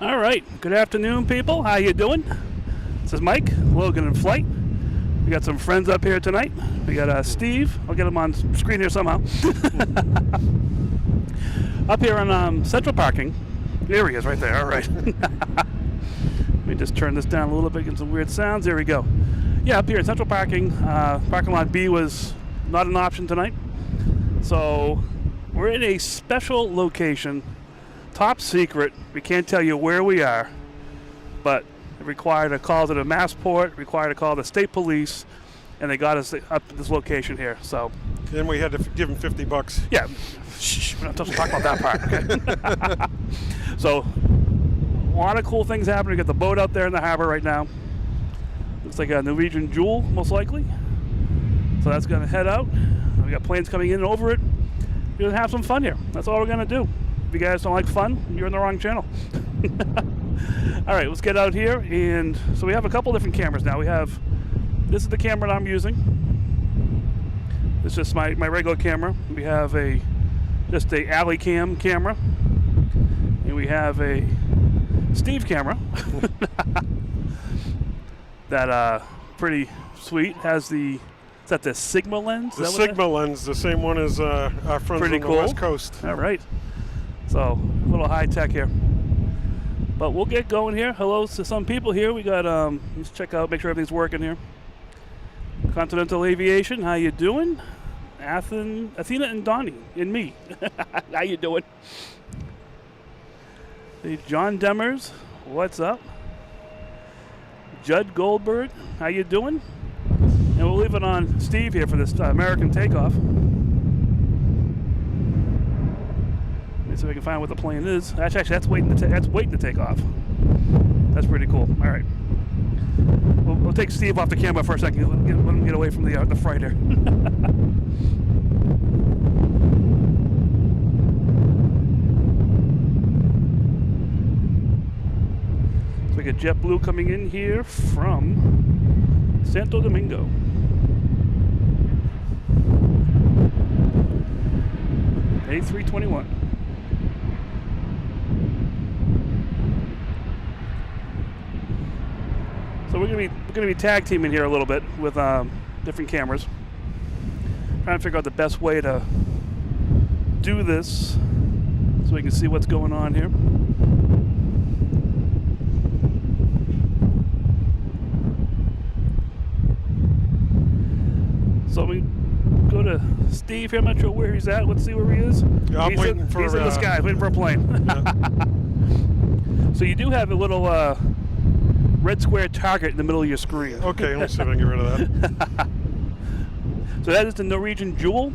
All right, good afternoon, people. How you doing? This is Mike, Logan in Flight. We got some friends up here tonight. We got Steve. I'll get him on screen here somehow. Up here on Central Parking. There he is, right there. All right. Let me just turn this down a little bit, get some weird sounds. There we go. Yeah, up here in Central Parking. Parking lot B was not an option tonight. So we're in a special location. Top secret. We can't tell you where we are, but it required a call to the Massport, required a call to state police, and they got us up to this location here. So then we had to give them $50. Yeah, shh, we're not supposed to talk about that part. Okay. So a lot of cool things happening. We got the boat out there in the harbor right now. Looks like a Norwegian Jewel, most likely. So that's going to head out. We got planes coming in and over it. We're going to have some fun here. That's all we're going to do. If you guys don't like fun, you're in the wrong channel. All right, let's get out here. And so we have a couple different cameras now. This is the camera that I'm using. It's just my regular camera. We have just a alley cam camera. And we have a Steve camera. That pretty sweet. Has is that the Sigma lens? The Sigma lens, the same one as our friends on the West Coast. All right. So, a little high tech here. But we'll get going here. Hello to some people here. We got, let's check out, make sure everything's working here. Continental Aviation, how you doing? Athena and Donnie, and me. How you doing? Hey, John Demers, what's up? Judd Goldberg, how you doing? And we'll leave it on Steve here for this American takeoff. So we can find what the plane is. Actually, that's waiting to take off. That's pretty cool. All right, we'll take Steve off the camera for a second. Let him get away from the freighter. So we got JetBlue coming in here from Santo Domingo. A321. So we're gonna be tag teaming here a little bit with different cameras. Trying to figure out the best way to do this so we can see what's going on here. So we go to Steve here. I'm not sure where he's at. Let's see where he is. Yeah, he's in the sky, waiting for a plane. Yeah. So you do have a little red square target in the middle of your screen. Okay, let's see if I can get rid of that. So that is the Norwegian Jewel.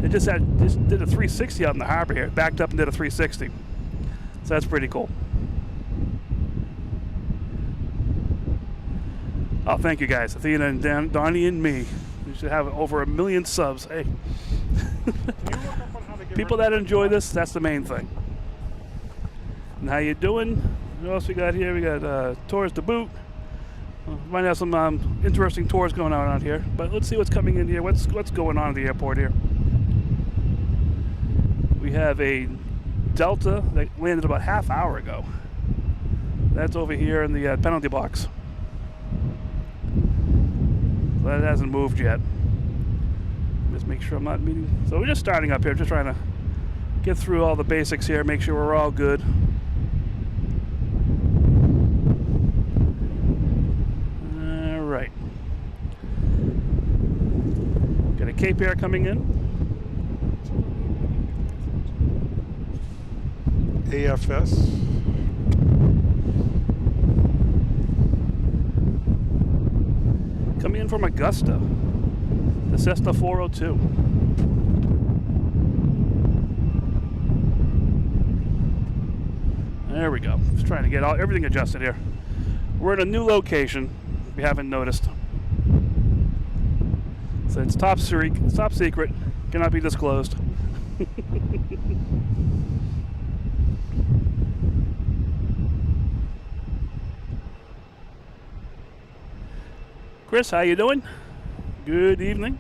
It just did a 360 out in the harbor here. It backed up and did a 360. So that's pretty cool. Oh, thank you guys, Athena and Donnie and me. We should have over 1 million subs. Hey, people that enjoy this, that's the main thing. And how you doing? What else we got here? We got tours to boot. Might have some interesting tours going on out here. But let's see what's coming in here. What's going on at the airport here? We have a Delta that landed about half hour ago. That's over here in the penalty box. So that hasn't moved yet. Just make sure I'm not meeting. So we're just starting up here, just trying to get through all the basics here, make sure we're all good. All right. Got a Cape Air coming in. AFS. Coming in from Augusta, the Cessna 402. There we go. Just trying to get everything adjusted here. We're in a new location, if you haven't noticed. So it's top secret, cannot be disclosed. Chris, how you doing? Good evening.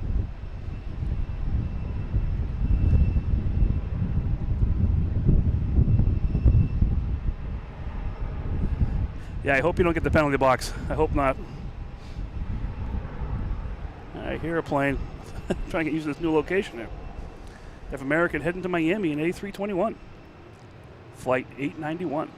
Yeah, I hope you don't get the penalty box. I hope not. All right, here a plane. Trying to get used to this new location there. Have American heading to Miami in A321. Flight 891.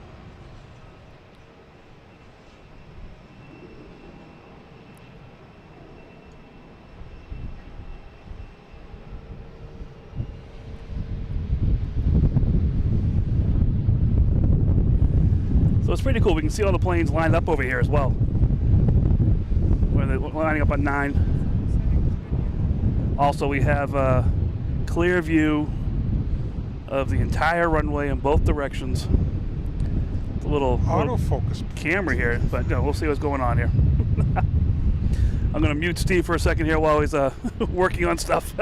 So it's pretty cool. We can see all the planes lined up over here as well. They're lining up on 9. Also, we have a clear view of the entire runway in both directions. It's a little autofocus camera here, but we'll see what's going on here. I'm going to mute Steve for a second here while he's working on stuff.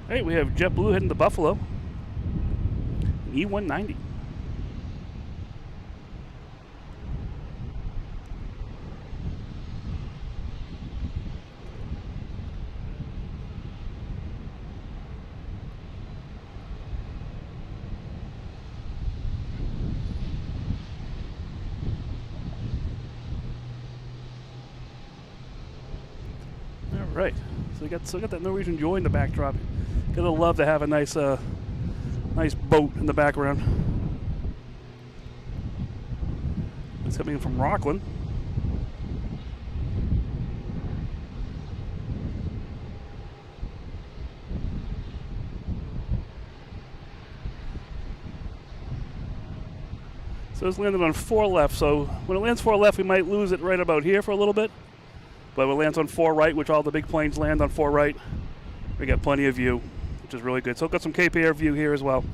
Hey, we have JetBlue heading to Buffalo. E190. All right, so we still got that Norwegian Jewel in the backdrop. Gonna love to have a nice nice boat in the background. It's coming in from Rockland. So it's landed on 4 left, so when it lands 4 left, we might lose it right about here for a little bit. But when it lands on 4 right, which all the big planes land on 4 right, we got plenty of view, which is really good. So we've got some Cape Air view here as well.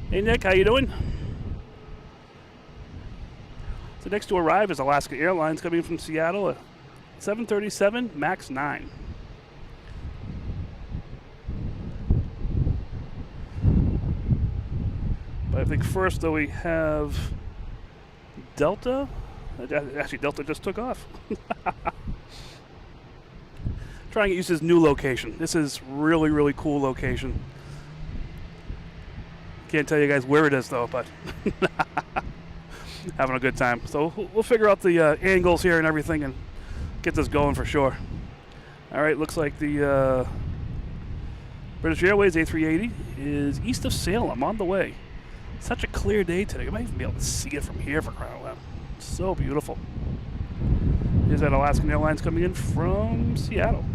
Hey Nick, how you doing? So next to arrive is Alaska Airlines coming from Seattle, a 737 MAX 9. But I think first though we have Delta. Actually, Delta just took off. Trying to use this new location. This is really, really cool location. Can't tell you guys where it is though, but having a good time. So we'll figure out the angles here and everything and get this going for sure. All right, looks like the British Airways A380 is east of Salem on the way. Such a clear day today. You might even be able to see it from here for crying out loud. So beautiful. Here's that Alaskan Airlines coming in from Seattle.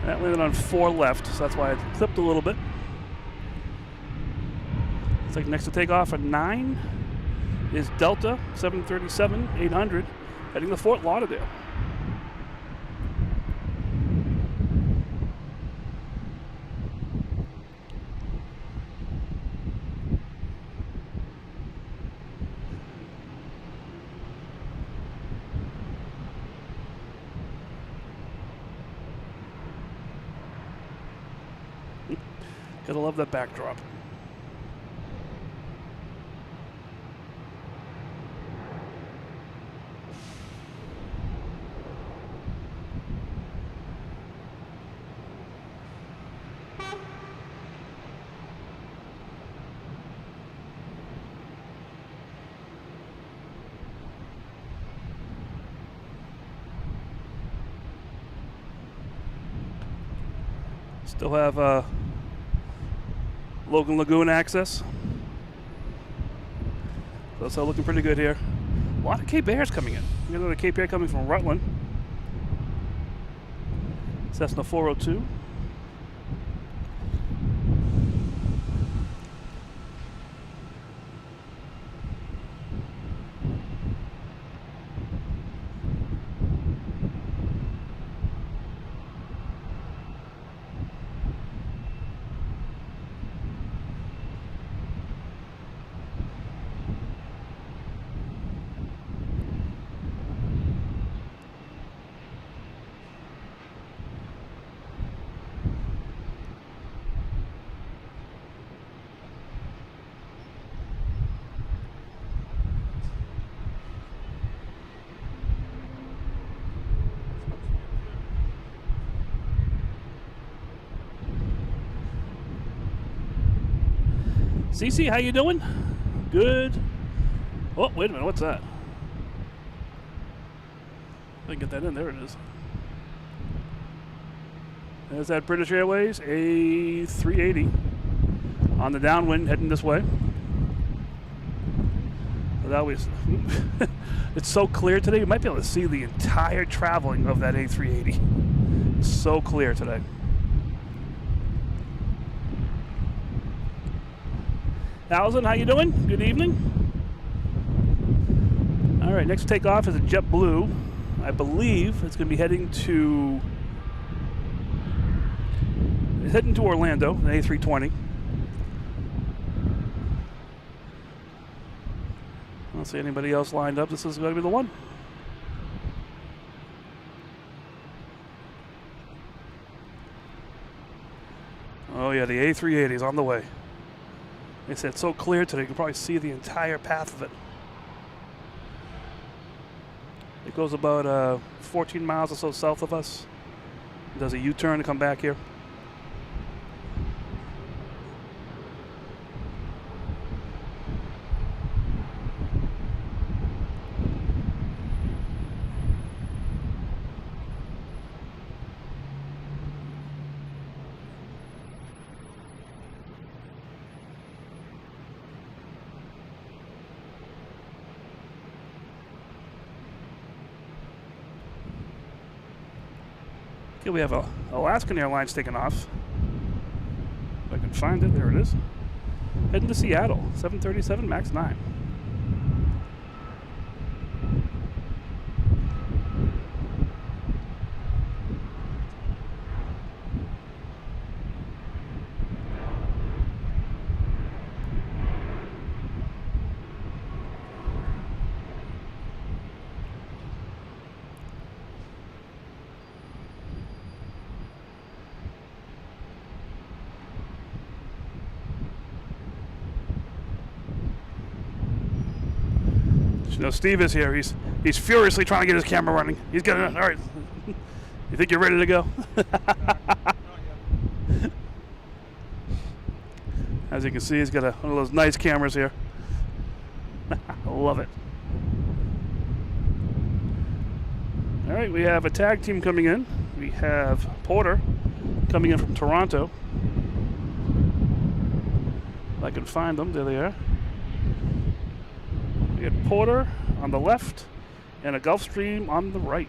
That landed on 4 left, so that's why it clipped a little bit. It's like next to takeoff at 9 is Delta 737-800 heading to Fort Lauderdale. Gotta love that backdrop. Still have Logan Lagoon access. So it's all looking pretty good here. A lot of Cape Airs coming in. We got another Cape Air coming from Rutland. Cessna 402. Cece, how you doing? Good. Oh, wait a minute. What's that? I can get that in. There it is. There's that British Airways A380 on the downwind heading this way. So that was it's so clear today. You might be able to see the entire traveling of that A380. It's so clear today. Alison, how you doing? Good evening. All right, next takeoff is a JetBlue. I believe it's going to be heading to Orlando, an A320. I don't see anybody else lined up. This is going to be the one. Oh yeah, the A380 is on the way. They said it's so clear today, you can probably see the entire path of it. It goes about 14 miles or so south of us. It does a U-turn to come back here. Okay, we have Alaskan Airlines taking off. If I can find it, there it is. Heading to Seattle, 737 MAX 9. You know, Steve is here. He's furiously trying to get his camera running. He's getting it. All right. You think you're ready to go? As you can see, he's got one of those nice cameras here. I love it. All right, we have a tag team coming in. We have Porter coming in from Toronto. If I can find them, there they are. We got Porter on the left and a Gulfstream on the right.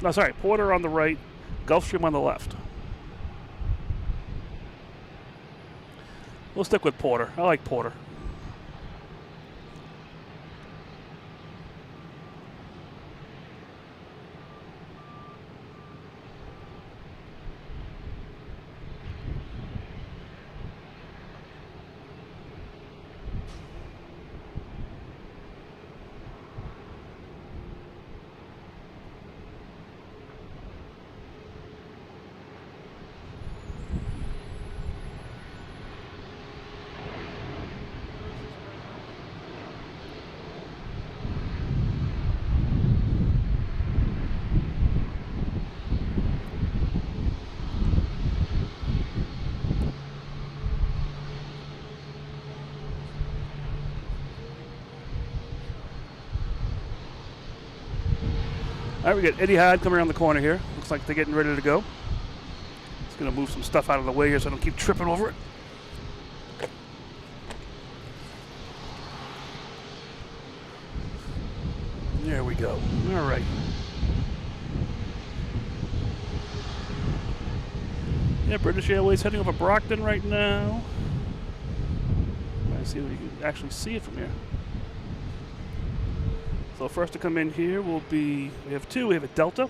No, sorry, Porter on the right, Gulfstream on the left. We'll stick with Porter. I like Porter. All right, we got Etihad coming around the corner here. Looks like they're getting ready to go. Just gonna move some stuff out of the way here so I don't keep tripping over it. There we go. All right. Yeah, British Airways heading over Brockton right now. Let's see if we can actually see it from here. So first to come in here will be, we have two. We have a Delta.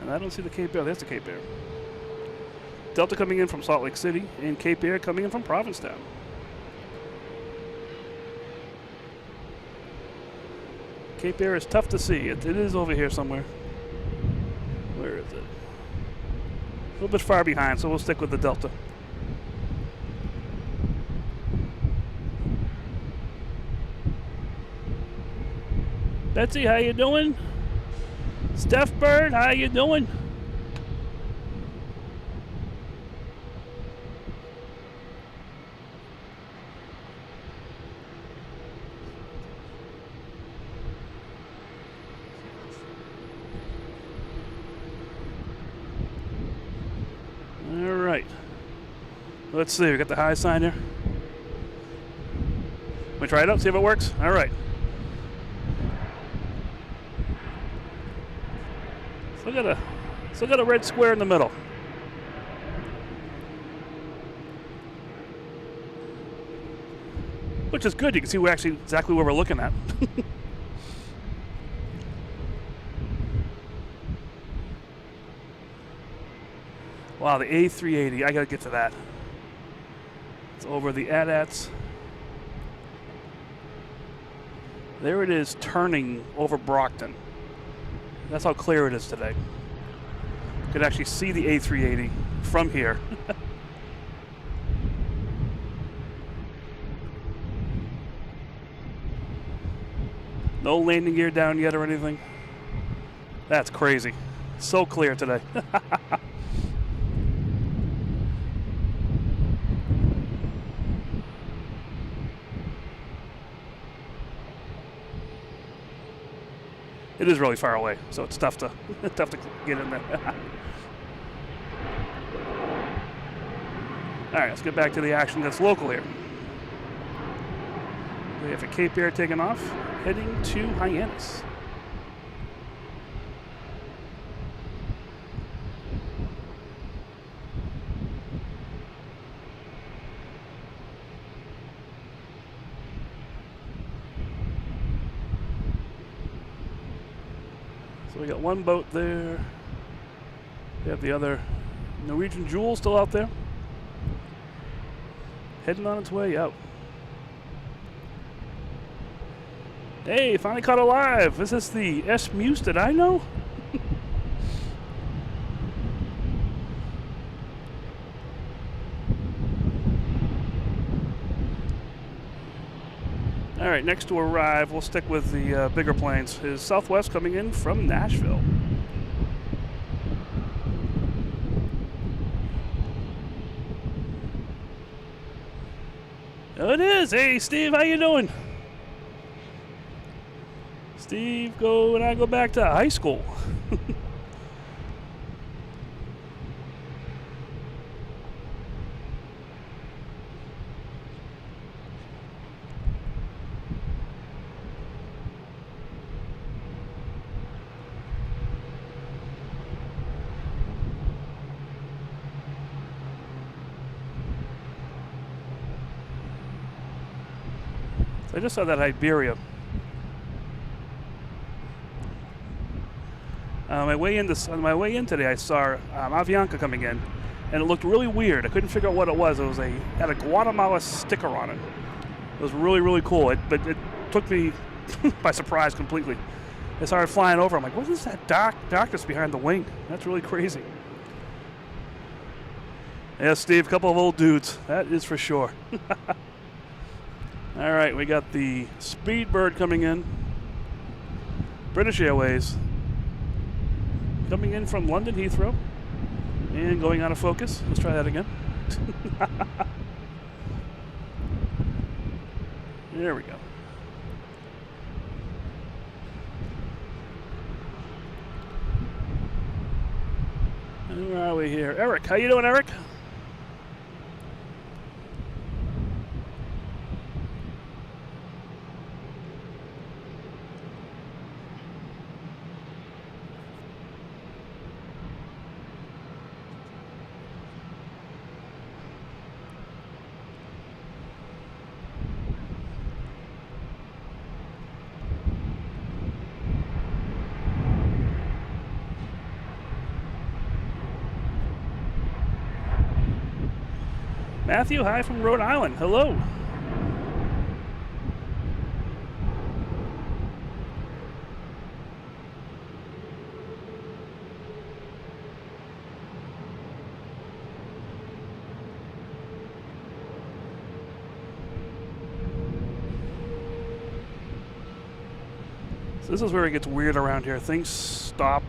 And I don't see the Cape Air. There's the Cape Air. Delta coming in from Salt Lake City, and Cape Air coming in from Provincetown. Cape Air is tough to see. It is over here somewhere. Where is it? A little bit far behind, so we'll stick with the Delta. Betsy, how you doing? Steph Bird, how you doing? right. Let's see. We got the high sign here. Let me try it out, see if it works. All right. Still got a red square in the middle. Which is good. You can see we're actually exactly where we're looking at. Wow, the A380. I gotta get to that. It's over the AT-ATs. There it is, turning over Brockton. That's how clear it is today. You can actually see the A380 from here. No landing gear down yet or anything. That's crazy. So clear today. It is really far away, so it's tough to get in there. All right, let's get back to the action that's local here. We have a Cape Air taking off, heading to Hyannis. So we got one boat there. We have the other Norwegian Jewel still out there, heading on its way out. Hey, finally caught it live. Is this the S Muse that I know? All right, next to arrive, we'll stick with the bigger planes, is Southwest coming in from Nashville. Oh, it is. Hey, Steve, how you doing? Steve, when I go back to high school. I just saw that Iberia. On my way in today, I saw Avianca coming in, and it looked really weird. I couldn't figure out what it was. It had a Guatemala sticker on it. It was really, really cool. But it took me by surprise completely. I started flying over. I'm like, what is that darkness behind the wing? That's really crazy. Yeah, Steve, a couple of old dudes. That is for sure. All right, we got the Speedbird coming in. British Airways coming in from London Heathrow and going out of focus. Let's try that again. There we go. Where are we here? Eric, how you doing, Eric? Matthew, hi from Rhode Island. Hello. So this is where it gets weird around here. Things stop,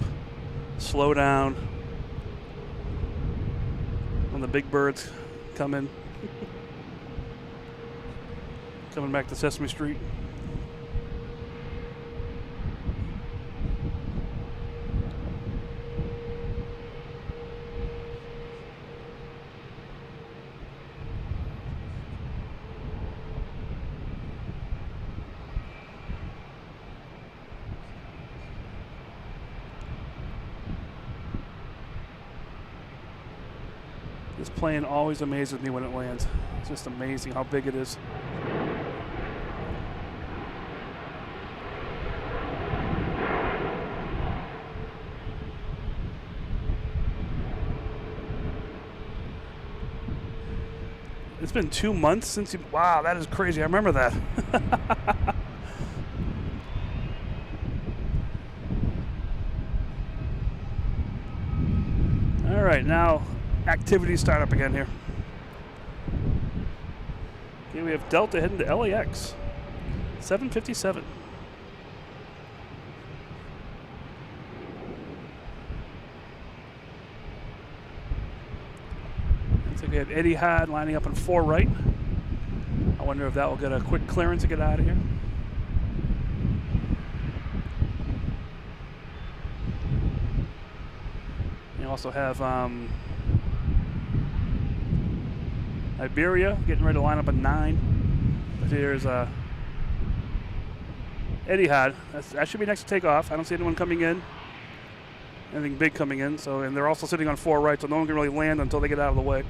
slow down when the big birds come in. Coming back to Sesame Street. This plane always amazes me when it lands. It's just amazing how big it is. It's been 2 months since you. Wow, that is crazy. I remember that. All right, now activities start up again here. Okay, we have Delta heading to LAX. 757. We have Etihad lining up in 4 right. I wonder if that will get a quick clearance to get out of here. You also have Iberia getting ready to line up at 9. But here's Etihad. That should be next to takeoff. I don't see anyone coming in. Anything big coming in. So, and they're also sitting on 4 right, so no one can really land until they get out of the way.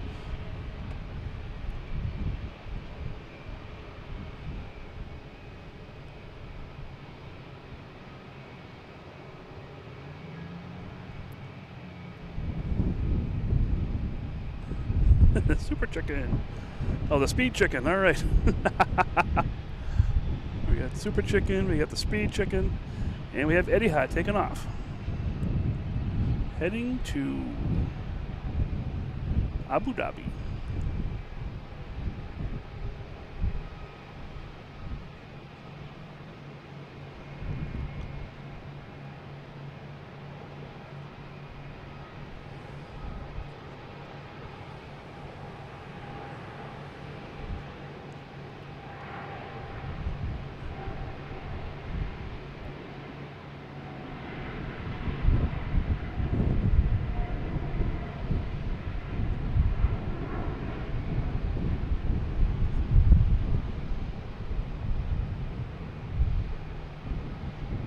Super chicken. Oh, the speed chicken. All right. We got super chicken. We got the speed chicken. And we have Etihad taking off. Heading to Abu Dhabi.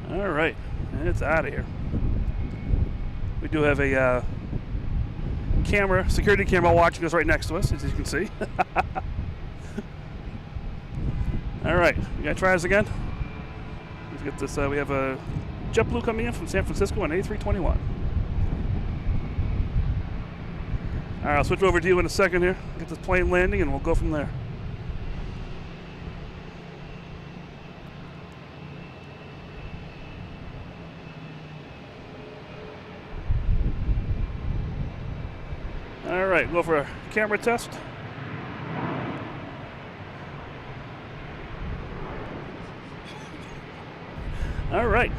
All right, and it's out of here. We do have a camera, security camera watching us right next to us, as you can see. All right, you gotta try this again. Let's get this. We have a JetBlue coming in from San Francisco on A321. All right, I'll switch over to you in a second here. Get this plane landing, and we'll go from there. All right, go for a camera test. All right.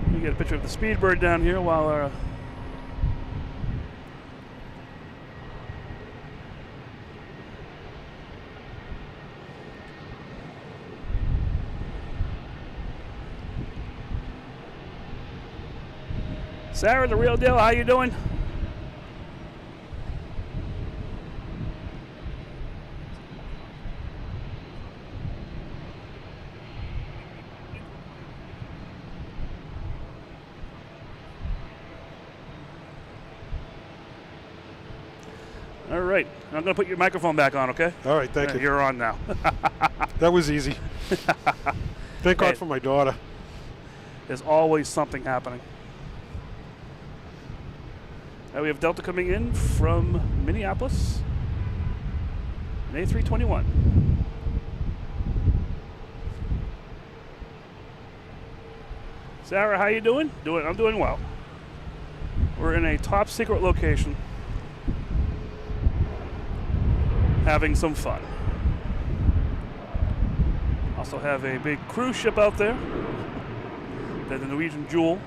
Let me get a picture of the Speedbird down here while our Sarah, the real deal, how you doing? All right, I'm going to put your microphone back on, okay? All right, thank you. You're on now. That was easy. Thank God for my daughter. There's always something happening. We have Delta coming in from Minneapolis, an A321. Sarah, how you doing? I'm doing well. We're in a top secret location, having some fun. Also have a big cruise ship out there. There's the Norwegian Jewel.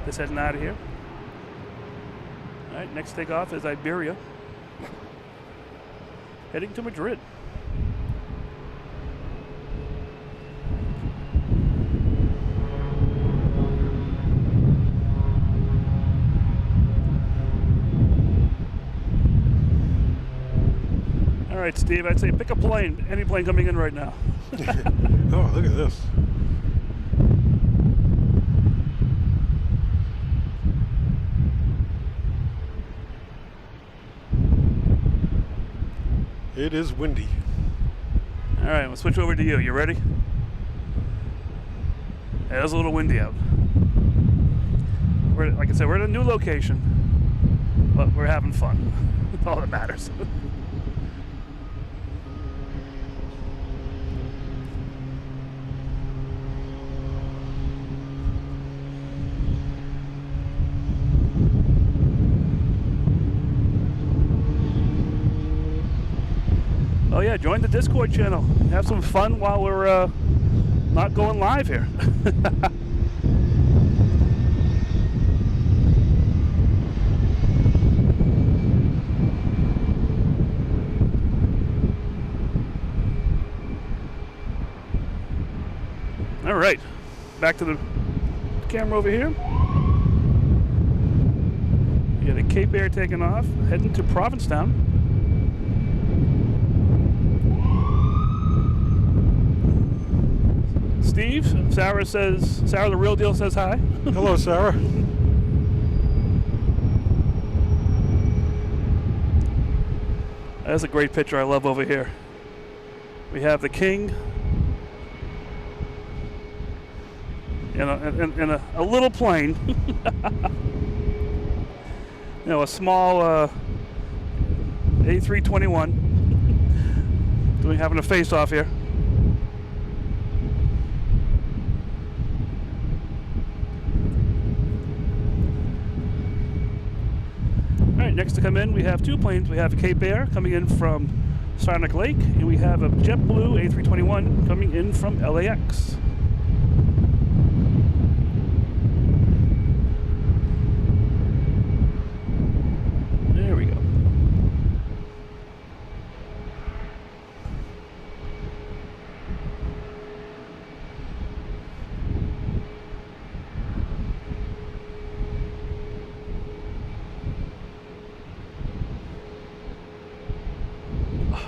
Just heading out of here. All right, next takeoff is Iberia, heading to Madrid. All right, Steve, I'd say pick a plane, any plane coming in right now. Oh, look at this. It is windy. All right, we'll switch over to you. You ready? Yeah, it's a little windy out. Like I said, we're at a new location, but we're having fun. That's all that matters. Oh yeah, join the Discord channel. Have some fun while we're not going live here. All right, back to the camera over here. We got a Cape Air taking off, heading to Provincetown. Steve, Sarah the real deal says hi. Hello, Sarah. That's a great picture I love over here. We have the king in a little plane. You know, a small A321 having a face-off here. Next to come in, we have two planes. We have Cape Air coming in from Sonic Lake, and we have a JetBlue A321 coming in from LAX. There we go.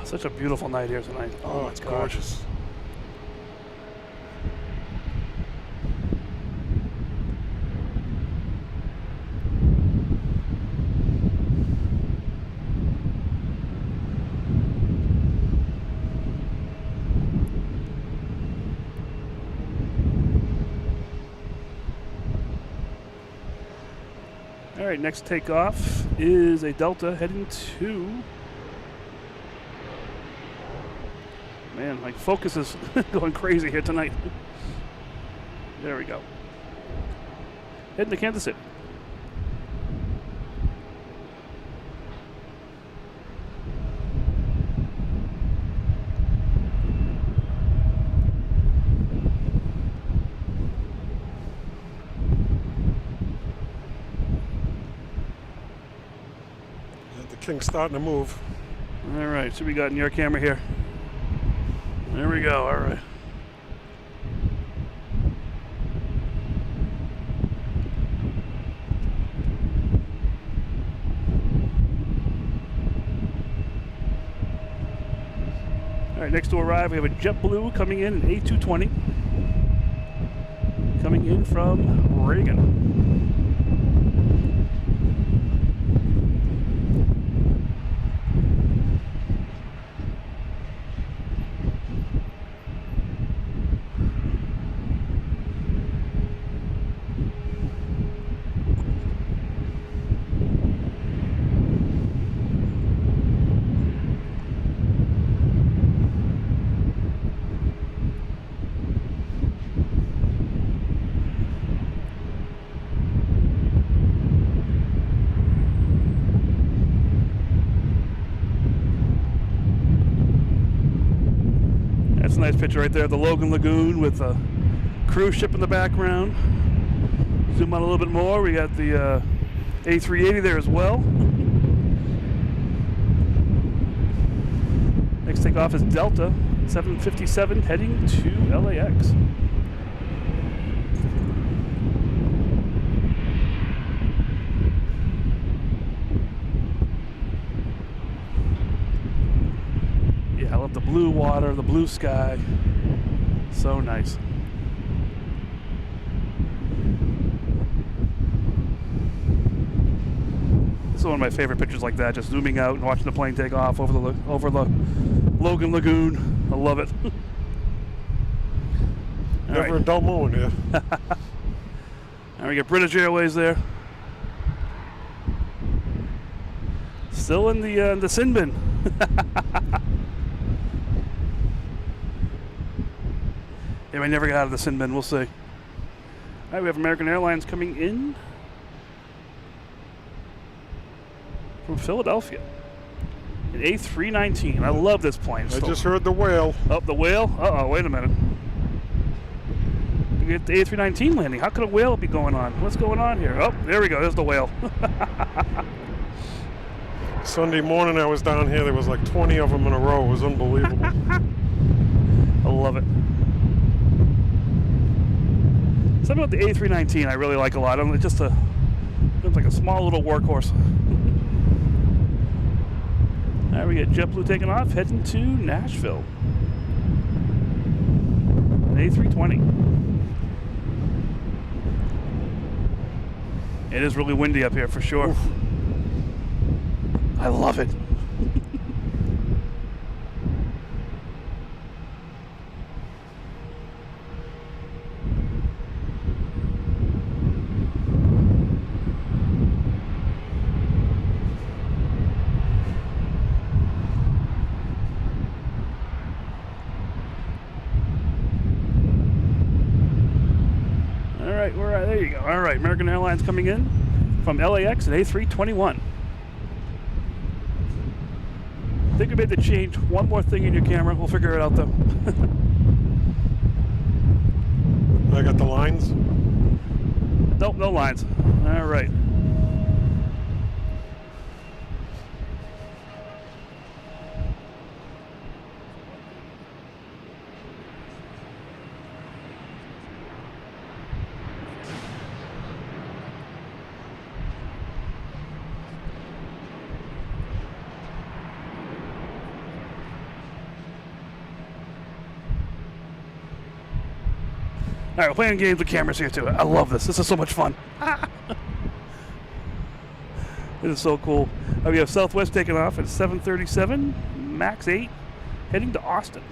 Such a beautiful night here tonight. Oh, it's gorgeous. All right, next takeoff is a Delta heading to... Man, my focus is going crazy here tonight. There we go. Heading to Kansas City. The King's starting to move. All right, so we got in your camera here. There we go, all right. All right, next to arrive, we have a JetBlue coming in, an A220. Coming in from Reagan. That's a nice picture right there, the Logan Lagoon with a cruise ship in the background. Zoom out a little bit more, we got the A380 there as well. Next takeoff is Delta 757 heading to LAX. I love the blue water, the blue sky. So nice. This is one of my favorite pictures like that, just zooming out and watching the plane take off over the Logan Lagoon. I love it. Never a dull moment here. And we get British Airways there. Still in the sin bin. They may never get out of the sin bin. We'll see. All right, we have American Airlines coming in from Philadelphia. An A319. I love this plane. I just heard the whale. Oh, the whale? Uh-oh, wait a minute. We get the A319 landing. How could a whale be going on? What's going on here? Oh, there we go. There's the whale. Sunday morning I was down here. There was like 20 of them in a row. It was unbelievable. I love it. Something about the A319 I really like a lot. It's just it's like a small little workhorse. All right, we get JetBlue taking off, heading to Nashville. An A320. It is really windy up here for sure. Oof. I love it. There you go. All right, American Airlines coming in from LAX at A321. I think we made the change. One more thing in your camera. We'll figure it out, though. I got the lines? Nope, no lines. All right. All right, we're playing games with cameras here too. I love this. This is so much fun. It is so cool. We have Southwest taking off at 7:37, max 8, heading to Austin.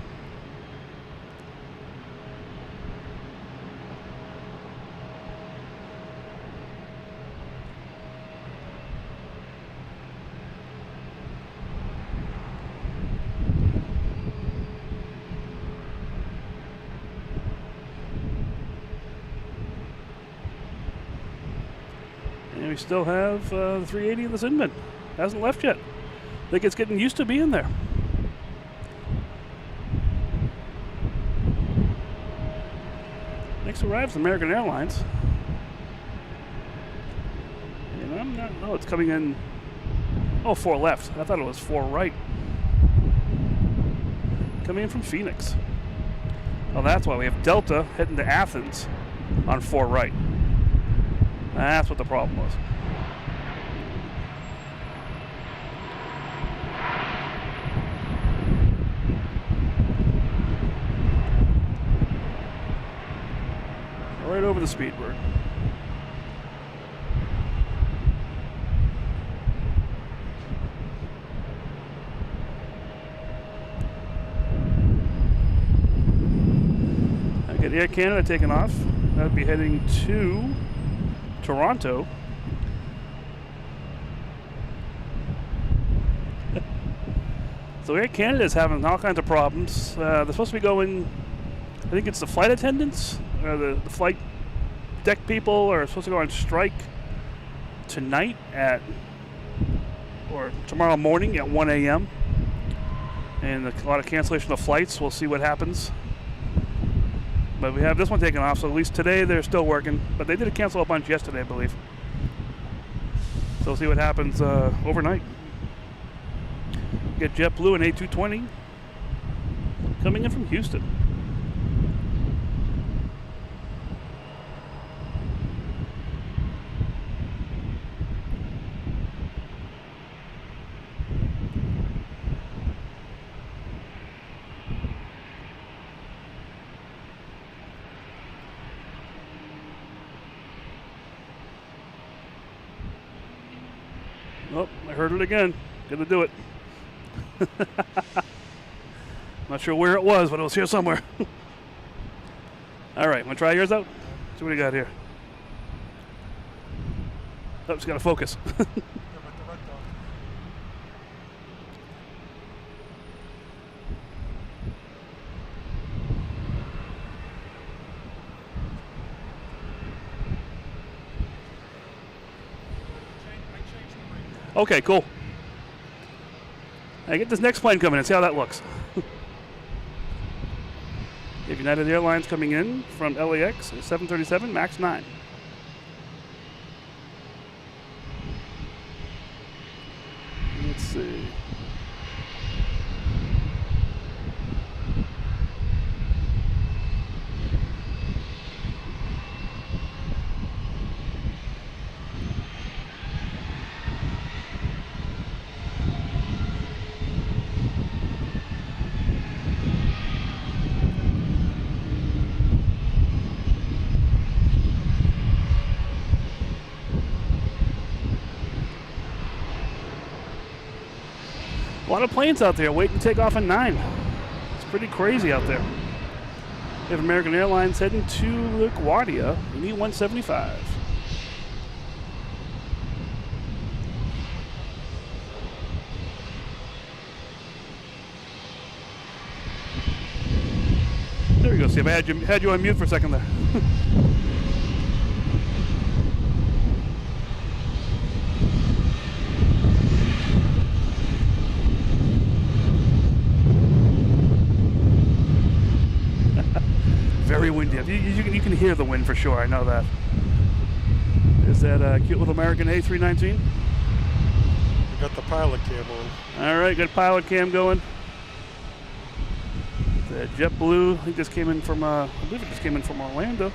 And we still have the 380 in the sin bin. Hasn't left yet. I think it's getting used to being there. Next arrives American Airlines. And I'm not, oh, it's coming in, oh, 4 left. I thought it was 4 right. Coming in from Phoenix. Well, that's why we have Delta heading to Athens on 4 right. That's what the problem was. Right over the speedbird. I get Air Canada taking off. That would be heading to Toronto. So Air Canada is having all kinds of problems. They're supposed to be going, I think it's the flight attendants, or the flight deck people are supposed to go on strike tonight or tomorrow morning at 1 a.m. And a lot of cancellation of flights. We'll see what happens. But we have this one taken off, so at least today they're still working. But they did cancel a bunch yesterday, I believe. So we'll see what happens overnight. We get JetBlue and A220 coming in from Houston. Oh, I heard it again. Gonna do it. Not sure where it was, but it was here somewhere. All right, wanna try yours out? See what you got here. Oh, just gotta focus. Okay, cool. I get this next plane coming in, see how that looks. You have United Airlines coming in from LAX, 737 MAX 9. Let's see. A lot of planes out there waiting to take off at 9. It's pretty crazy out there. We have American Airlines heading to LaGuardia in E175. There we go. See if I had you on mute for a second there. Very windy. You can hear the wind for sure. I know that. Is that cute little American A380? We got the pilot cam on. All right, good pilot cam going. The JetBlue, I think this came in from, I believe it just came in from Orlando.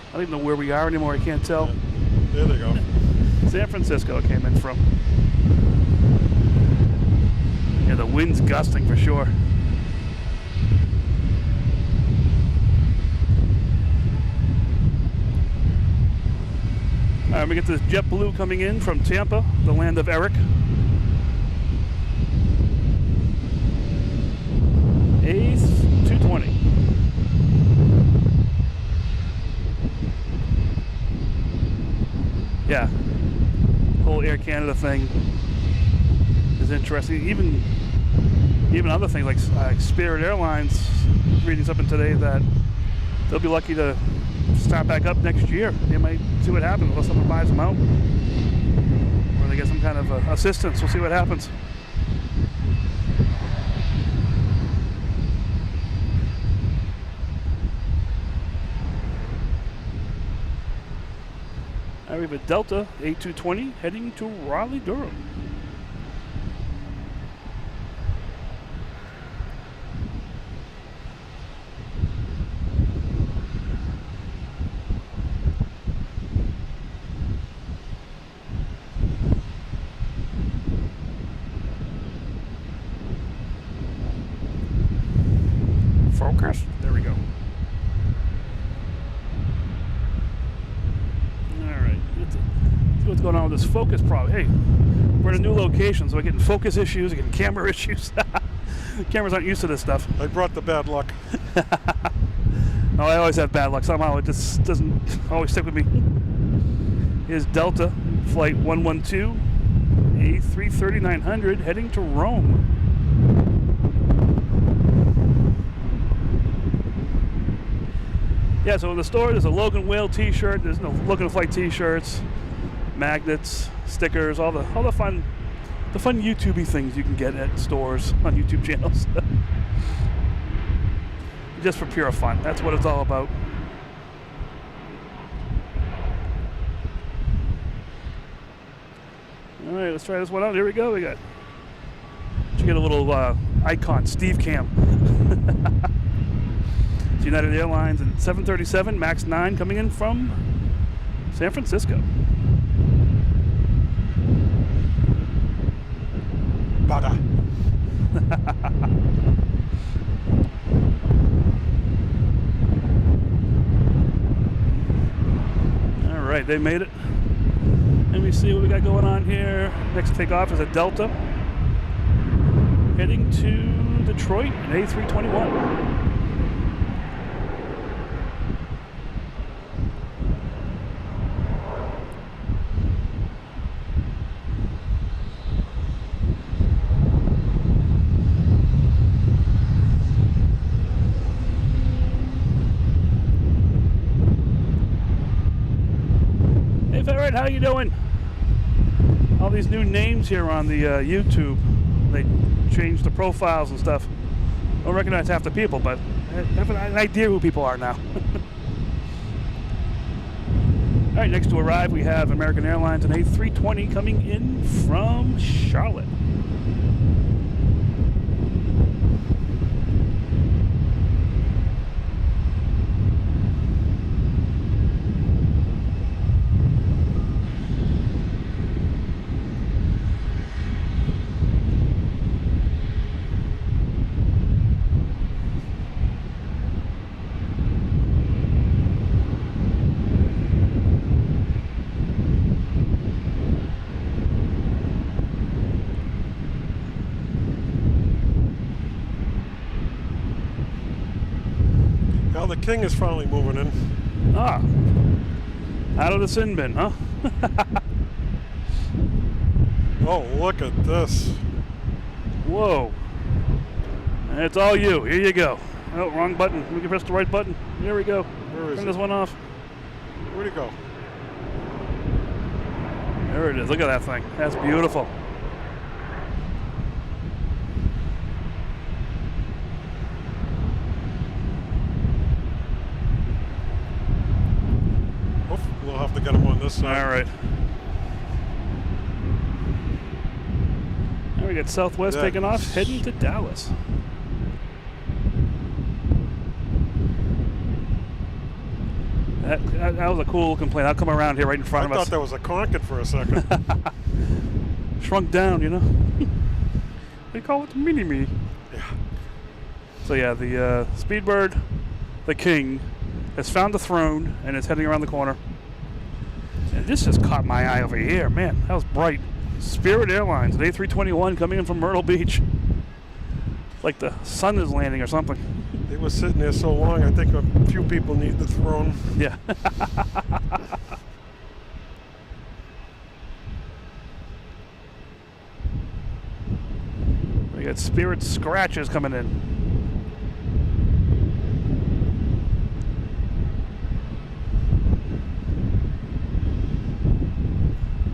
I don't even know where we are anymore. I can't tell. There they go. San Francisco came in from. Yeah, the wind's gusting for sure. All right, we get this JetBlue coming in from Tampa, the land of Eric. A220. Yeah, whole Air Canada thing is interesting. Even other things like Spirit Airlines, reading something today that they'll be lucky to start back up next year. They might see what happens unless someone buys them out, or they get some kind of assistance. We'll see what happens. We have a Delta A220 heading to Raleigh, Durham. Focus. There we go. What's going on with this focus problem? Hey, we're in a new location, so we're getting focus issues, we're getting camera issues. Cameras aren't used to this stuff. I brought the bad luck. No, I always have bad luck. Somehow it just doesn't always stick with me. Here's Delta, flight 112, A330-900, heading to Rome. Yeah, so in the store, there's a Logan Whale t-shirt, there's no Logan Flight t-shirts, magnets, stickers, all the fun YouTube-y things you can get at stores on YouTube channels. Just for pure fun. That's what it's all about. All right, let's try this one out. Here we go. We got. You get a little icon, Steve Cam. It's United Airlines and 737 MAX 9 coming in from San Francisco. Bada. All right, they made it. Let me see what we got going on here. Next takeoff is a Delta. Heading to Detroit, an A321. Hey Ferret, how you doing? All these new names here on the YouTube. They changed the profiles and stuff. I don't recognize half the people, but I have an idea who people are now. All right, next to arrive, we have American Airlines and A320 coming in from Charlotte. The king is finally moving in. Ah, out of the sin bin, huh? Oh, look at this. Whoa. It's all you. Here you go. Oh, wrong button. We can press the right button. There we go. Where is Turn it? this one off. Where'd he go? There it is. Look at that thing. That's beautiful. We'll have to get him on this side. All right. Now we got Southwest taking off, heading to Dallas. That was a cool looking plane. I'll come around here right in front of us. I thought that was a Concorde for a second. Shrunk down, you know. They call it mini-me. Yeah. So yeah, the Speedbird, the king, has found the throne and is heading around the corner. And this just caught my eye over here. Man, that was bright. Spirit Airlines, an A321 coming in from Myrtle Beach. Like the sun is landing or something. They were sitting there so long, I think a few people need the throne. Yeah. We got Spirit Scratches coming in.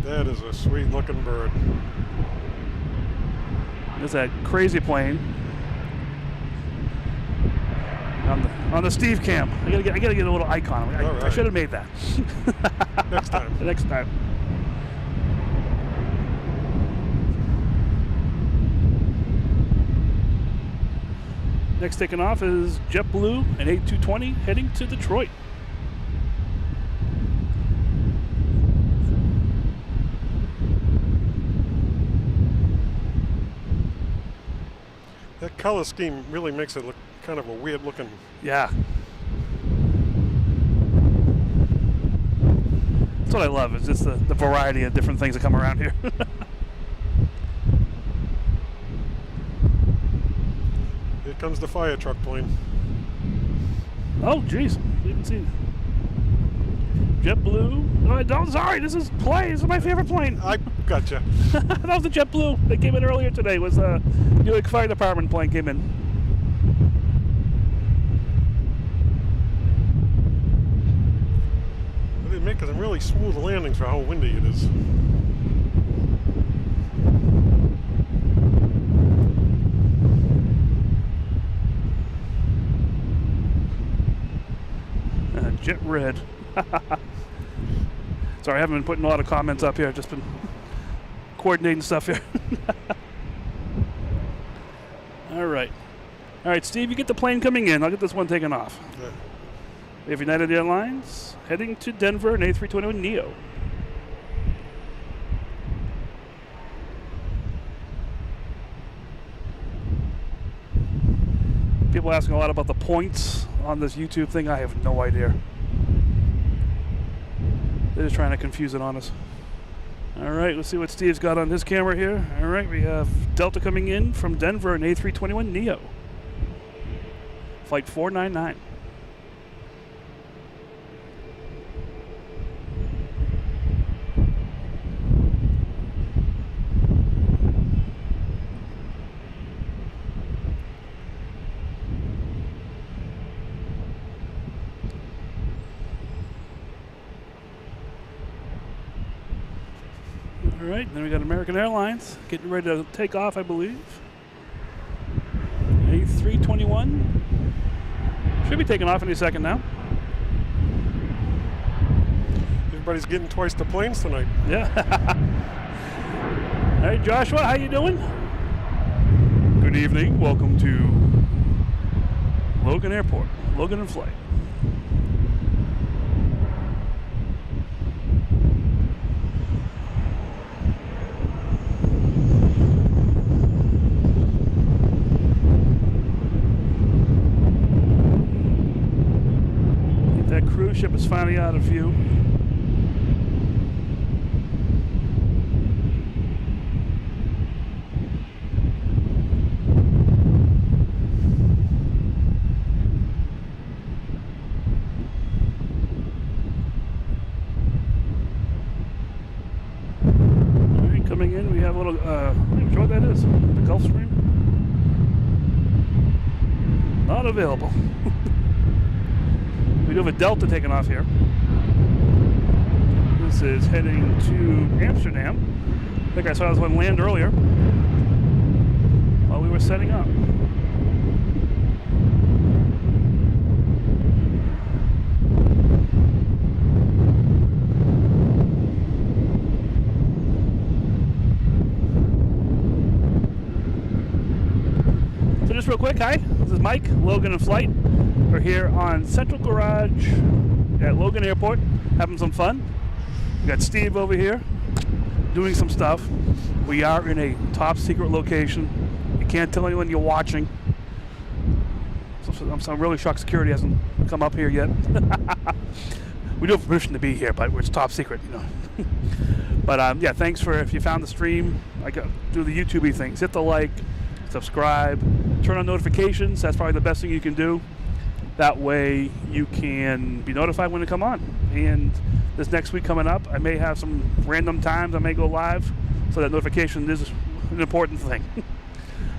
That is a sweet looking bird. There's that crazy plane on the Steve cam. I gotta get a little icon. I should have made that. Next time. Next time. Next taking off is JetBlue, an A220 heading to Detroit. That color scheme really makes it look kind of a weird looking. Yeah. That's what I love, is just the variety of different things that come around here. Here comes the fire truck plane. Oh, jeez. Didn't see. JetBlue. Oh, sorry, this is my favorite plane. I gotcha. That was the JetBlue that came in earlier today. Was the Newark Fire Department plane came in. They make some really smooth landings for how windy it is. Jet red. Sorry, I haven't been putting a lot of comments up here. I've just been coordinating stuff here. All right. All right, Steve, you get the plane coming in. I'll get this one taken off. Yeah. We have United Airlines heading to Denver, an A321 Neo. People asking a lot about the points on this YouTube thing. I have no idea. They're just trying to confuse it on us. All right, let's see what Steve's got on his camera here. All right, we have Delta coming in from Denver, an A321 Neo. Flight 499. All right, then we got American Airlines getting ready to take off, I believe. A321 should be taking off any second now. Everybody's getting twice the planes tonight. Yeah. All right, Joshua, how you doing? Good evening. Welcome to Logan Airport. Logan in flight. That cruise ship is finally out of view. Coming in, we have a little, I'm not sure what that is. The Gulf Stream? Not available. We do have a Delta taking off here. This is heading to Amsterdam. I think I saw this one land earlier while we were setting up. Just real quick, hi, this is Mike, Logan in flight. We're here on Central Garage at Logan Airport, having some fun. We got Steve over here doing some stuff. We are in a top secret location. You can't tell anyone you're watching. So I'm really shocked security hasn't come up here yet. We do have permission to be here, but it's top secret, you know. But yeah, thanks for, if you found the stream, do the YouTube-y things. Hit the like, subscribe, turn on notifications. That's probably the best thing you can do. That way you can be notified when they come on. And this next week coming up, I may have some random times I may go live, so that notification is an important thing.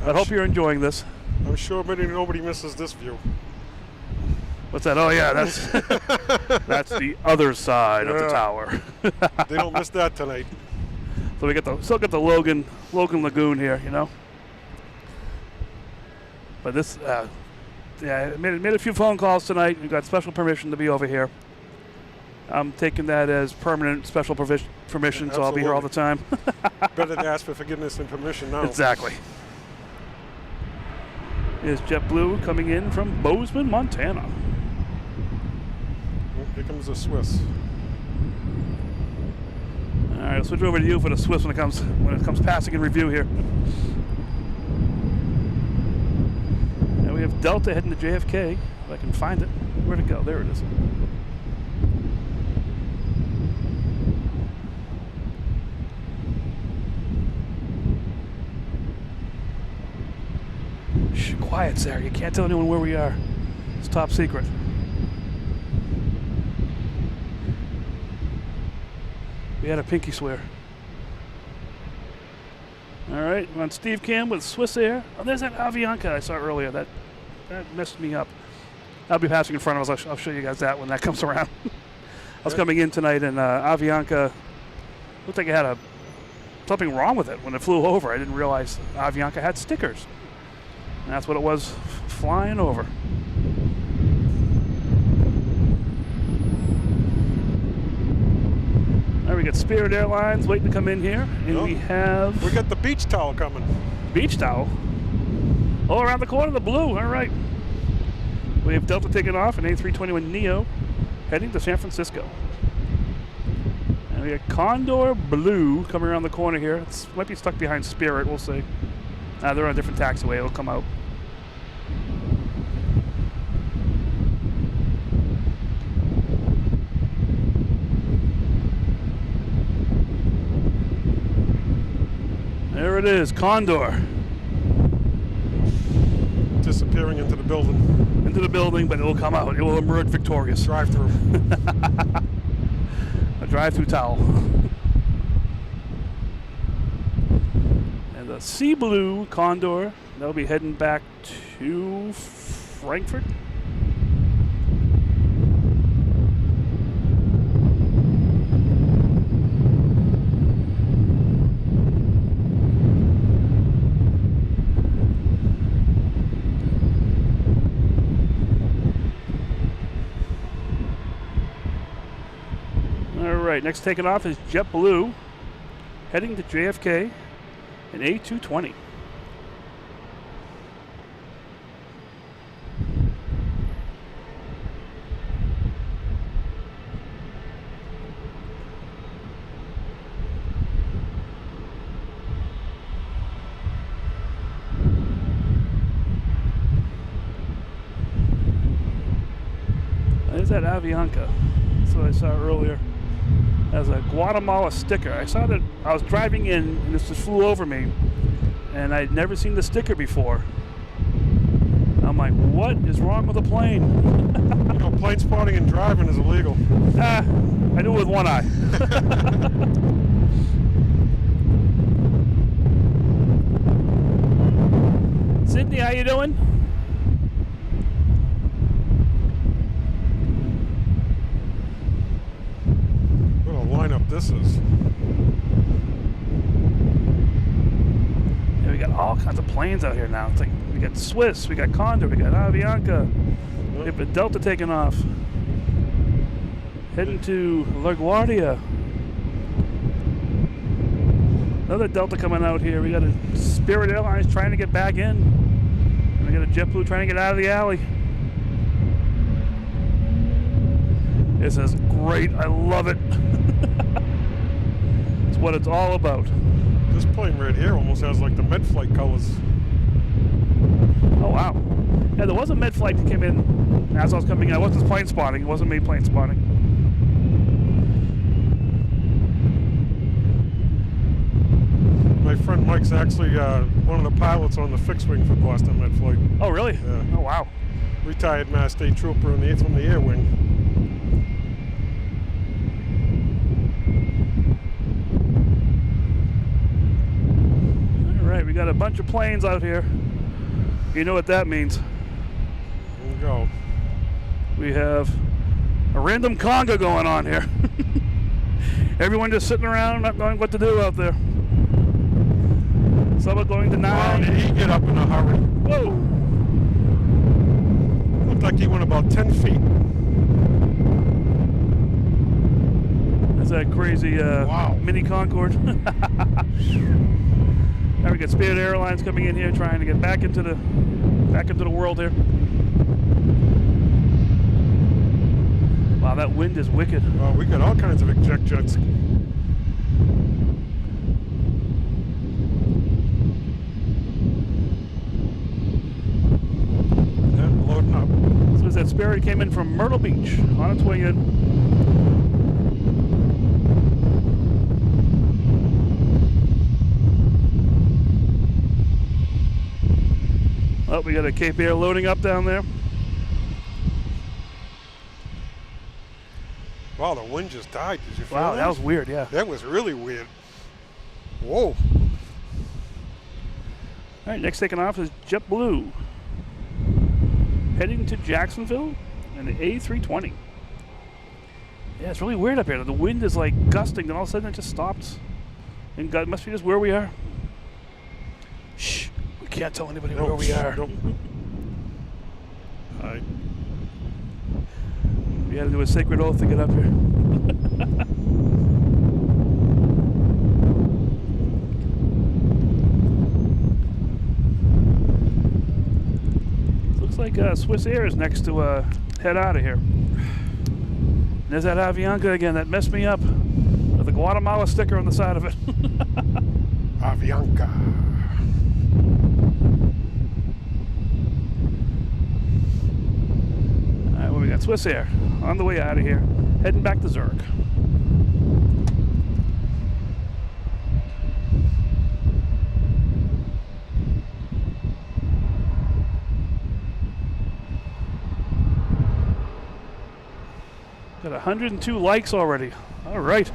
I hope you're enjoying this. I'm sure nobody misses this view. What's that? Oh yeah, that's that's the other side of the tower. They don't miss that tonight. So we still got the Logan Lagoon here, you know. But this, yeah, I made a few phone calls tonight. We got special permission to be over here. I'm taking that as permanent special permission, so I'll be here all the time. Better to ask for forgiveness than permission now. Exactly. Here's JetBlue coming in from Bozeman, Montana. Here comes the Swiss. All right, I'll switch over to you for the Swiss when it comes passing in review here. We have Delta heading to JFK, if I can find it. Where'd it go? There it is. Shh, quiet, Sarah. You can't tell anyone where we are. It's top secret. We had a pinky swear. All right, we're on Steve Cam with Swiss Air. Oh, there's that Avianca I saw earlier. That messed me up. I'll be passing in front of us. I'll show you guys that when that comes around. I was coming in tonight, and Avianca looked like it had something wrong with it when it flew over. I didn't realize Avianca had stickers. And that's what it was flying over. All right, we got Spirit Airlines waiting to come in here, and we got the beach towel coming. Beach towel? Oh, around the corner, the blue. All right. We have Delta taking off, an A321 Neo, heading to San Francisco. And we got Condor Blue coming around the corner here. It might be stuck behind Spirit, we'll see. They're on a different taxiway. It'll come out. There it is, Condor. Disappearing into the building. Into the building, but it will come out. It will emerge victorious. Drive-through. A drive-through towel. And the sea blue Condor, that'll be heading back to Frankfurt. All right, next taking off is JetBlue, heading to JFK, an A220. There's that Avianca. That's what I saw earlier. Has a Guatemala sticker. I saw that. I was driving in and this just flew over me, and I'd never seen the sticker before. I'm like, what is wrong with the plane? You know, plane spotting and driving is illegal. I do it with one eye. Sydney, how you doing? Lineup this is. Yeah, we got all kinds of planes out here now. It's like we got Swiss, we got Condor, we got Avianca. We have a Delta taking off. Heading to LaGuardia. Another Delta coming out here. We got a Spirit Airlines trying to get back in. And we got a JetBlue trying to get out of the alley. This is great. I love it. It's what it's all about. This plane right here almost has like the mid-flight colors. Oh, wow. Yeah, there was a mid-flight that came in as I was coming in. It wasn't plane spotting. It wasn't me plane spotting. My friend Mike's actually one of the pilots on the fixed wing for Boston mid-flight. Oh, really? Yeah. Oh, wow. Retired Mass State Trooper on the air wing. We got a bunch of planes out here. You know what that means. There we go. We have a random conga going on here. Everyone just sitting around not knowing what to do out there. Some are going to 9. Wow, did he get up in a hurry? Whoa! Looked like he went about 10 feet. That's that crazy wow. mini Concorde. Now we got Spirit Airlines coming in here, trying to get back into the world here. Wow, that wind is wicked. Oh, we got all kinds of eject jets. Yeah, loading up. So that Spirit came in from Myrtle Beach on its way in. Oh, we got a Cape Air loading up down there. Wow, the wind just died. Did you feel Wow, that? that was weird, yeah. That was really weird. Whoa. All right, next taking off is JetBlue. Heading to Jacksonville and the A320. Yeah, it's really weird up here. The wind is like gusting, and all of a sudden it just stops. And it must be just where we are. Shh. We can't tell anybody where we are. Nope. All right. We had to do a sacred oath to get up here. Looks like Swiss Air is next to head out of here. And there's that Avianca again that messed me up with the Guatemala sticker on the side of it. Avianca. All right, what we got? Swiss Air on the way out of here, heading back to Zurich. 102 likes already. All right.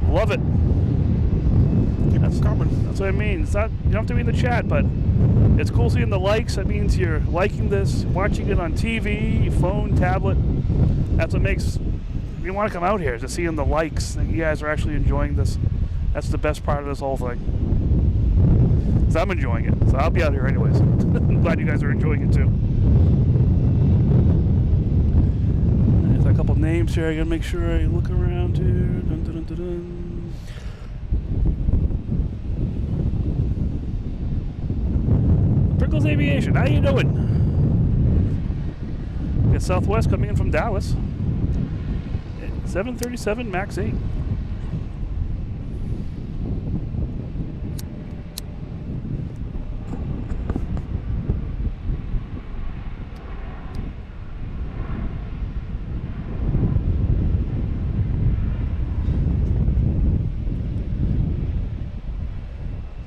Love it. Keep them coming. That's what I mean. It's not, you don't have to be in the chat, but it's cool seeing the likes. That means you're liking this, watching it on TV, phone, tablet. That's what makes you want to come out here, to seeing the likes that you guys are actually enjoying this. That's the best part of this whole thing. So I'm enjoying it. So I'll be out here anyways. I'm glad you guys are enjoying it too. There's a couple names here. I gotta make sure I look around here. Dun, dun, dun, dun, dun. Prickles Aviation, how you doing? Got Southwest coming in from Dallas. 737 MAX 8.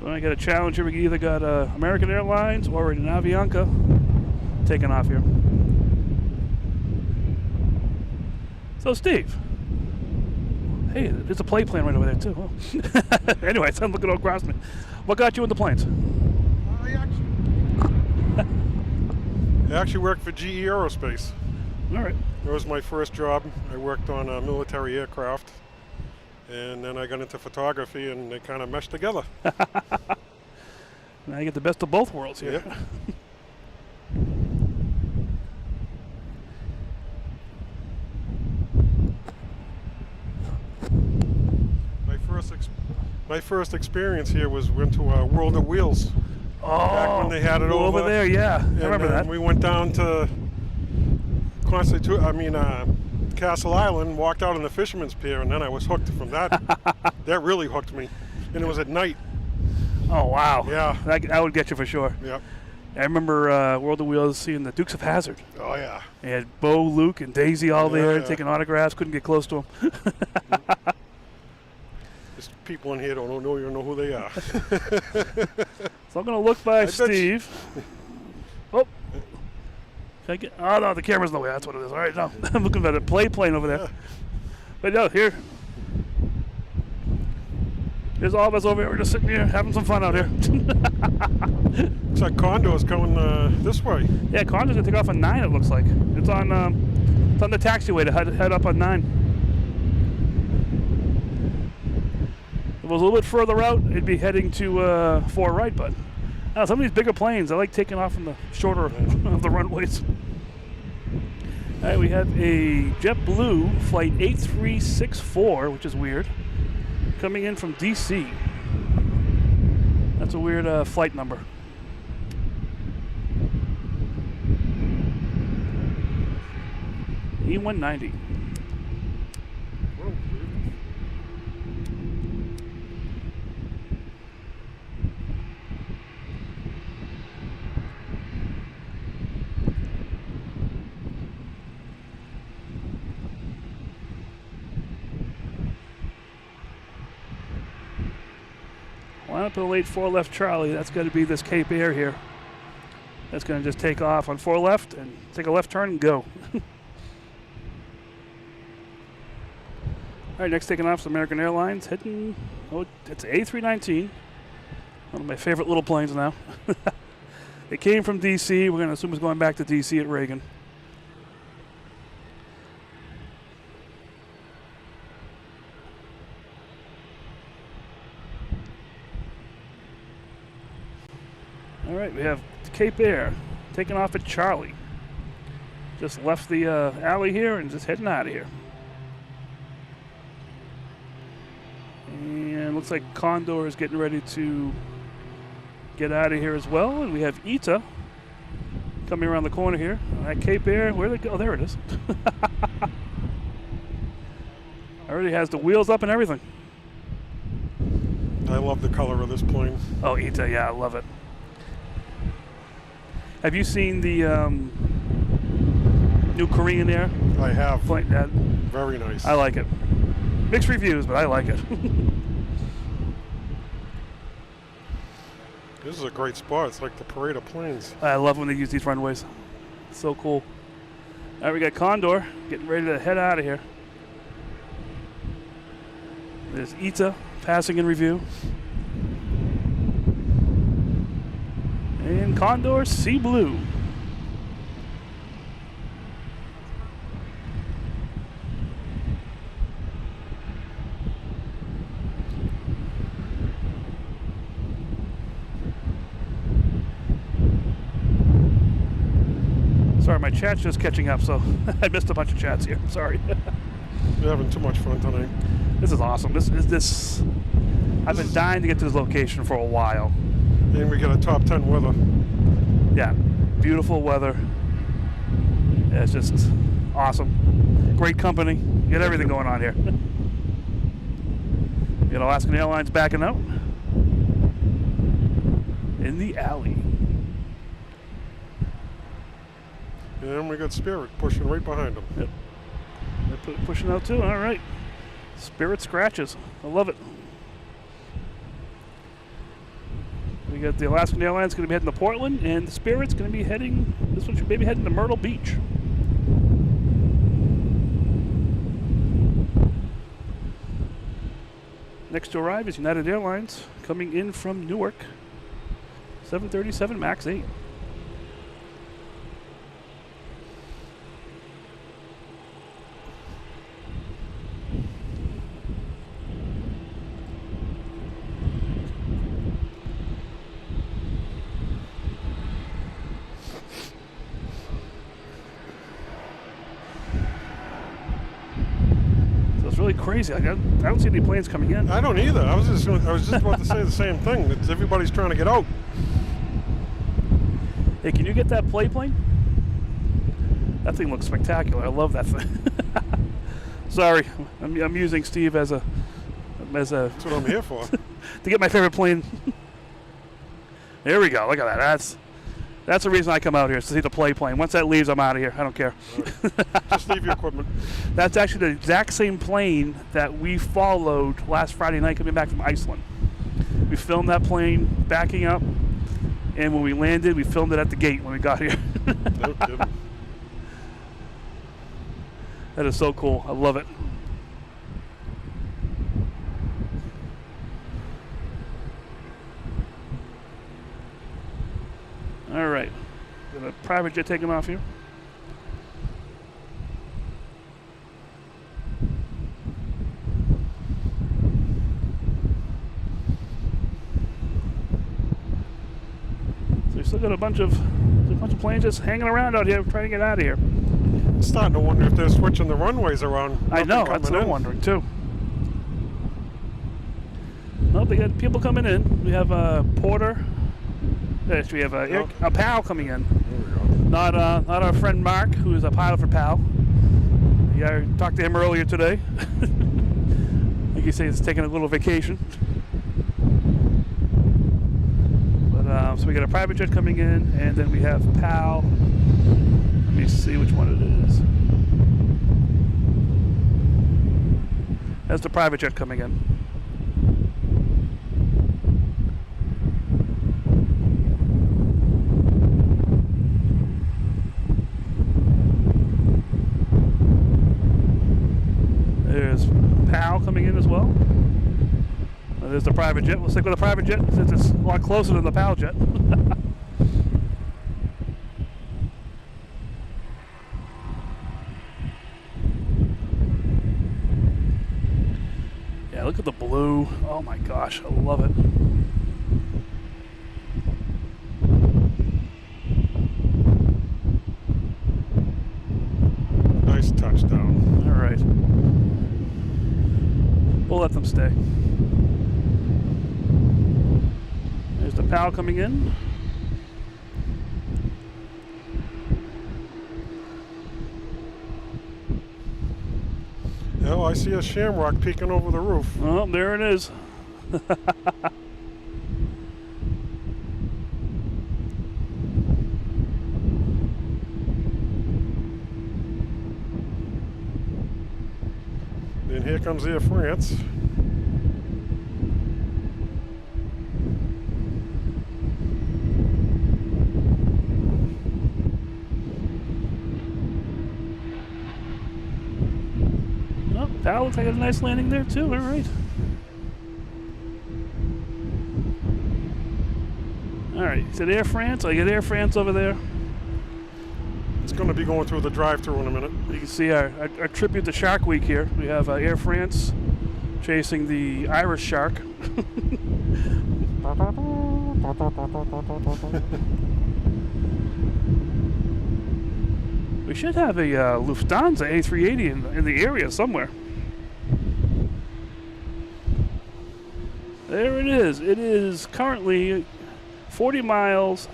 I got a challenge here. We either got American Airlines or an Avianca taking off here. So Steve, hey, there's a plane right over there too. Oh. Anyways, I'm looking across me. What got you in the planes? I actually worked for GE Aerospace. All right. That was my first job. I worked on military aircraft. And then I got into photography, and they kind of meshed together. Now you get the best of both worlds here. Yep. My first experience here was went to World of Wheels. Oh, back when they had it over there, yeah. I remember that. We went down to Castle Island, walked out on the Fisherman's Pier, and then I was hooked from that. That really hooked me. And it was at night. Oh, wow. Yeah. That would get you for sure. Yep. I remember World of Wheels seeing the Dukes of Hazzard. Oh, yeah. They had Bo, Luke, and Daisy all there taking autographs. Couldn't get close to them. There's people in here don't know who they are. So I'm going to look by Steve. Oh. Oh, no, the camera's in the way. That's what it is. All right, no. I'm looking at a plane over there. Yeah. But no, here. There's all of us over here. We're just sitting here having some fun out here. Looks like Condor's coming this way. Yeah, Condor's going to take off on 9, it looks like. It's on the taxiway to head up on 9. If it was a little bit further out, it'd be heading to 4 right, but some of these bigger planes, I like taking off from the shorter of the runways. All right, we have a JetBlue flight 8364, which is weird, coming in from DC. That's a weird flight number. E190. Line up at a late 4 left Charlie. That's going to be this Cape Air here. That's going to just take off on 4 left and take a left turn and go. All right, next taking off is American Airlines. Heading, it's A319. One of my favorite little planes now. It came from DC. We're going to assume it's going back to DC at Reagan. All right, we have Cape Air taking off at Charlie. Just left the alley here and just heading out of here. And looks like Condor is getting ready to get out of here as well. And we have ITA coming around the corner here. At Cape Air, where they go? Oh, there it is. Already has the wheels up and everything. I love the color of this plane. Oh, ITA, yeah, I love it. Have you seen the new Korean Air? I have. Plane? Very nice. I like it. Mixed reviews, but I like it. This is a great spot. It's like the parade of planes. I love when they use these runways. So cool. All right, we got Condor getting ready to head out of here. There's ITA passing in review. And Condor Sea Blue. Sorry, my chat's just catching up, so I missed a bunch of chats here. Sorry. You're having too much fun tonight. This is awesome. I've been dying to get to this location for a while. And we get a top 10 weather. Yeah, beautiful weather. Yeah, it's just awesome. Great company. You got everything going on here. You got Alaskan Airlines backing out in the alley. And we got Spirit pushing right behind them. Yep. They're pushing out too. All right. Spirit scratches. I love it. We got the Alaskan Airlines going to be heading to Portland, and the Spirit's going to be heading. This one should maybe heading to Myrtle Beach. Next to arrive is United Airlines coming in from Newark. 737 MAX 8. Really crazy. I don't see any planes coming in. I don't either. I was just about to say the same thing. It's everybody's trying to get out. Hey, can you get that plane? That thing looks spectacular. I love that thing. Sorry, I'm using Steve as a. That's what I'm here for. To get my favorite plane. There we go. Look at that. That's the reason I come out here, is to see the plane. Once that leaves, I'm out of here. I don't care. Right. Just leave your equipment. That's actually the exact same plane that we followed last Friday night coming back from Iceland. We filmed that plane backing up, and when we landed, we filmed it at the gate when we got here. No kidding. That is so cool. I love it. All right, got a private jet taking off here. So we still got a bunch of planes just hanging around out here trying to get out of here. I'm starting to wonder if they're switching the runways around. I know, that's what I'm wondering too. Nope, they got people coming in. We have a Porter. Yes, we have a PAL coming in. Not our friend Mark, who is a pilot for PAL. Yeah, I talked to him earlier today. Like you say, he's taking a little vacation. But so we got a private jet coming in, and then we have PAL. Let me see which one it is. That's the private jet coming in. There's PAL coming in as well. There's the private jet. We'll stick with the private jet since it's a lot closer than the PAL jet. Yeah, look at the blue. Oh my gosh, I love it. Nice touchdown. All right. We'll let them stay. There's the PAL coming in. Oh, I see a shamrock peeking over the roof. Oh, there it is. And here comes Air France. looks like a nice landing there too. All right. All right, is it Air France? I get Air France over there. It's going to be going through the drive-through in a minute. You can see our tribute to Shark Week here. We have Air France chasing the Irish shark. We should have a Lufthansa A380 in the area somewhere. There it is. It is currently 40 miles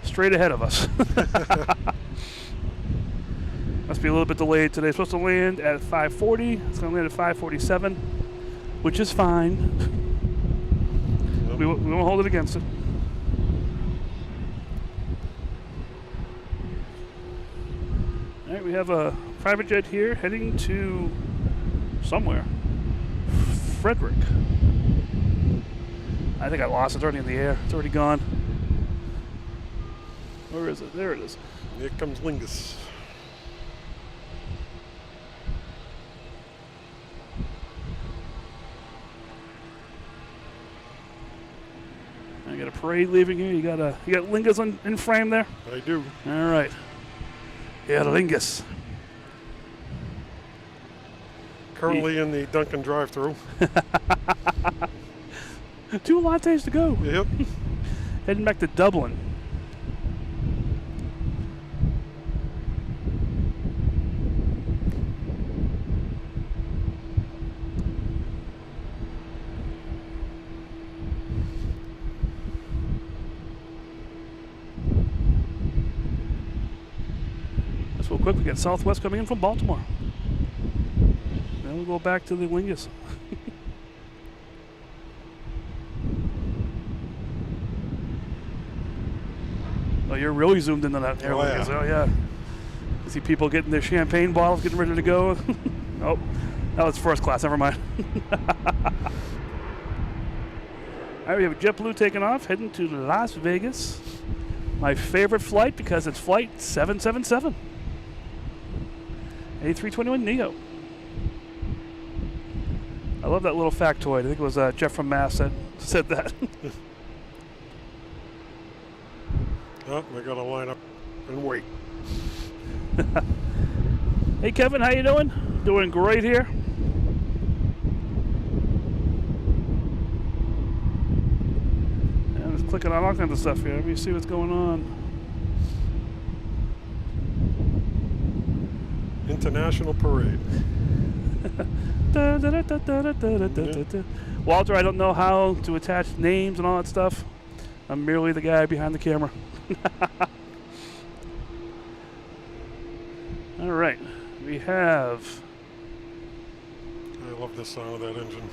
straight ahead of us. Must be a little bit delayed today. It's supposed to land at 5:40. It's going to land at 5:47, which is fine. We won't hold it against it. All right, we have a private jet here heading to somewhere. Frederick. I think I lost it. It's already in the air. It's already gone. Where is it? There it is. Here comes Lingus. I got a parade leaving here. You got Lingus in frame there. I do. All right. Aer Lingus. Currently in the Dunkin' drive-through. 2 lattes to go. Yep. Heading back to Dublin. Just real quick, we got Southwest coming in from Baltimore. Then we'll go back to the Lingus. Oh, you're really zoomed into that Aer Lingus. Oh, yeah. You see people getting their champagne bottles, getting ready to go. Oh, that was first class. Never mind. All right, we have JetBlue taking off, heading to Las Vegas. My favorite flight because it's flight 777. A321neo. I love that little factoid. I think it was Jeff from Mass that said that. Oh, we got to line up and wait. Hey, Kevin, how you doing? Doing great here. I'm just clicking on all kinds of stuff here. Let me see what's going on. International parade. Walter, I don't know how to attach names and all that stuff. I'm merely the guy behind the camera. All right, we have. I love the sound of that engine.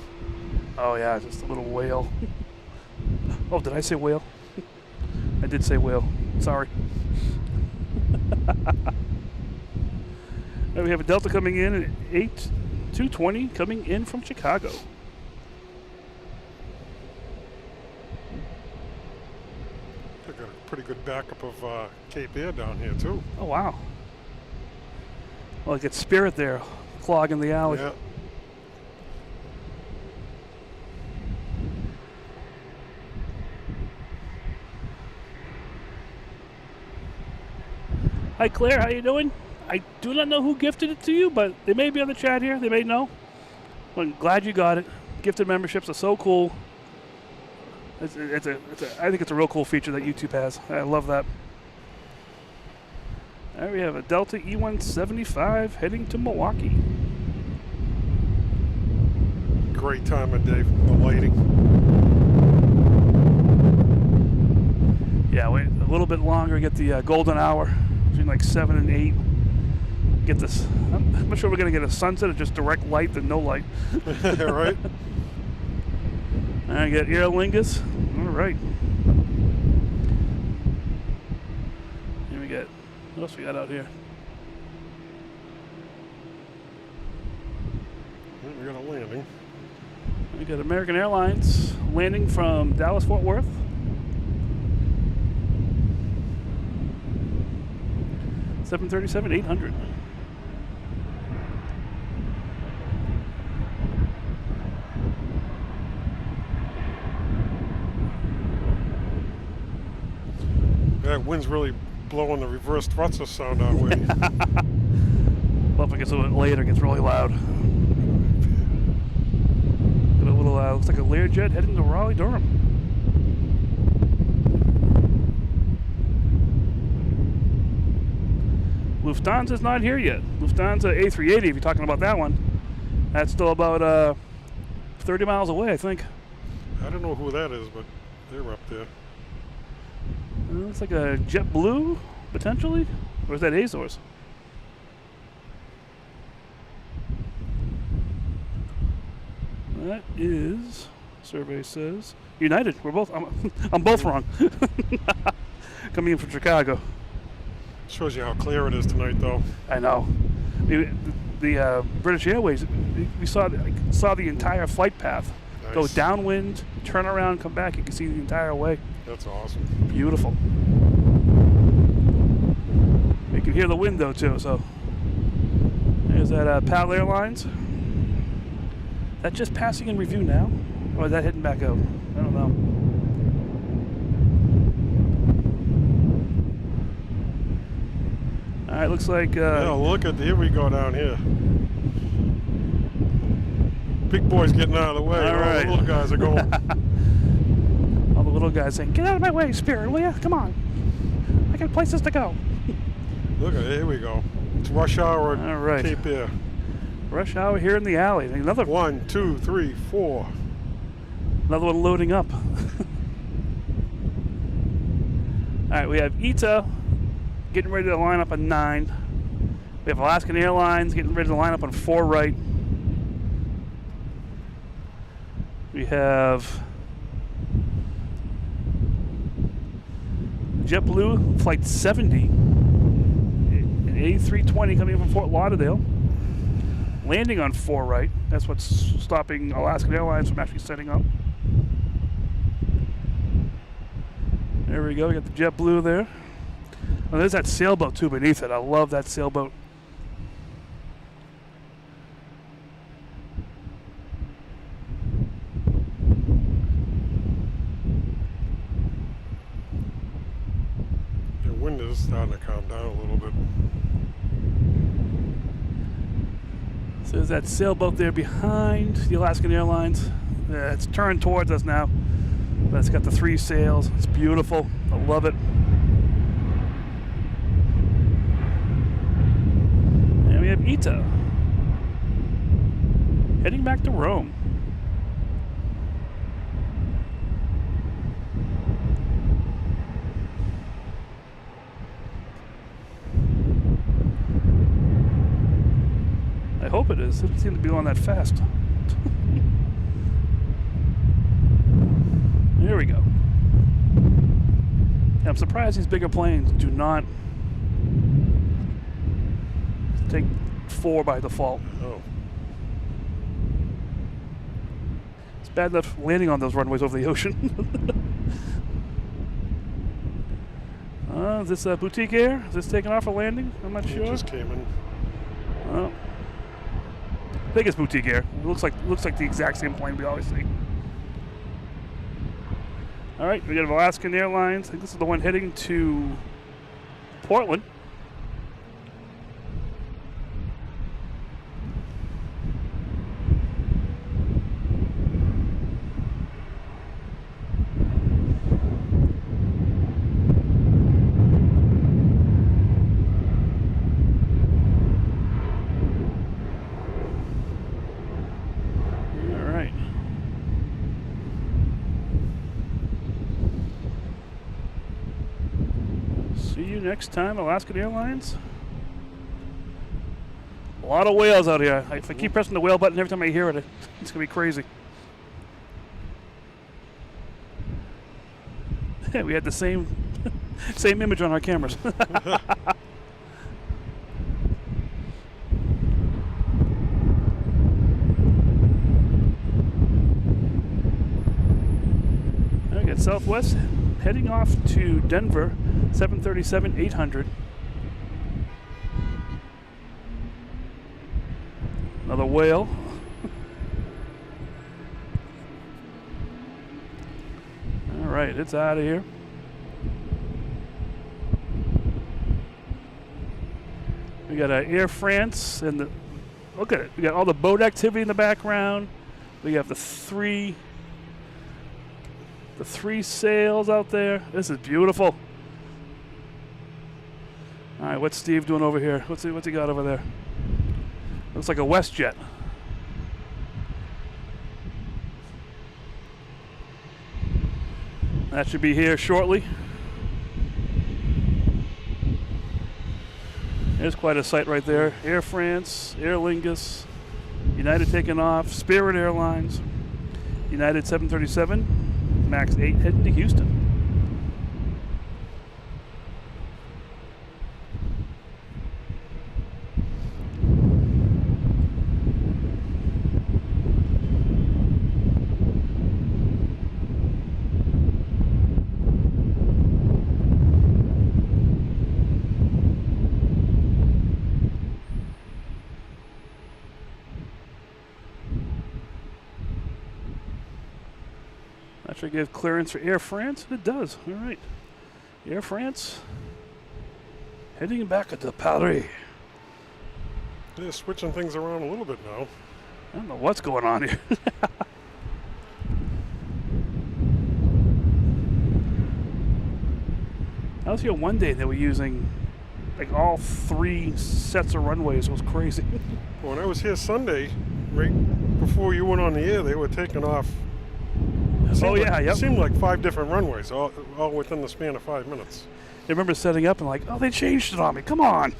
Oh yeah, just a little whale. Oh, did I say whale? I did say whale. Sorry. And we have a Delta coming in at 220 coming in from Chicago. They got a pretty good backup of Cape Air down here too. Oh wow. Well, it gets Spirit there, clogging the alley. Yeah. Hi Claire, how you doing? I do not know who gifted it to you, but they may be on the chat here. They may know. I'm glad you got it. Gifted memberships are so cool. I think it's a real cool feature that YouTube has. I love that. All right, we have a Delta E175 heading to Milwaukee. Great time of day for the lighting. Yeah, wait a little bit longer, get the golden hour between like 7 and 8. Get this. I'm not sure we're going to get a sunset or just direct light than no light. Right? I get Aer Lingus. All right. Here we get. What else we got out here? We got a landing. We got American Airlines landing from Dallas Fort Worth. $737-800. That wind's really blowing the reverse thrusters sound our way. Well, if it gets a little bit later, it gets really loud. Get a little, looks like a Learjet heading to Raleigh, Durham. Lufthansa's not here yet. Lufthansa A380, if you're talking about that one, that's still about 30 miles away, I think. I don't know who that is, but they're up there. Looks like a JetBlue, potentially? Or is that Azores? That is, survey says, United. We're both, I'm both wrong. Coming in from Chicago. Shows you how clear it is tonight, though. I know. The British Airways, we saw the entire flight path. Nice. Go downwind, turn around, come back. You can see the entire way. That's awesome. Beautiful. You can hear the wind though too. So there's that PAL Airlines. That just passing in review now, or is that heading back out? I don't know. All right, looks like. Yeah, look at here we go down here. Big boys getting out of the way. All right. The little guys are going. All the little guys saying, "Get out of my way, Spirit, will ya? Come on, I got places to go." Look at here we go. It's rush hour. All right. Cape Air. Rush hour here in the alley. Another 1, 2, 3, 4. Another one loading up. All right, we have ITA getting ready to line up on 9. We have Alaskan Airlines getting ready to line up on 4 right. We have JetBlue Flight 70, an A320 coming in from Fort Lauderdale, landing on 4 right. That's what's stopping Alaskan Airlines from actually setting up. There we go. We got the JetBlue there. Oh, there's that sailboat too beneath it. I love that sailboat. The wind is starting to calm down a little bit. So there's that sailboat there behind the Alaskan Airlines. It's turned towards us now. But it's got the 3 sails. It's beautiful. I love it. And we have ITA heading back to Rome. I hope it is. It doesn't seem to be going that fast. There we go. And I'm surprised these bigger planes do not take 4 by default. Oh. It's bad enough landing on those runways over the ocean. Is this Boutique Air? Is this taking off or landing? I'm not sure. It just came in. Oh. I think it's Boutique Air. It looks like the exact same plane we always see. All right, we got Alaskan Airlines. I think this is the one heading to Portland. Next time, Alaskan Airlines. A lot of whales out here. If I keep pressing the whale button every time I hear it, it's gonna be crazy. We had the same image on our cameras. I got Southwest heading off to Denver. 737-800. Another whale. All right, it's out of here. We got Air France, and look at it. We got all the boat activity in the background. We have the three sails out there. This is beautiful. All right, what's Steve doing over here? What's he got over there? Looks like a WestJet. That should be here shortly. There's quite a sight right there. Air France, Aer Lingus, United taking off, Spirit Airlines, United 737, MAX 8 heading to Houston. That should give clearance for Air France. It does. All right. Air France heading back into Paris. They're switching things around a little bit now. I don't know what's going on here. I was here one day and they were using like all 3 sets of runways. It was crazy. When I was here Sunday, right before you went on the air, they were taking off. It seemed like 5 different runways, all within the span of 5 minutes. I remember setting up and like, oh, they changed it on me. Come on.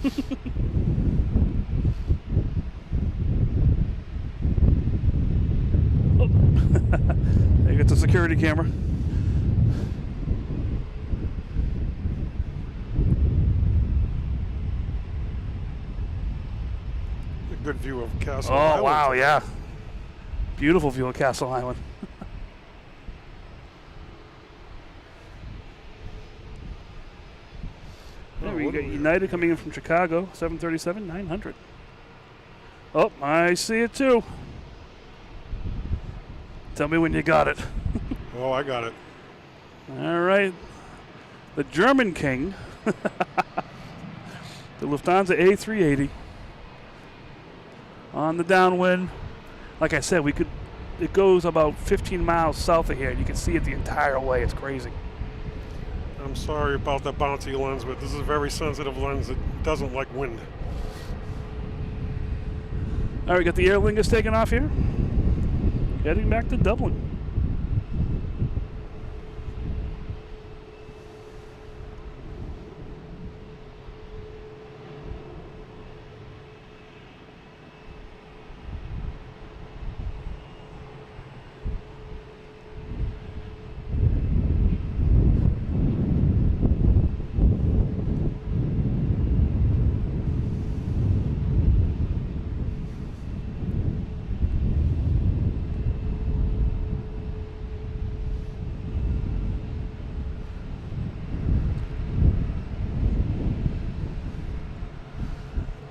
Oh. There you get the security camera. A good view of Castle Oh, Island. wow, yeah. Beautiful view of Castle Island. We got United coming in from Chicago, 737-900. Oh, I see it too. Tell me when you got it. Oh, I got it. All right. The German King, the Lufthansa A380, on the downwind. Like I said, it goes about 15 miles south of here, and you can see it the entire way. It's crazy. I'm sorry about the bouncy lens, but this is a very sensitive lens that doesn't like wind. All right, we got the Aer Lingus taking off here, heading back to Dublin.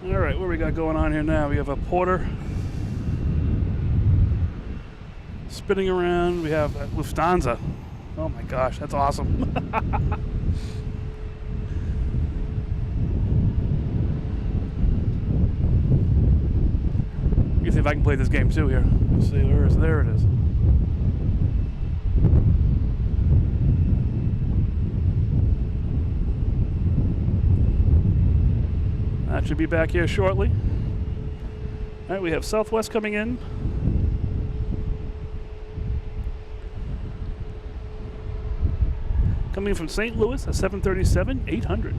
All right, what we got going on here now? We have a porter spinning around. We have Lufthansa. Oh my gosh, that's awesome. Let me see if I can play this game too here. Let's see, there it is. That should be back here shortly. All right, we have Southwest coming in. Coming from St. Louis, a 737-800.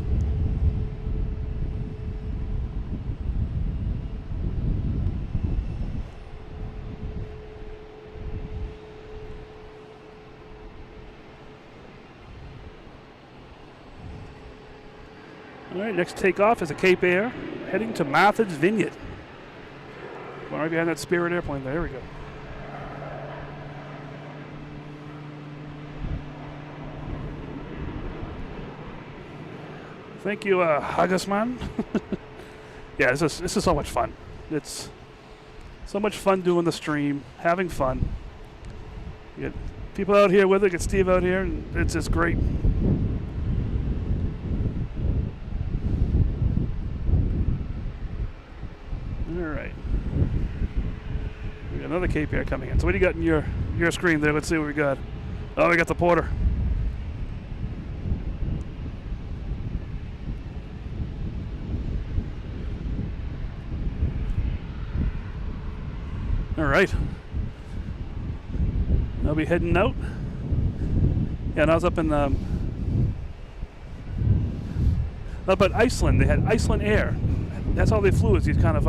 All right, next takeoff is a Cape Air, heading to Martha's Vineyard. Going right behind that Spirit airplane. There we go. Thank you, Hagasman. Yeah, this is so much fun. It's so much fun doing the stream, having fun. You get people out here with it, get Steve out here, and it's just great. Another Cape Air coming in. So what do you got in your screen there? Let's see what we got. Oh, we got the Porter. All right. I'll be heading out. Yeah, and I was up in up at Iceland. They had Iceland Air. That's how they flew. Is these kind of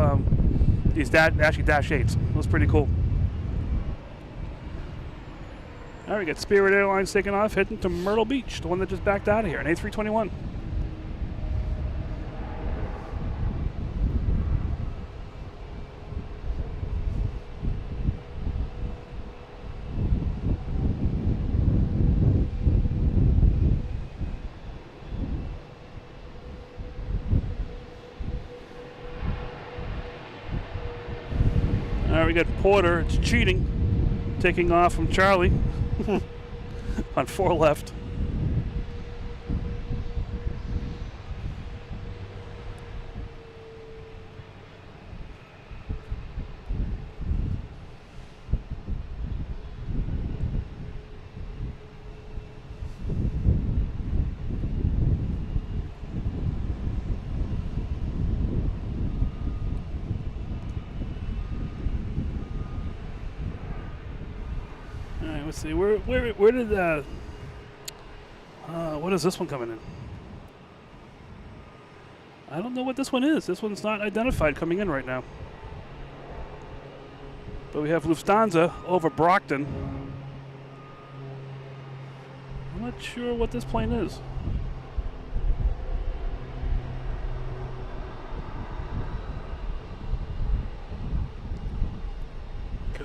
these actually Dash 8s. It was pretty cool. All right, we got Spirit Airlines taking off, heading to Myrtle Beach, the one that just backed out of here, an A321. All right, we got Porter. It's cheating, taking off from Charlie on 4 left. Let's see, where did what is this one coming in? I don't know what this one is. This one's not identified coming in right now. But we have Lufthansa over Brockton. I'm not sure what this plane is.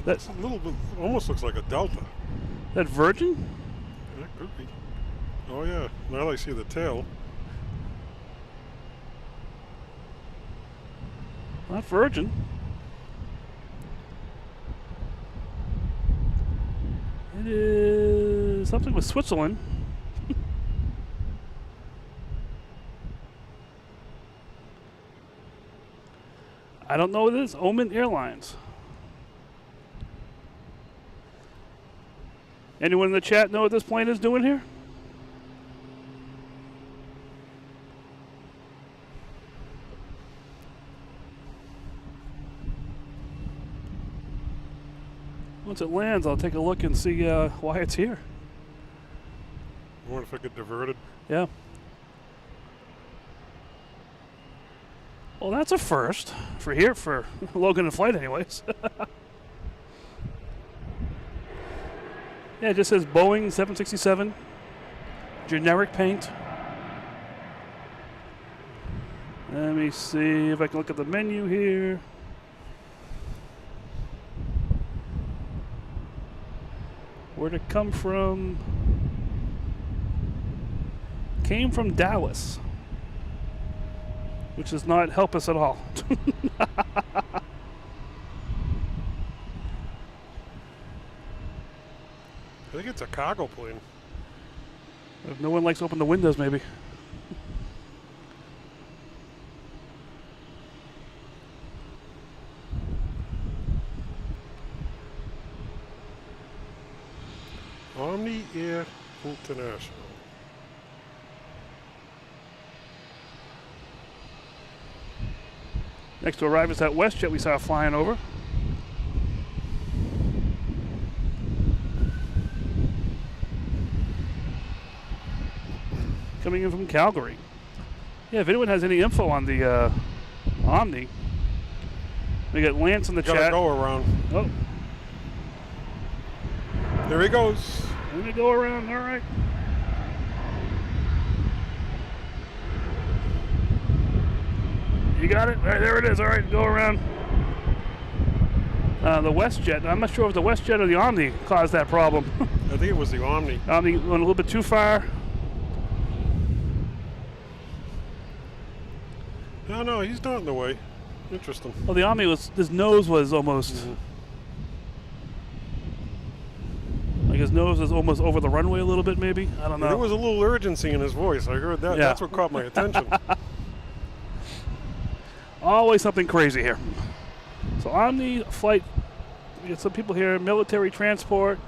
That's a little bit, almost looks like a Delta. That Virgin? That could be. Oh yeah, now I see the tail. Not Virgin. It is something with Switzerland. I don't know what it is. Oman Airlines. Anyone in the chat know what this plane is doing here? Once it lands, I'll take a look and see why it's here. I wonder if it get diverted. Yeah. Well, that's a first for here, for Logan in flight anyways. Yeah, it just says Boeing 767, generic paint. Let me see if I can look at the menu here. Where'd it come from? Came from Dallas, which does not help us at all. I think it's a cargo plane. If no one likes to open the windows, maybe. Omni Air International. Next to arrive is that WestJet we saw flying over. Coming in from Calgary. Yeah, if anyone has any info on the Omni, we got Lance in the Gotta chat. go around. Oh, There he goes. let me go around. All right. You got it? All right, there it is. All right, go around. The WestJet. I'm not sure if the WestJet or the Omni caused that problem. I think it was the Omni. Omni went a little bit too far. No, he's not in the way. Interesting. Well, the Omni was, his nose was almost, like his nose was almost over the runway a little bit, maybe. I don't know. There was a little urgency in his voice. I heard that. Yeah. That's what caught my attention. Always something crazy here. So Omni flight We got some people here, military transport.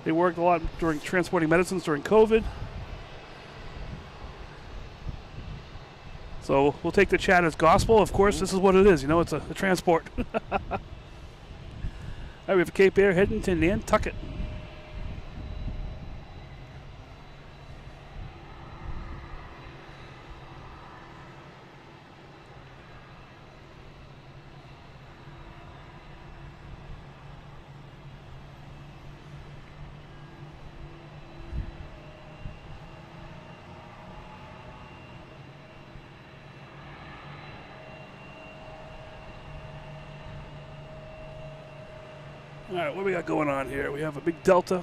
They worked a lot during transporting medicines during COVID. So we'll take the chat as gospel. Of course, this is what it is. You know, it's a transport. All right, we have Cape Air heading to Nantucket. All right, what we got going on here? We have a big Delta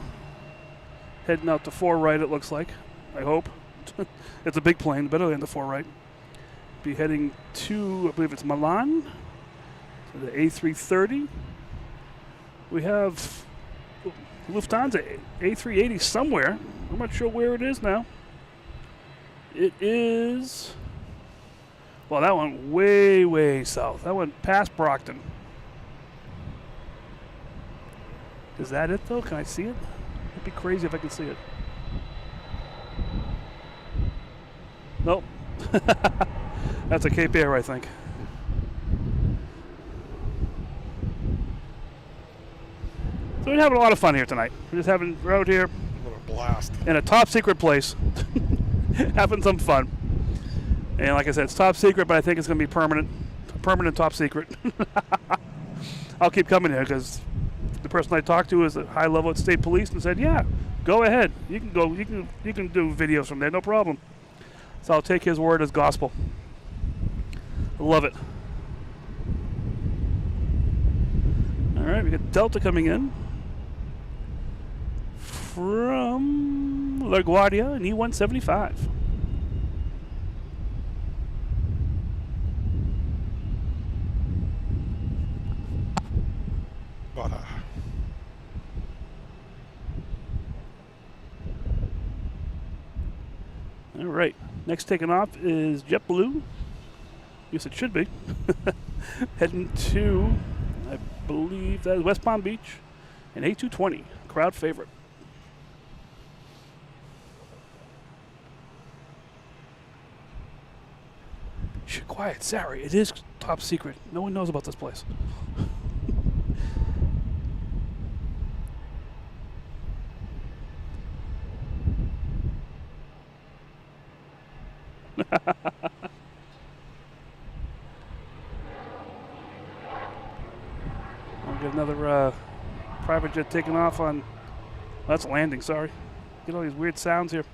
heading out to 4 right, it looks like. I hope. It's a big plane, better than the 4 right. Be heading to, I believe it's Milan, to the A330. We have Lufthansa A380 somewhere. I'm not sure where it is now. It is, well, that went way, way south. That went past Brockton. Is that it, though? Can I see it? It'd be crazy if I could see it. Nope. That's a Cape Air, I think. So we're having a lot of fun here tonight. We're out here. What a blast. In a top secret place. Having some fun. And like I said, it's top secret, but I think it's going to be permanent. Permanent top secret. I'll keep coming here because the person I talked to is at high level at state police and said, yeah, go ahead. You can go, you can do videos from there, no problem. So I'll take his word as gospel. I love it. All right, we got Delta coming in from LaGuardia and E175. All right, next taking off is JetBlue. Yes, it should be. Heading to, I believe that is West Palm Beach, and A220, crowd favorite. Shh, quiet, Sari. It is top secret. No one knows about this place. I'll get another private jet taking off on. That's landing, sorry. Get all these weird sounds here.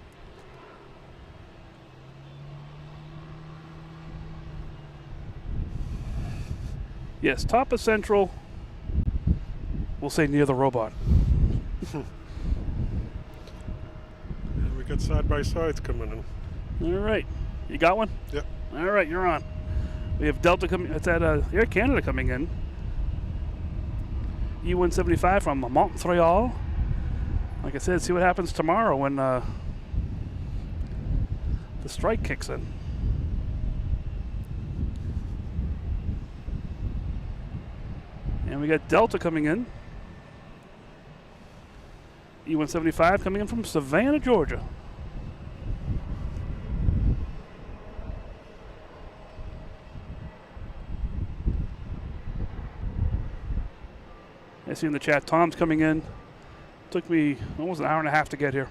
Yes, top of Central. We'll say near the robot. We got side-by-sides coming in. All right. You got one? Yep. All right, you're on. We have Delta coming. It's at Air Canada coming in. E175 from Montreal. Like I said, see what happens tomorrow when the strike kicks in. And we got Delta coming in. E175 coming in from Savannah, Georgia. I see in the chat, Tom's coming in. Took me almost an hour and a half to get here.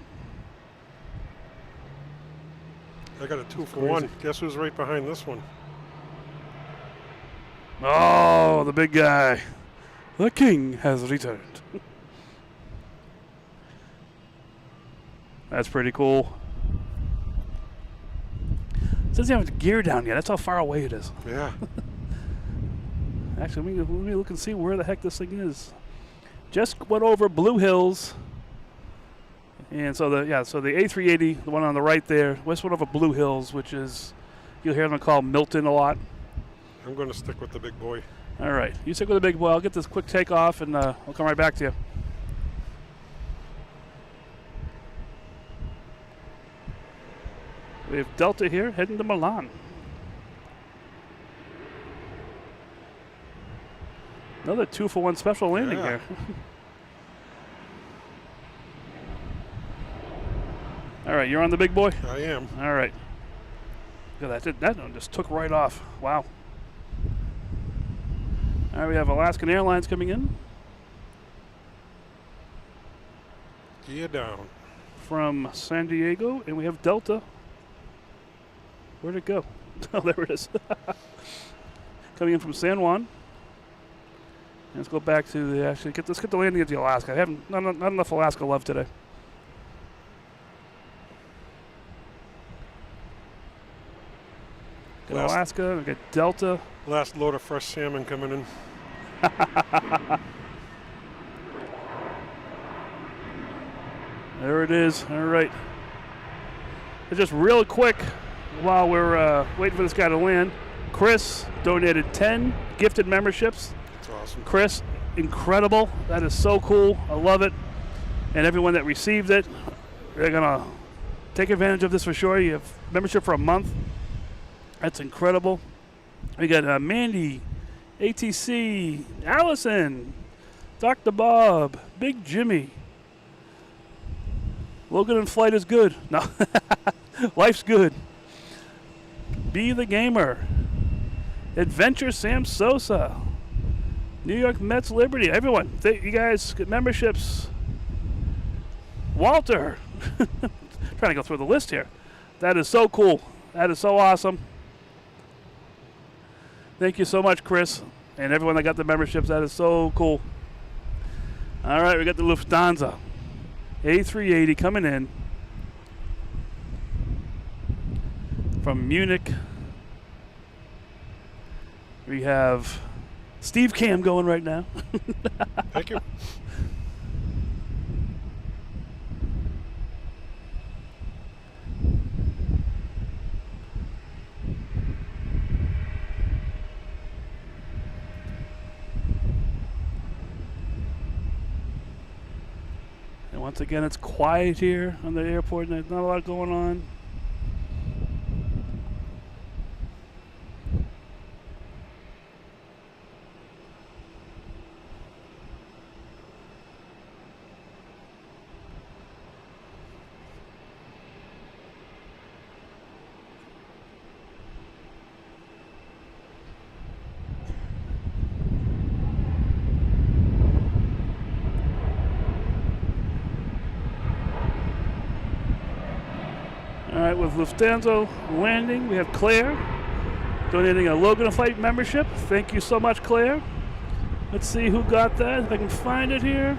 I got a 2-for-1. Guess who's right behind this one? Oh, the big guy. The king has returned. That's pretty cool. It doesn't have the gear down yet. That's how far away it is. Yeah. Actually, let me look and see where the heck this thing is. Just went over Blue Hills. And so the A380, the one on the right there, west went over Blue Hills, which is, you'll hear them called Milton a lot. I'm going to stick with the big boy. All right. You stick with the big boy. I'll get this quick takeoff, and I'll come right back to you. We have Delta here heading to Milan. Another 2-for-1 special landing Yeah. here. All right, you're on the big boy? I am. All right. Look at that. That one just took right off. Wow. All right, we have Alaskan Airlines coming in Gear down. from San Diego, and we have Delta. Where'd it go? Oh, there it is. Coming in from San Juan. And let's go back to the let's get the landing at the Alaska. I haven't not enough Alaska love today. Got Alaska, we got Delta. Last load of fresh salmon coming in. There it is. All right. And just real quick, while we're waiting for this guy to land, Chris donated 10 gifted memberships. That's awesome. Chris, incredible. That is so cool. I love it. And everyone that received it, they're going to take advantage of this for sure. You have membership for a month. That's incredible. We got Mandy, ATC, Allison, Dr. Bob, Big Jimmy. Logan in flight is good. No, life's good. Be the Gamer, Adventure Sam Sosa, New York Mets Liberty. Everyone, you guys get memberships. Walter, trying to go through the list here. That is so cool. That is so awesome. Thank you so much, Chris, and everyone that got the memberships. That is so cool. All right, we got the Lufthansa A380 coming in from Munich. We have Steve Cam going right now. Thank you. And once again, it's quiet here on the airport, and there's not a lot going on. All right, with Lufthansa landing, we have Claire donating a Logan flight membership. Thank you so much, Claire. Let's see who got that, if I can find it here.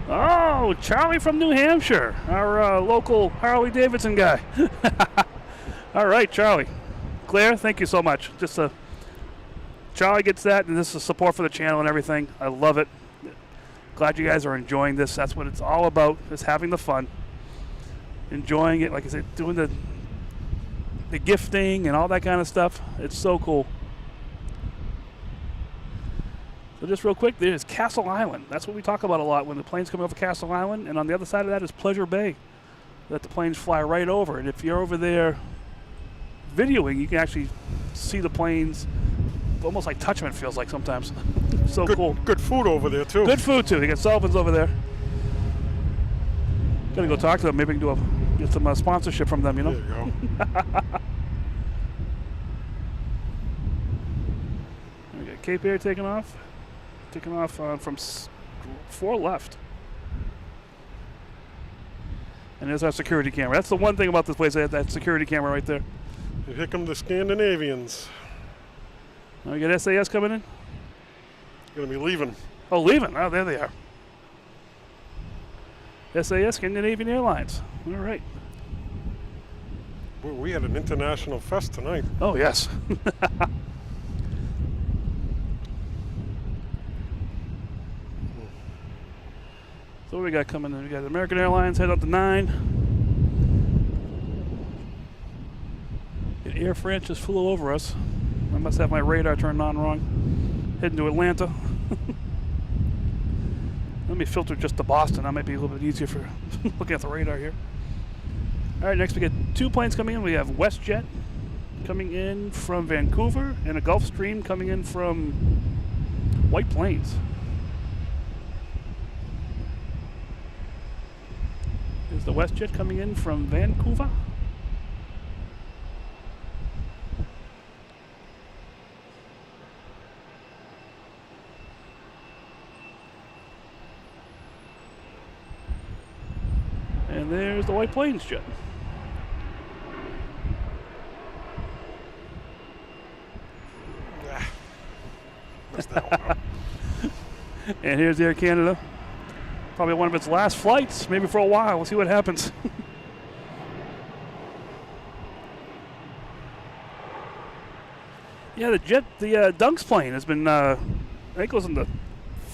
Oh, Charlie from New Hampshire, our local Harley Davidson guy. All right, Charlie. Claire, thank you so much. Charlie gets that, and this is support for the channel and everything. I love it. Glad you guys are enjoying this. That's what it's all about, is having the fun. Enjoying it, like I said, doing the gifting and all that kind of stuff. It's so cool. So just real quick, there's Castle Island. That's what we talk about a lot when the planes come over Castle Island, and on the other side of that is Pleasure Bay, that the planes fly right over. And if you're over there videoing, you can actually see the planes, almost like touch them, it feels like sometimes. So cool. Good food over there, too. Good food, too. You got Sullivan's over there. Gotta go talk to them. Maybe we can get some sponsorship from them, you know? There you go. We got Cape Air taking off. Taking off from 4 left. And there's our security camera. That's the one thing about this place, that security camera right there. And here come the Scandinavians. Now we got SAS coming in. Going to be leaving. Oh, leaving. Oh, there they are. SAS, Scandinavian Airlines. All right. Boy, we had an international fest tonight. Oh, yes. So what we got coming in? We got American Airlines head up to 9. And Air France just flew over us. I must have my radar turned on wrong. Heading to Atlanta. Let me filter just to Boston. That might be a little bit easier for looking at the radar here. All right, next we get 2 planes coming in. We have WestJet coming in from Vancouver and a Gulfstream coming in from White Plains. There's the WestJet coming in from Vancouver. And there's the White Plains jet. And here's Air Canada. Probably one of its last flights, maybe for a while. We'll see what happens. Yeah, the Dunks plane has been, I think it was on the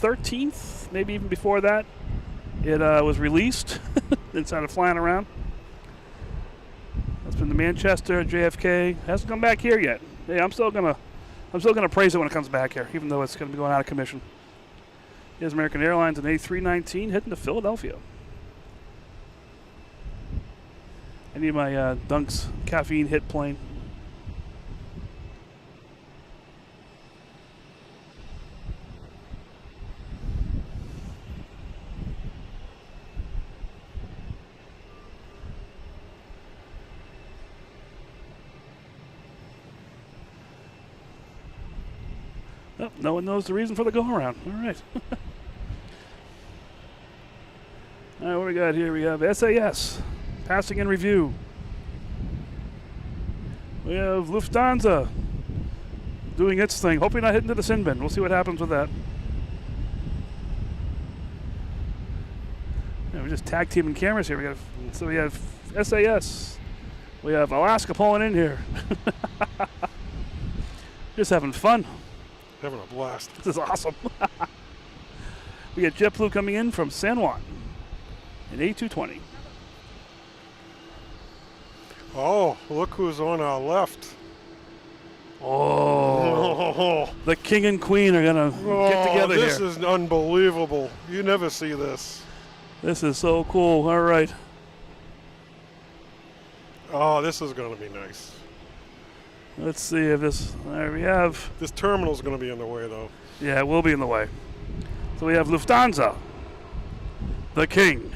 13th, maybe even before that. It was released and started flying around. That's been the Manchester, JFK. Hasn't come back here yet. Yeah, I'm still gonna praise it when it comes back here, even though it's gonna be going out of commission. Here's American Airlines, an A319 heading to Philadelphia. I need my Dunks caffeine hit plane. Oh, no one knows the reason for the go-around. All right. All right, what we got here? We have SAS, passing in review. We have Lufthansa doing its thing. Hoping not hitting to the sin bin. We'll see what happens with that. Yeah, we're just tag teaming cameras here. So we have SAS. We have Alaska pulling in here. Just having fun. Having a blast. This is awesome. We got JetBlue coming in from San Juan, an A220. Oh, look who's on our left. Oh, the king and queen are going to get together here. This is unbelievable. You never see this. This is so cool. All right. Oh, this is going to be nice. Let's see if this, there we have. This terminal's going to be in the way, though. Yeah, it will be in the way. So we have Lufthansa, the king.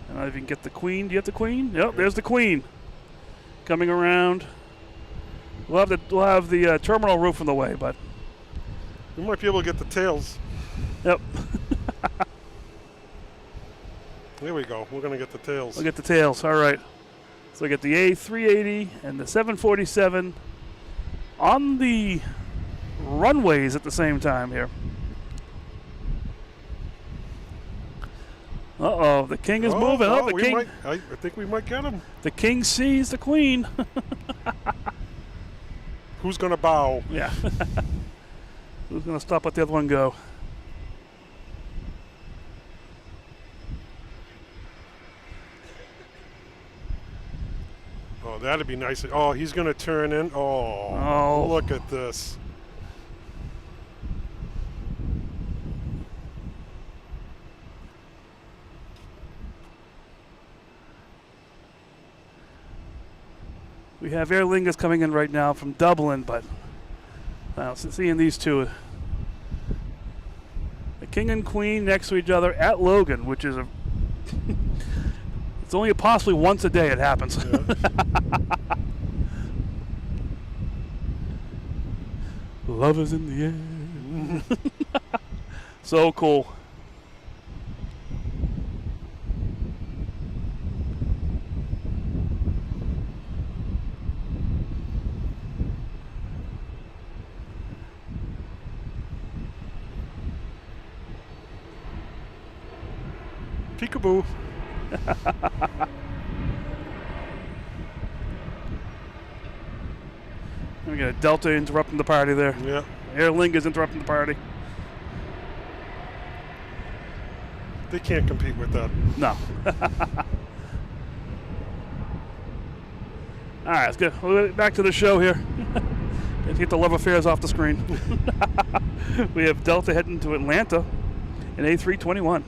I don't know if you can get the queen. Do you have the queen? Yep, there's the queen. Coming around. We'll have the terminal roof in the way, but. We might be able to get the tails. Yep. There we go. We're going to get the tails. We'll get the tails. All right. So we get the A380 and the 747 on the runways at the same time here. Uh-oh, the king is moving. Oh, the king. I think we might get him. The king sees the queen. Who's going to bow? Yeah. Who's going to stop, let the other one go? Oh, that'd be nice. Oh, he's going to turn in. Oh, look at this. We have Aer Lingus coming in right now from Dublin, but seeing these two, the king and queen next to each other at Logan, which is it's only possibly once a day it happens. Yeah. Love is in the air. So cool. Peekaboo. We got a Delta interrupting the party there. Yeah. Aer Lingus interrupting the party. They can't compete with that. No. All right, let's get back to the show here. Let's get the love affairs off the screen. We have Delta heading to Atlanta in A321.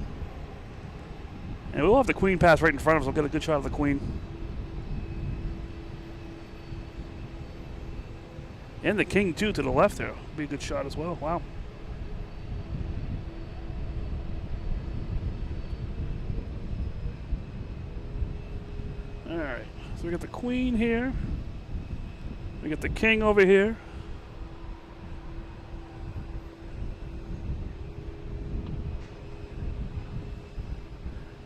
And we'll have the Queen pass right in front of us. We'll get a good shot of the Queen. And the King, too, to the left there. Could be a good shot as well. Wow. All right. So we got the Queen here. We got the King over here.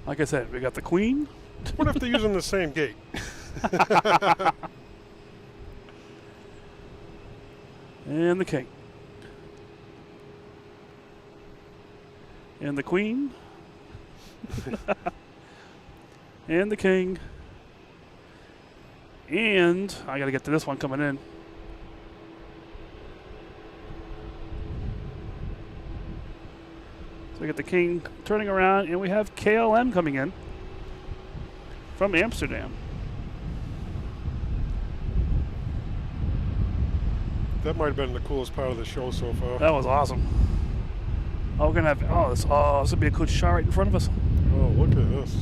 Like I said, we got the Queen. What if they're using the same gate? And the King. And the Queen. And the King. And I got to get to this one coming in. So we got the King turning around, and we have KLM coming in from Amsterdam. That might have been the coolest part of the show so far. That was awesome. Oh, we're gonna have this will be a good shot right in front of us. Oh, look at this.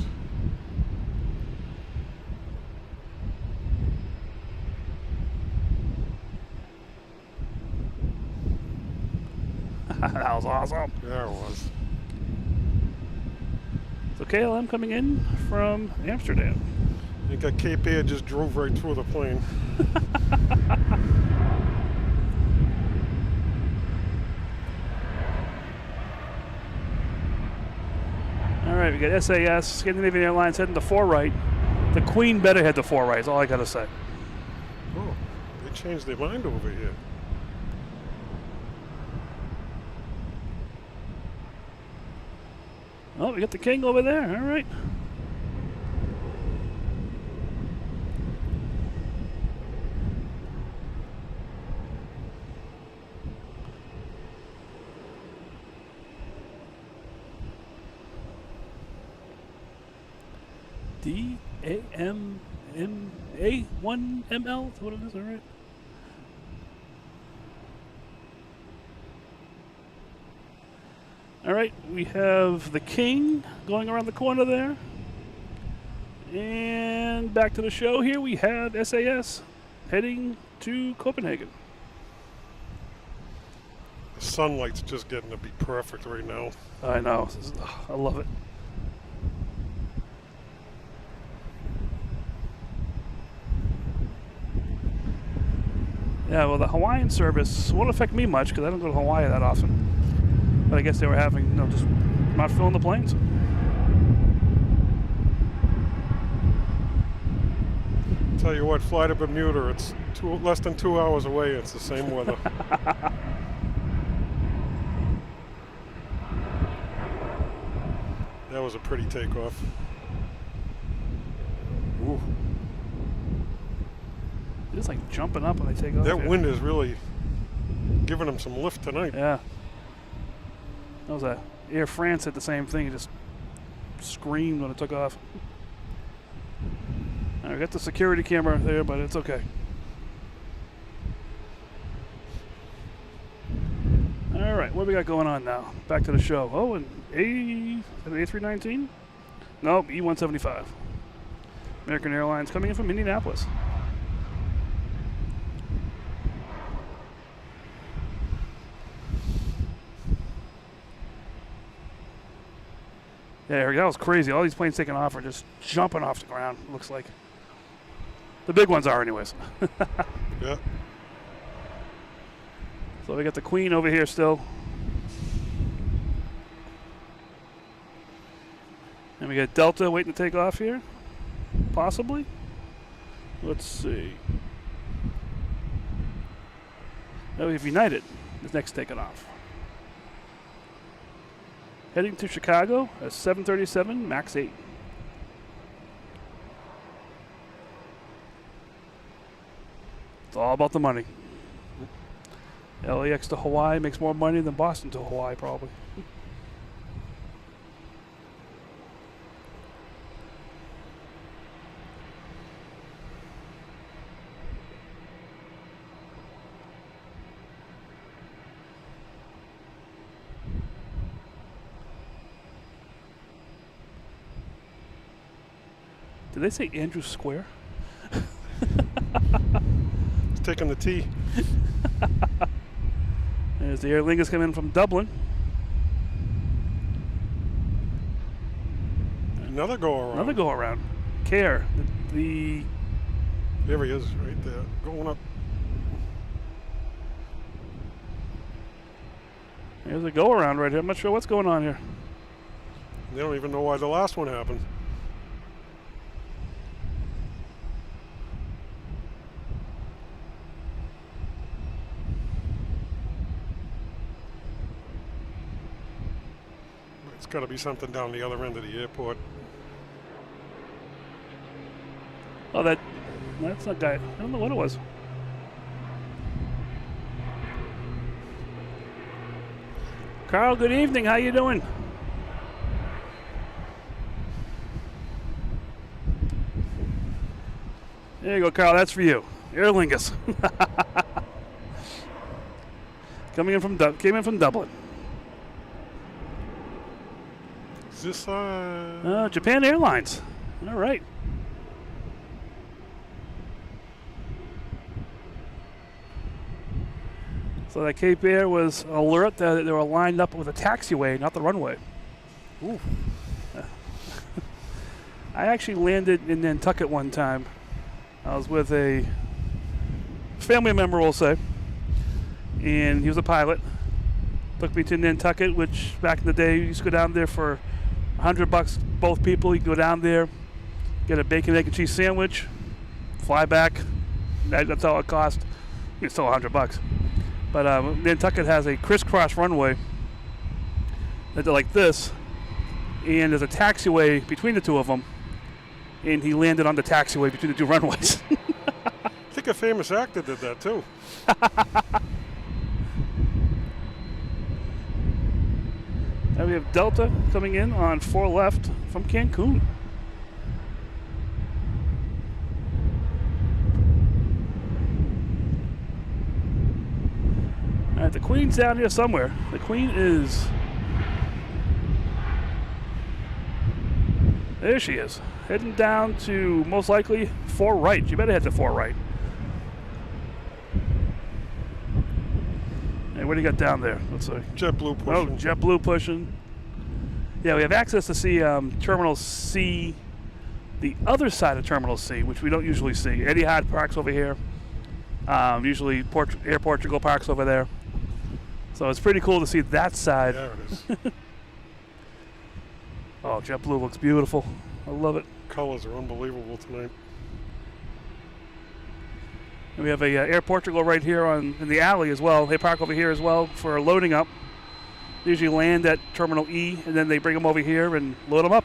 That was awesome. Yeah, it was. So KLM coming in from Amsterdam. I think that Cape Air just drove right through the plane. All right, we got SAS, Scandinavian Airlines heading to 4 right. The Queen better head to 4 right, is all I got to say. Oh, they changed their mind over here. Oh, we got the King over there. All right. DAMMA1ML, is what it is, all right? All right, we have the King going around the corner there. And back to the show here, we have SAS heading to Copenhagen. The sunlight's just getting to be perfect right now. I know. I love it. Yeah, well, the Hawaiian service won't affect me much because I don't go to Hawaii that often. But I guess they were having, just not filling the planes. Tell you what, fly to Bermuda, it's less than 2 hours away. It's the same weather. That was a pretty takeoff. Ooh. They're just like jumping up when they take off. That wind is really giving them some lift tonight. Yeah. That was Air France did the same thing. It just screamed when it took off. All right, we got the security camera there, but it's okay. All right, what do we got going on now? Back to the show. Oh, and an A319? Nope, E175. American Airlines coming in from Indianapolis. Yeah, that was crazy. All these planes taking off are just jumping off the ground, it looks like. The big ones are anyways. Yeah. So we got the Queen over here still. And we got Delta waiting to take off here. Possibly. Let's see. No, we have United is next taking off. Heading to Chicago, a 737 MAX 8. It's all about the money. LAX to Hawaii makes more money than Boston to Hawaii, probably. Did they say Andrew Square? It's taking the T. There's the Aer Lingus coming in from Dublin. Another go around. Another go around. Care. The There he is, right there, going up. There's a go around right here. I'm not sure what's going on here. They don't even know why the last one happened. It's got to be something down the other end of the airport. Oh, that's that guy. I don't know what it was. Carl, good evening. How you doing? There you go, Carl. That's for you. Aer Lingus. Came in from Dublin. Is this Japan Airlines. All right. So that Cape Air was alert that they were lined up with a taxiway, not the runway. Ooh. I actually landed in Nantucket one time. I was with a family member, we'll say, and he was a pilot. Took me to Nantucket, which back in the day, you used to go down there for $100 both people. You go down there, get a bacon, egg, and cheese sandwich, fly back. That's all it cost. It's still $100. But Nantucket has a crisscross runway that's like this, and there's a taxiway between the two of them, and he landed on the taxiway between the two runways. I think a famous actor did that too. Now we have Delta coming in on 4 left from Cancun. All right, the Queen's down here somewhere. The Queen is... There she is. Heading down to, most likely, 4 right. You better head to 4 right. Hey, what do you got down there? Let's see. JetBlue pushing. Oh, JetBlue pushing. Yeah, we have access to see Terminal C, the other side of Terminal C, which we don't usually see. Etihad parks over here. Usually Air Portugal parks over there. So it's pretty cool to see that side. There it is. Oh, JetBlue looks beautiful. I love it. Colors are unbelievable tonight. And we have a Air Portugal right here in the alley as well. They park over here as well for loading up. They usually land at Terminal E, and then they bring them over here and load them up.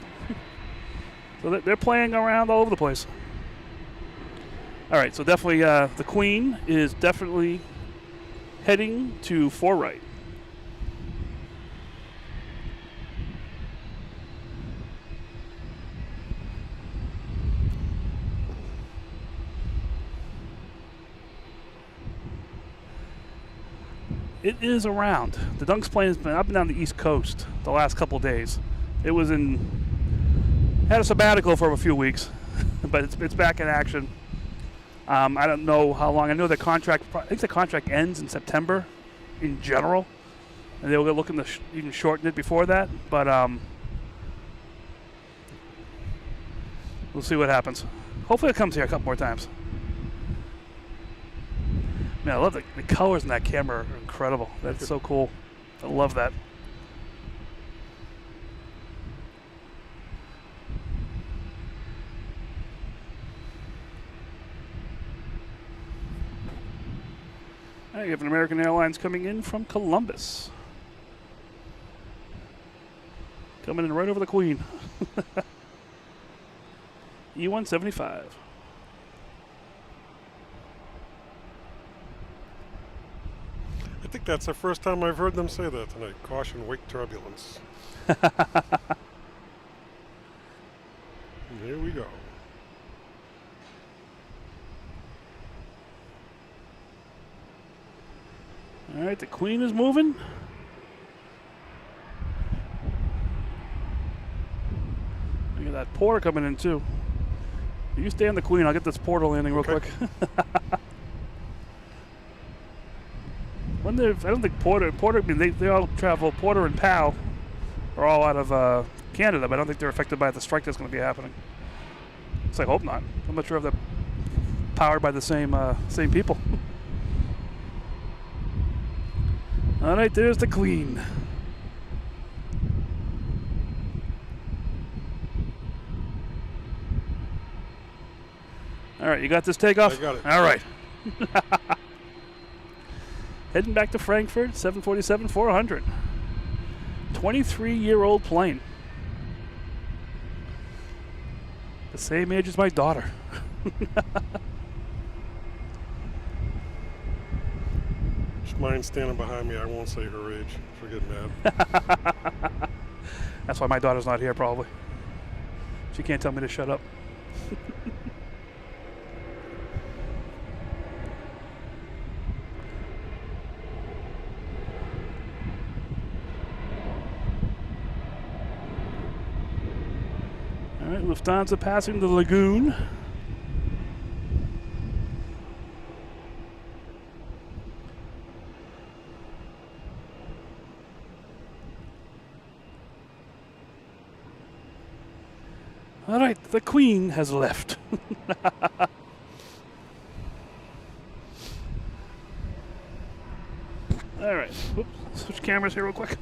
So they're playing around all over the place. All right, so definitely the Queen is definitely heading to 4 right. It is around. The Dunks plane has been up and down the East Coast the last couple of days. It was had a sabbatical for a few weeks, but it's back in action. I don't know how long. I know I think the contract ends in September in general, and they were looking to even shorten it before that, but we'll see what happens. Hopefully it comes here a couple more times. Man, I love the colors in that camera are incredible. That's so cool. I love that. All right, you have an American Airlines coming in from Columbus. Coming in right over the Queen. E175. I think that's the first time I've heard them say that tonight. Caution, wake turbulence. Here we go. All right, the Queen is moving. Look at that porter coming in too. You stay on the Queen. I'll get this porter landing real quick. When I don't think Porter. I mean, they all travel. Porter and PAL are all out of Canada, but I don't think they're affected by the strike that's going to be happening. So I hope not. I'm not sure if they're powered by the same people. All right, there's the Queen. All right, you got this takeoff? I got it. All right. Heading back to Frankfurt, 747-400. 23-year-old plane. The same age as my daughter. Just mine standing behind me. I won't say her age. She'll get mad. That's why my daughter's not here, probably. She can't tell me to shut up. All right, Lufthansa passing the lagoon. All right, the Queen has left. All right, whoops, switch cameras here real quick.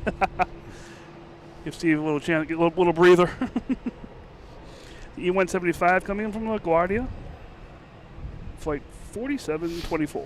Give Steve a little chance, get a little breather. E175 coming in from LaGuardia. Flight 4724.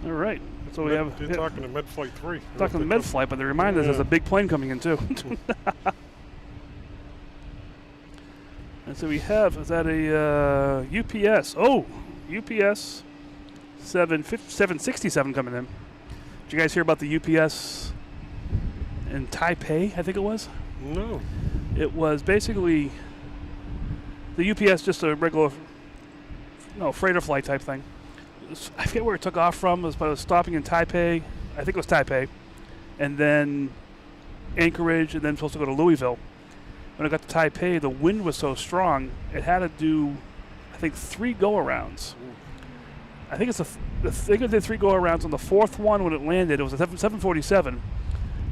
All right, so we have. You're talking to Med-Flight 3. Talking to Med-Flight, but they remind us there's a big plane coming in too. And so we have, is that a UPS? Oh, UPS 767 coming in. Did you guys hear about the UPS in Taipei, I think it was? No. It was basically the UPS, just a regular, freighter flight type thing. I forget where it took off from, but it was stopping in Taipei. I think it was Taipei. And then Anchorage, and then supposed to go to Louisville. When it got to Taipei, the wind was so strong, it had to do, I think, 3 go-arounds. I think it's they did 3 go-arounds. On the 4th one, when it landed, it was a 747.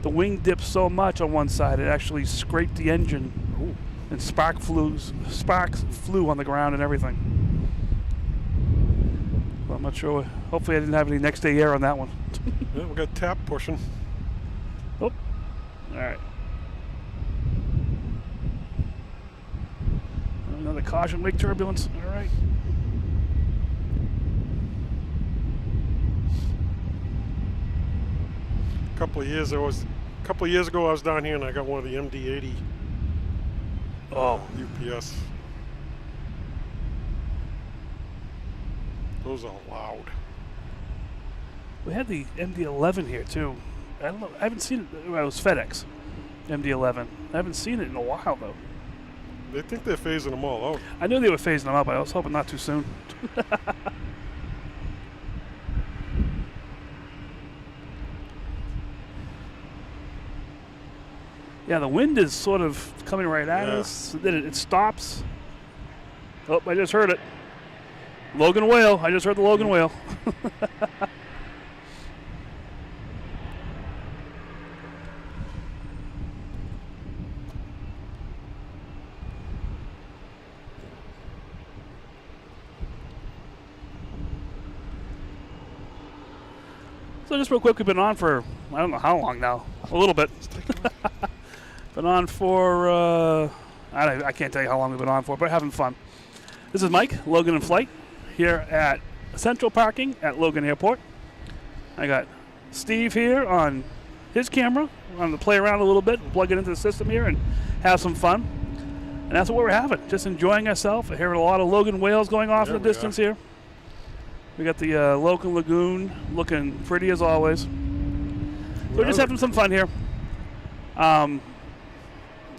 The wing dipped so much on one side, it actually scraped the engine. Ooh. And sparks flew on the ground and everything. I'm not sure. Hopefully I didn't have any next day air on that one. Yeah, we got tap pushing. Oh, all right. Another caution, wake turbulence. All right. A couple of years ago, I was down here and I got one of the MD-80. Oh, UPS. Those are loud. We had the MD-11 here too. I don't know. I haven't seen it. Well, it was FedEx MD-11. I haven't seen it in a while though. They think they're phasing them all out. I knew they were phasing them out, but I was hoping not too soon. Yeah, the wind is sort of coming right at us. Then it stops. Oh, I just heard it. Logan Whale. I just heard the Logan Whale. So just real quick, we've been on for, I don't know how long now. A little bit. Been on for, I can't tell you how long we've been on for, but having fun. This is Mike, Logan in Flight, here at Central Parking at Logan Airport. I got Steve here on his camera. I'm going to play around a little bit and plug it into the system here and have some fun. And that's what we're having, just enjoying ourselves. I hear a lot of Logan whales going off in the distance here. We got the Logan Lagoon looking pretty as always. So we're just having some fun here.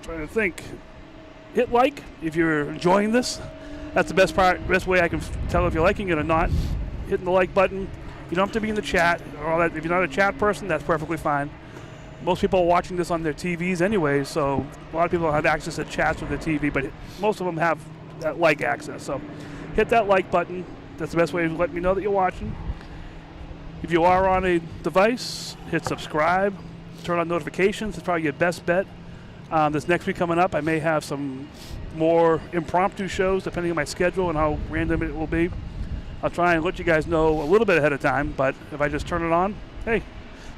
trying to think. Hit like if you're enjoying this. That's the best way I can tell if you're liking it or not. Hitting the like button. You don't have to be in the chat or all that. If you're not a chat person, that's perfectly fine. Most people are watching this on their TVs anyway, so a lot of people don't have access to chats with their TV, but most of them have that like access. So hit that like button. That's the best way to let me know that you're watching. If you are on a device, hit subscribe. Turn on notifications. It's probably your best bet. This next week coming up, I may have some more impromptu shows depending on my schedule and how random it will be. I'll try and let you guys know a little bit ahead of time, but if I just turn it on, hey,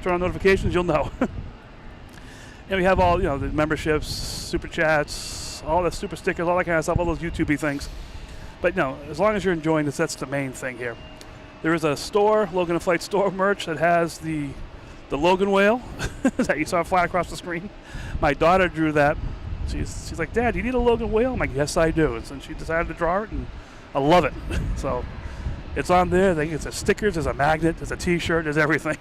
turn on notifications, you'll know. And we have all, the memberships, super chats, all the super stickers, all that kind of stuff, all those YouTube-y things. But as long as you're enjoying this, that's the main thing here. There is a store, Logan and Flight store merch, that has the Logan whale that you saw fly across the screen. My daughter drew that. She's like, Dad, do you need a Logan whale? I'm like, yes, I do. And so she decided to draw it, and I love it. So it's on there. There's a stickers, there's a magnet, there's a T-shirt, there's everything.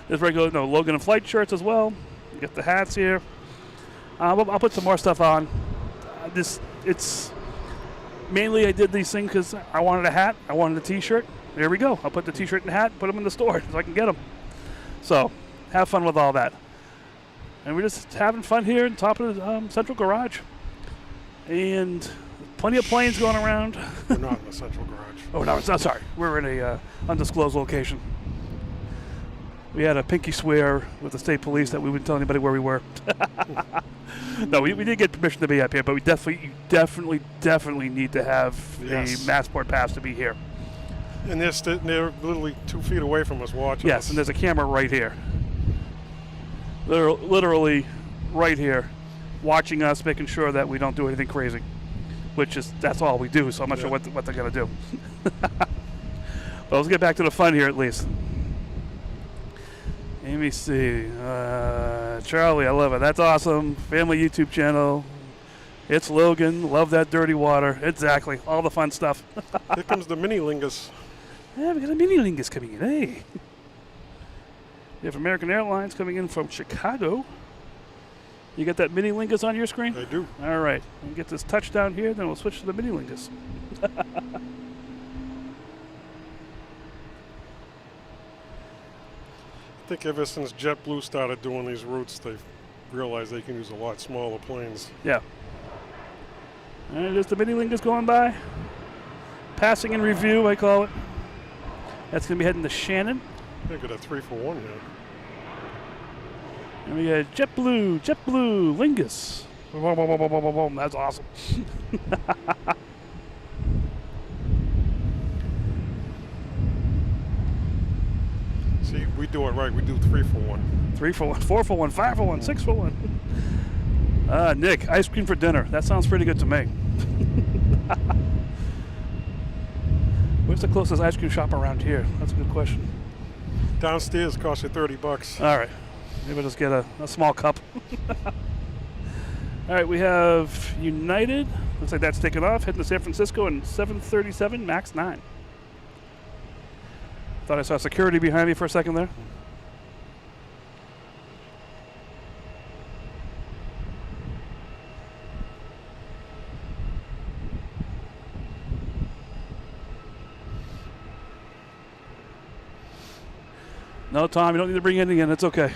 There's regular Logan and Flight shirts as well. You get the hats here. I'll put some more stuff on. It's mainly I did these things because I wanted a hat, I wanted a T-shirt. There we go. I'll put the T-shirt and hat, put them in the store so I can get them. So have fun with all that. And we're just having fun here on top of the central garage. And plenty of planes going around. We're not in the central garage. Oh, no, sorry. We're in a undisclosed location. We had a pinky swear with the state police that we wouldn't tell anybody where we were. No, we did get permission to be up here, but you definitely need to have a Massport pass to be here. And they're literally 2 feet away from us watching us. And there's a camera right here. They're literally right here watching us, making sure that we don't do anything crazy, that's all we do, so I'm not sure what they're going to do. But let's get back to the fun here at least. Let me see. Charlie, I love it. That's awesome. Family YouTube channel. It's Logan. Love that dirty water. Exactly. All the fun stuff. Here comes the Mini Lingus. Yeah, we got a Mini Lingus coming in. Hey. We have American Airlines coming in from Chicago. You got that Mini Lingus on your screen? I do. All right. We'll get this touchdown here, then we'll switch to the Mini Lingus. I think ever since JetBlue started doing these routes, they've realized they can use a lot smaller planes. Yeah. And there's the Mini Lingus going by. Passing in review, I call it. That's going to be heading to Shannon. I got a 3-for-1 here. And we got JetBlue, Lingus. Boom, boom, boom, boom, boom, boom. That's awesome. See, we do it right. We do 3-for-1. 3-for-1, 4-for-1, 5-for-1, 6-for-1. Nick, ice cream for dinner. That sounds pretty good to me. Where's the closest ice cream shop around here? That's a good question. Downstairs costs you $30. All right. Maybe we'll just get a small cup. All right, we have United. Looks like that's taken off, heading to San Francisco in 737 MAX 9. Thought I saw security behind me for a second there. No, Tom, you don't need to bring anything in. It's okay.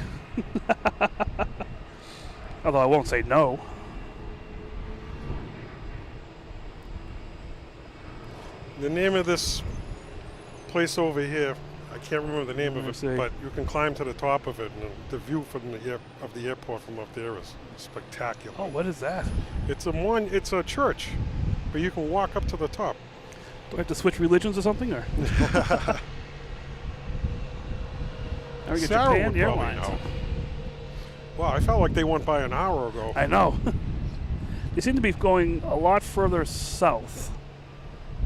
Although I won't say no. The name of this place over here, I can't remember the name of it, but you can climb to the top of it, and the view from the airport from up there is spectacular. Oh, what is that? It's a church, but you can walk up to the top. Do I have to switch religions or something, or? Now we get Japan Airlines. Wow, I felt like they went by an hour ago. I know. They seem to be going a lot further south.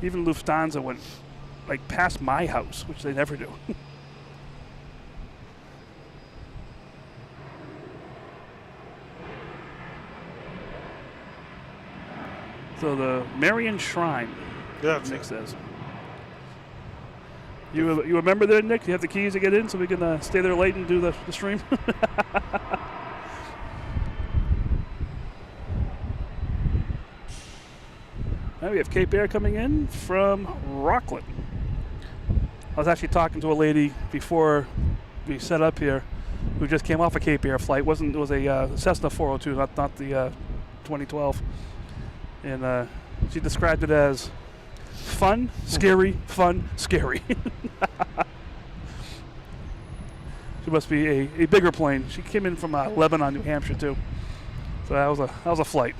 Even Lufthansa went like past my house, which they never do. So the Marian Shrine, Nick says. You remember there, Nick? You have the keys to get in so we can stay there late and do the stream? we have Cape Air coming in from Rockland. I was actually talking to a lady before we set up here who just came off a Cape Air flight. It was a Cessna 402, not the 2012. And she described it as fun, scary, fun, scary. She must be a bigger plane. She came in from Lebanon, New Hampshire, too. So that was a flight.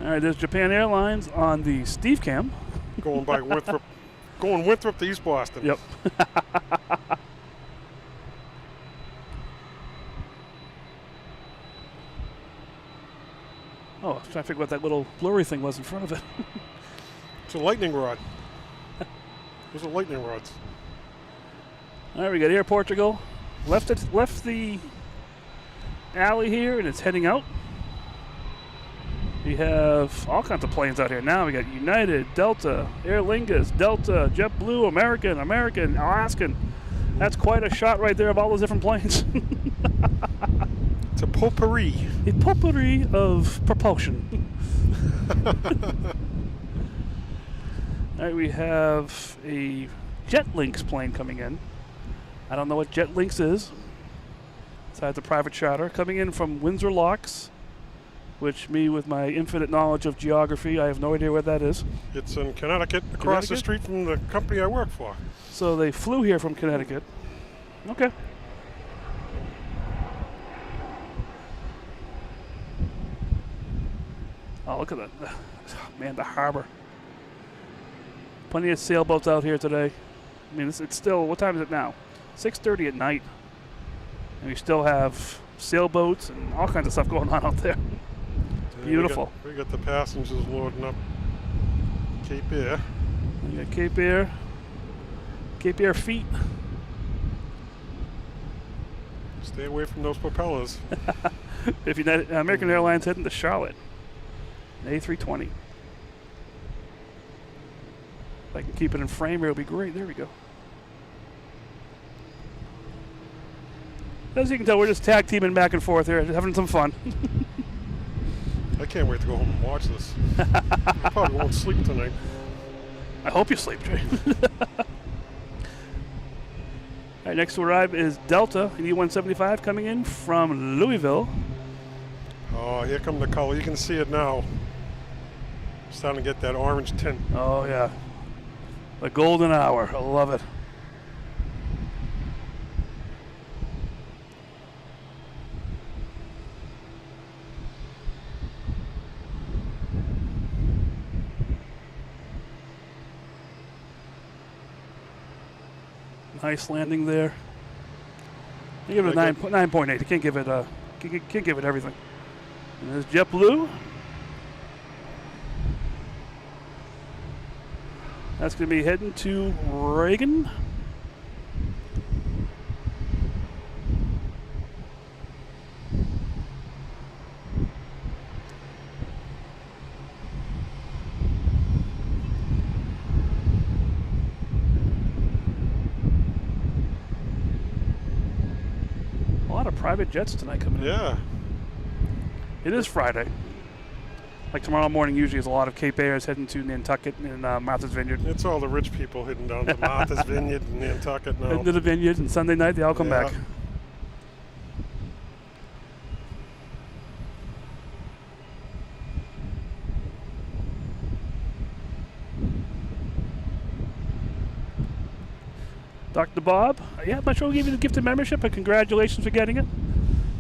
All right, there's Japan Airlines on the Steve Cam. Going by Winthrop, going Winthrop to East Boston. Yep. Oh, I was trying to figure out what that little blurry thing was in front of it. It's a lightning rod. Those are lightning rods. All right, we got Air Portugal. Left the alley here, and it's heading out. We have all kinds of planes out here now. We got United, Delta, Aer Lingus, Delta, JetBlue, American, Alaskan. That's quite a shot right there of all those different planes. It's a potpourri. A potpourri of propulsion. All right, we have a JetLynx plane coming in. I don't know what JetLynx is. Besides a private charter coming in from Windsor Locks, which me with my infinite knowledge of geography, I have no idea where that is. It's in Connecticut, across the street from the company I work for. So they flew here from Connecticut. Okay. Oh, look at that. Oh, man, the harbor. Plenty of sailboats out here today. I mean, it's still, what time is it now? 6:30 at night. And we still have sailboats and all kinds of stuff going on out there. Beautiful. We got the passengers loading up Cape Air. We got Cape Air feet. Stay away from those propellers. If you're not, American Airlines heading to Charlotte, an A320. If I can keep it in frame here, it'll be great. There we go. As you can tell, we're just tag teaming back and forth here, having some fun. I can't wait to go home and watch this. I probably won't sleep tonight. I hope you sleep, Jay. All right, next to arrive is Delta, an E-175 coming in from Louisville. Oh, here come the color. You can see it now. Starting to get that orange tint. Oh, yeah. The golden hour. I love it. Nice landing there. You give it a 9.8. You can't give it can't give it everything. And there's JetBlue. That's going to be heading to Reagan. A lot of private jets tonight coming in. Yeah. It is Friday. Like tomorrow morning usually is a lot of Cape Airs heading to Nantucket and Martha's Vineyard. It's all the rich people heading down to Martha's Vineyard and Nantucket now. Heading to the Vineyard, and Sunday night they all come back. Dr. Bob, yeah, I'm not sure we gave you the gift of membership, but congratulations for getting it.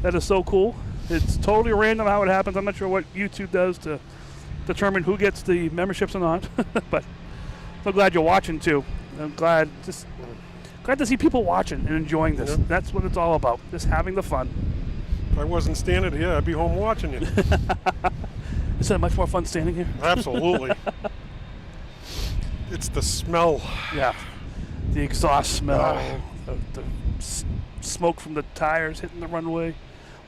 That is so cool. It's totally random how it happens. I'm not sure what YouTube does to determine who gets the memberships or not, but I'm glad you're watching too. I'm glad to see people watching and enjoying this. Yep. That's what it's all about, just having the fun. If I wasn't standing here, I'd be home watching you. Isn't it much more fun standing here? Absolutely. It's the smell. Yeah, the exhaust smell, the smoke from the tires hitting the runway.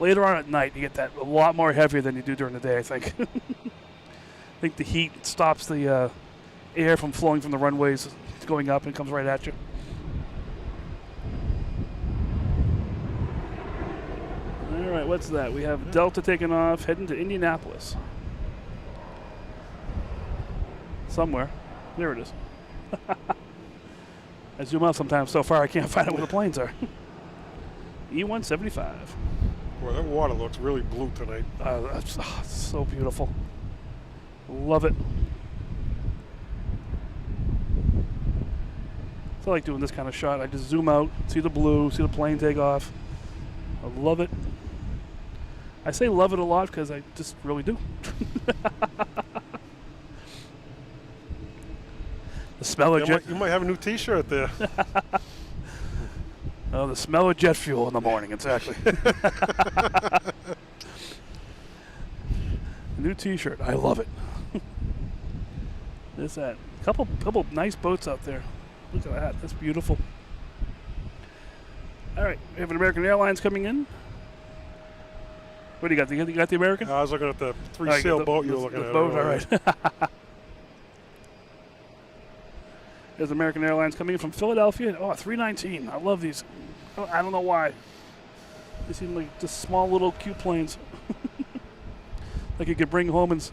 Later on at night, you get that a lot more heavier than you do during the day, I think. I think the heat stops the air from flowing from the runways going up and comes right at you. All right, what's that? We have Delta taking off, heading to Indianapolis. Somewhere. There it is. I zoom out sometimes so far I can't find out where the planes are. E-175. Boy, that water looks really blue tonight. It's so beautiful. Love it. So I like doing this kind of shot. I just zoom out, see the blue, see the plane take off. I love it. I say love it a lot because I just really do. The smell of jet. You might have a new T-shirt there. Oh, the smell of jet fuel in the morning, exactly. New T-shirt. I love it. There's that. Couple nice boats out there. Look at that. That's beautiful. All right, we have an American Airlines coming in. What do you got? You got the American? I was looking at the three-sail boat you were looking at. Boat, all right. There's American Airlines coming in from Philadelphia. Oh, 319. I love these. Oh, I don't know why. They seem like just small little cute planes. Like you could bring home and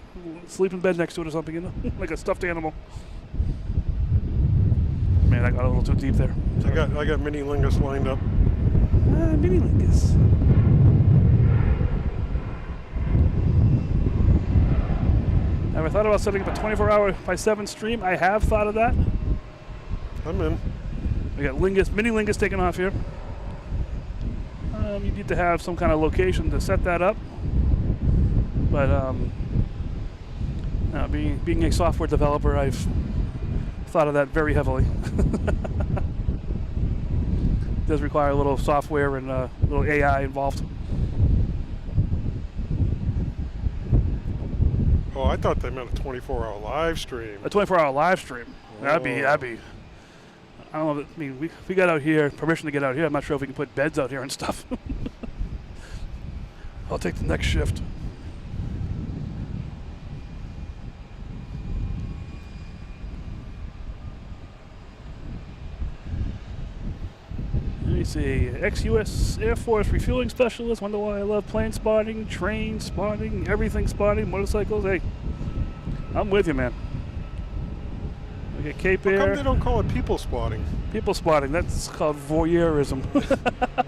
sleep in bed next to it or something, you know? Like a stuffed animal. Man, I got a little too deep there. I got Mini Lingus lined up. Mini Lingus. Have I thought about setting up a 24-hour by 7 stream? I have thought of that. I'm in. We got Mini Lingus taking off here. You need to have some kind of location to set that up. But being a software developer, I've thought of that very heavily. It does require a little software and a little AI involved. Oh, I thought they meant a 24-hour live stream. A 24-hour live stream. Oh. That'd be. I don't know. I mean, we got out here, permission to get out here. I'm not sure if we can put beds out here and stuff. I'll take the next shift. Let me see. Ex-U.S. Air Force refueling specialist. Wonder why I love plane spotting, train spotting, everything spotting, motorcycles. Hey, I'm with you, man. Okay, Cape Air. How come they don't call it people spotting? People spotting. That's called voyeurism.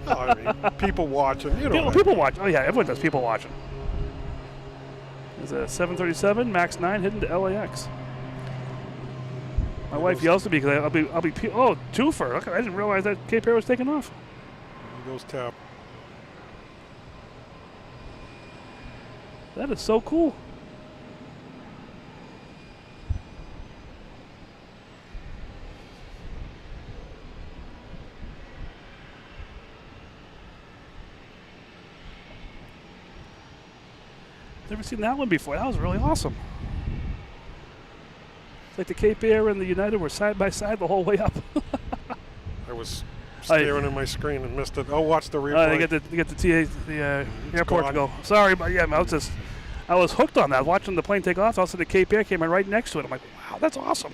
No, I mean, people watching. You know. People watch. Oh yeah, everyone does people watching. There's a 737 MAX 9 heading to LAX. My wife yells at me because I'll be. Oh, twofer. Okay, I didn't realize that Cape Air was taking off. There goes tap. That is so cool. Never seen that one before. That was really awesome. It's like the Cape Air and the United were side by side the whole way up. I was staring at my screen and missed it. I'll watch the replay. They get the airport to go. Sorry, but yeah, I was hooked on that. Watching the plane take off, also the Cape Air came in right next to it. I'm like, wow, that's awesome.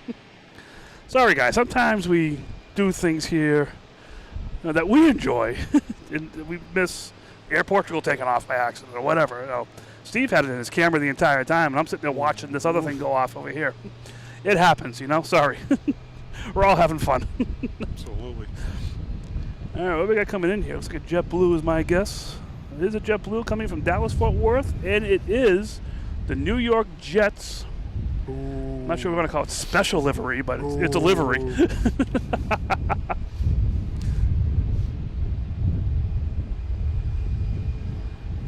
Sorry, guys. Sometimes we do things here that we enjoy, and we miss Air Portugal taking off by accident or whatever. You know. Steve had it in his camera the entire time, and I'm sitting there watching this other thing go off over here. It happens, you know. Sorry. We're all having fun. Absolutely. All right, what we got coming in here? Looks like a JetBlue is my guess. It is a JetBlue coming from Dallas-Fort Worth, and it is the New York Jets. I'm not sure we're going to call it special livery, but it's a livery.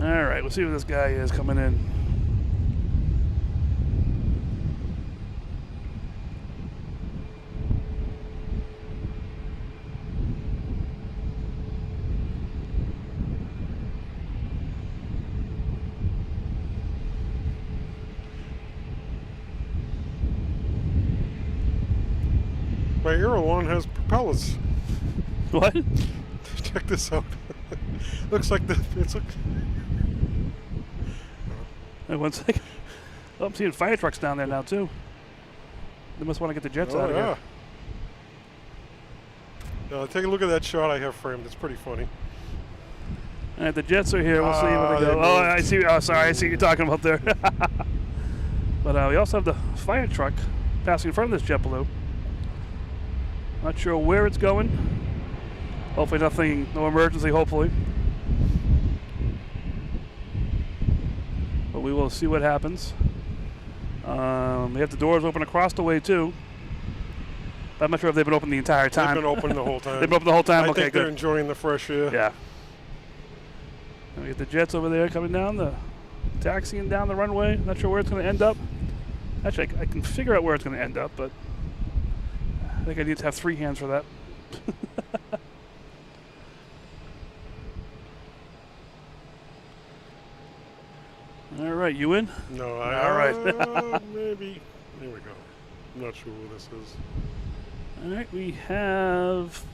All right, we'll see what this guy is coming in. My Aero one has propellers. What? Check this out. Looks like it's a. Wait 1 second. Oh, I'm seeing fire trucks down there now too. They must want to get the jets out of here. Take a look at that shot I have framed. It's pretty funny. All right, the jets are here. We'll see where they go. they Oh, moved. I see. Oh, sorry. I see what you're talking about there. But we also have the fire truck passing in front of this JetBlue. Not sure where it's going. Hopefully nothing, no emergency, hopefully. But we will see what happens. We have the doors open across the way, too. But I'm not sure if they've been open the entire time. They've been open the whole time. They've been open the whole time? I Okay, think they're good. enjoying the fresh air. Yeah. And we get the jets over there coming down, the taxiing down the runway. Not sure where it's going to end up. Actually, I can figure out where it's going to end up, but I think I need to have 3 hands for that. All right, you in? No, All right. maybe. Here we go. I'm not sure who this is. All right, we have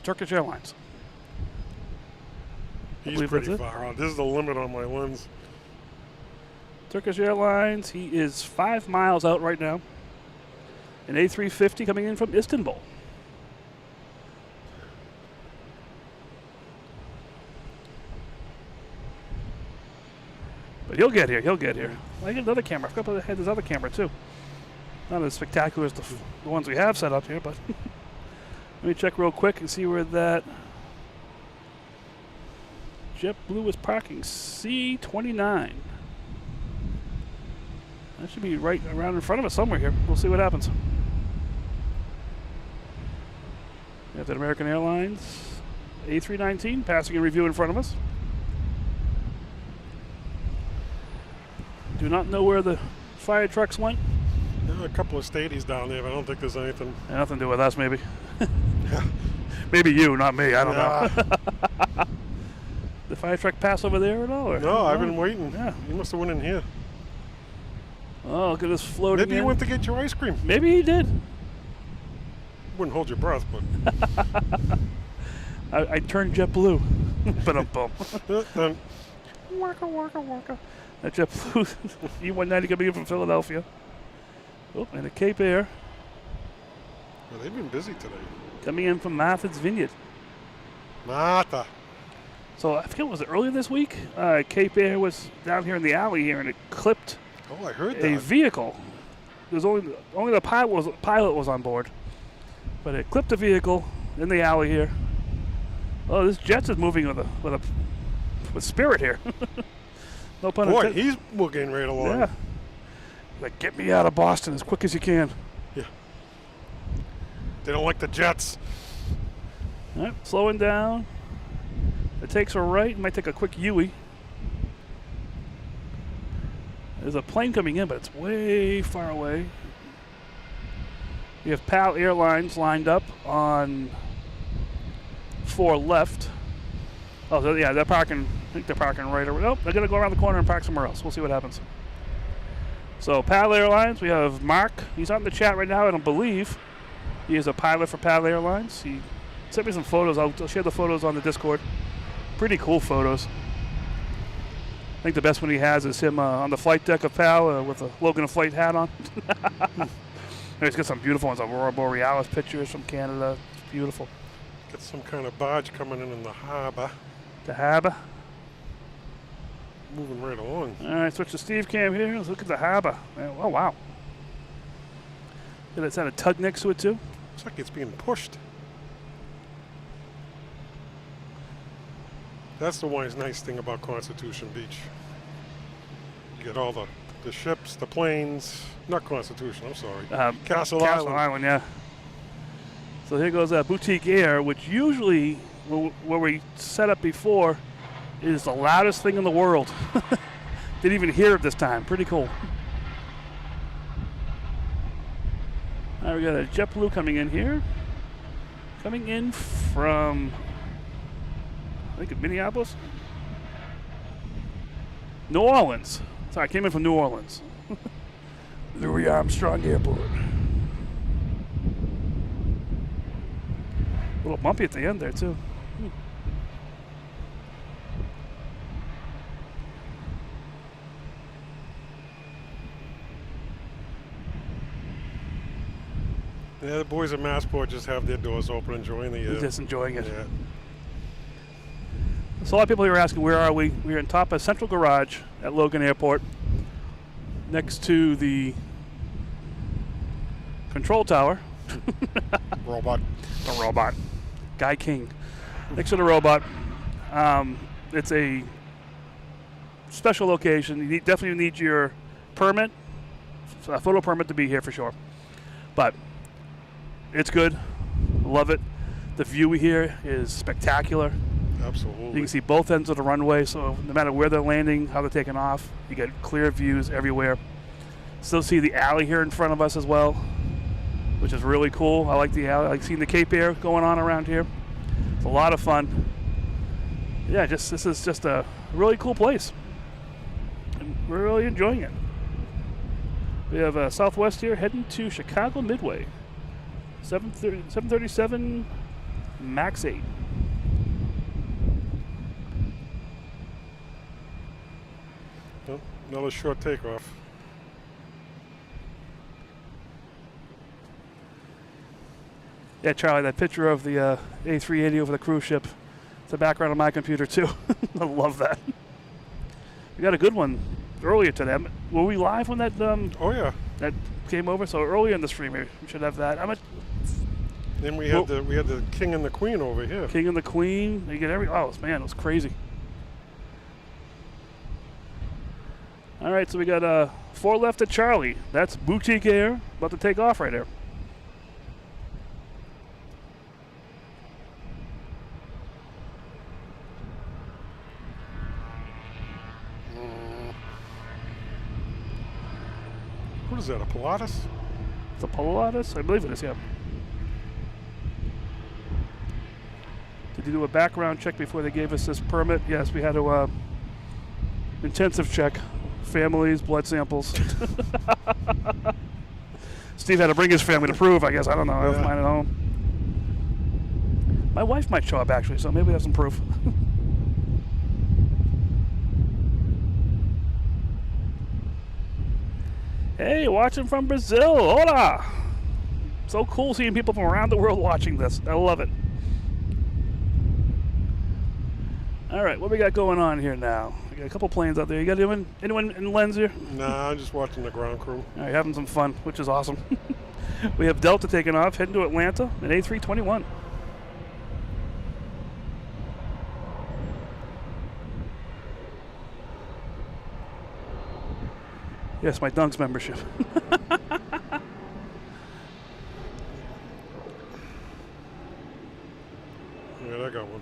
Turkish Airlines. He's believe pretty that's it. far out. This is the limit on my lens. Turkish Airlines, he is 5 miles out right now. An A350 coming in from Istanbul. But he'll get here, he'll get here. I get another camera. I forgot to have this other camera too. Not as spectacular as the ones we have set up here, but let me check real quick and see where that JetBlue is parking. C29. That should be right around in front of us somewhere here. We'll see what happens. We have the American Airlines A319 passing in review in front of us. Do not know where the fire trucks went. There are a couple of stadies down there, but I don't think there's anything. Nothing to do with us, maybe. Maybe you, not me. I don't know. The fire truck pass over there at all? Or? No, I've been waiting. Yeah. You must have went in here. Oh, look at this floating Maybe in. you went to get your ice cream. Maybe he did. Wouldn't hold your breath, but. I turned JetBlue. But I'm bum. Waka, waka, waka. That JetBlue E190 coming in from Philadelphia. Oh, and a Cape Air Well, they've been busy today. coming in from Martha's Vineyard. Martha. So I forget, was it earlier this week? Cape Air was down here in the alley here, and it clipped Oh, I heard a that. vehicle. There's only the pilot was on board, but it clipped a vehicle in the alley here. Oh, this Jets is moving with spirit here. No pun Boy, intended. he's booking right along. Yeah. Like, get me out of Boston as quick as you can. Yeah. They don't like the Jets. All right, slowing down. It takes a right. Might take a quick U-ey. There's a plane coming in, but it's way far away. We have PAL Airlines lined up on 4 left. Oh, so yeah, they're parking. I think they're parking right over. Nope, they're going to go around the corner and park somewhere else. We'll see what happens. So PAL Airlines, we have Mark. He's on the chat right now. I don't believe he is a pilot for PAL Airlines. He sent me some photos. I'll share the photos on the Discord. Pretty cool photos. I think the best one he has is him on the flight deck of PAL with a Logan flight hat on. And he's got some beautiful ones, Aurora Borealis pictures from Canada. It's beautiful. Got some kind of barge coming in the harbor. The harbor. Moving right along. All right, switch to Steve Cam here. Let's look at the harbor. Oh, wow. It's had a tug next to it, too. Looks like it's being pushed. That's the one nice thing about Constitution Beach. You get all the ships, the planes. Not Constitution, I'm sorry. Castle Island. Yeah. So here goes Boutique Air, which usually, where we set up before, is the loudest thing in the world. Didn't even hear it this time. Pretty cool. All right, we got a JetBlue coming in here. Coming in from, I think, Minneapolis? New Orleans. Sorry, I came in from New Orleans. Louis Armstrong Airport. A little bumpy at the end there, too. Yeah, the boys at Massport just have their doors open, enjoying the air. Just enjoying it. Yeah. So a lot of people here are asking, where are we? We're in top of Central Garage at Logan Airport, next to the control tower. Robot. The robot. Guy King. Next to the robot. It's a special location. You definitely need your permit, a photo permit to be here for sure. But it's good. Love it. The view here is spectacular. Absolutely. You can see both ends of the runway, so no matter where they're landing, how they're taking off, you get clear views everywhere. Still see the alley here in front of us as well, which is really cool. I like the alley. I like seeing the Cape Air going on around here. It's a lot of fun. Yeah, this is just a really cool place. And we're really enjoying it. We have Southwest here heading to Chicago Midway. 737 MAX 8. Oh, another short takeoff. Yeah, Charlie, that picture of the A380 over the cruise ship. It's the background on my computer, too. I love that. We got a good one earlier today. Were we live when that Oh, yeah. that came over? So earlier in the stream here, we should have that. Then we had the King and the Queen over here. King and the Queen. You get man, it was crazy. All right, so we got 4 left at Charlie. That's Boutique Air, about to take off right there. What is that, a Pilatus? It's a Pilatus? I believe it is, yeah. Did you do a background check before they gave us this permit? Yes, we had to intensive check. Families, blood samples. Steve had to bring his family to prove, I guess. I don't know. I have mine at home. My wife might show up, actually, so maybe we have some proof. Hey, watching from Brazil. Hola! So cool seeing people from around the world watching this. I love it. All right, what we got going on here now? We got a couple planes out there. You got anyone in lens here? Nah, I'm just watching the ground crew. All right, having some fun, which is awesome. We have Delta taking off, heading to Atlanta, an A321. Yes, my Dunks membership. Yeah, I got one.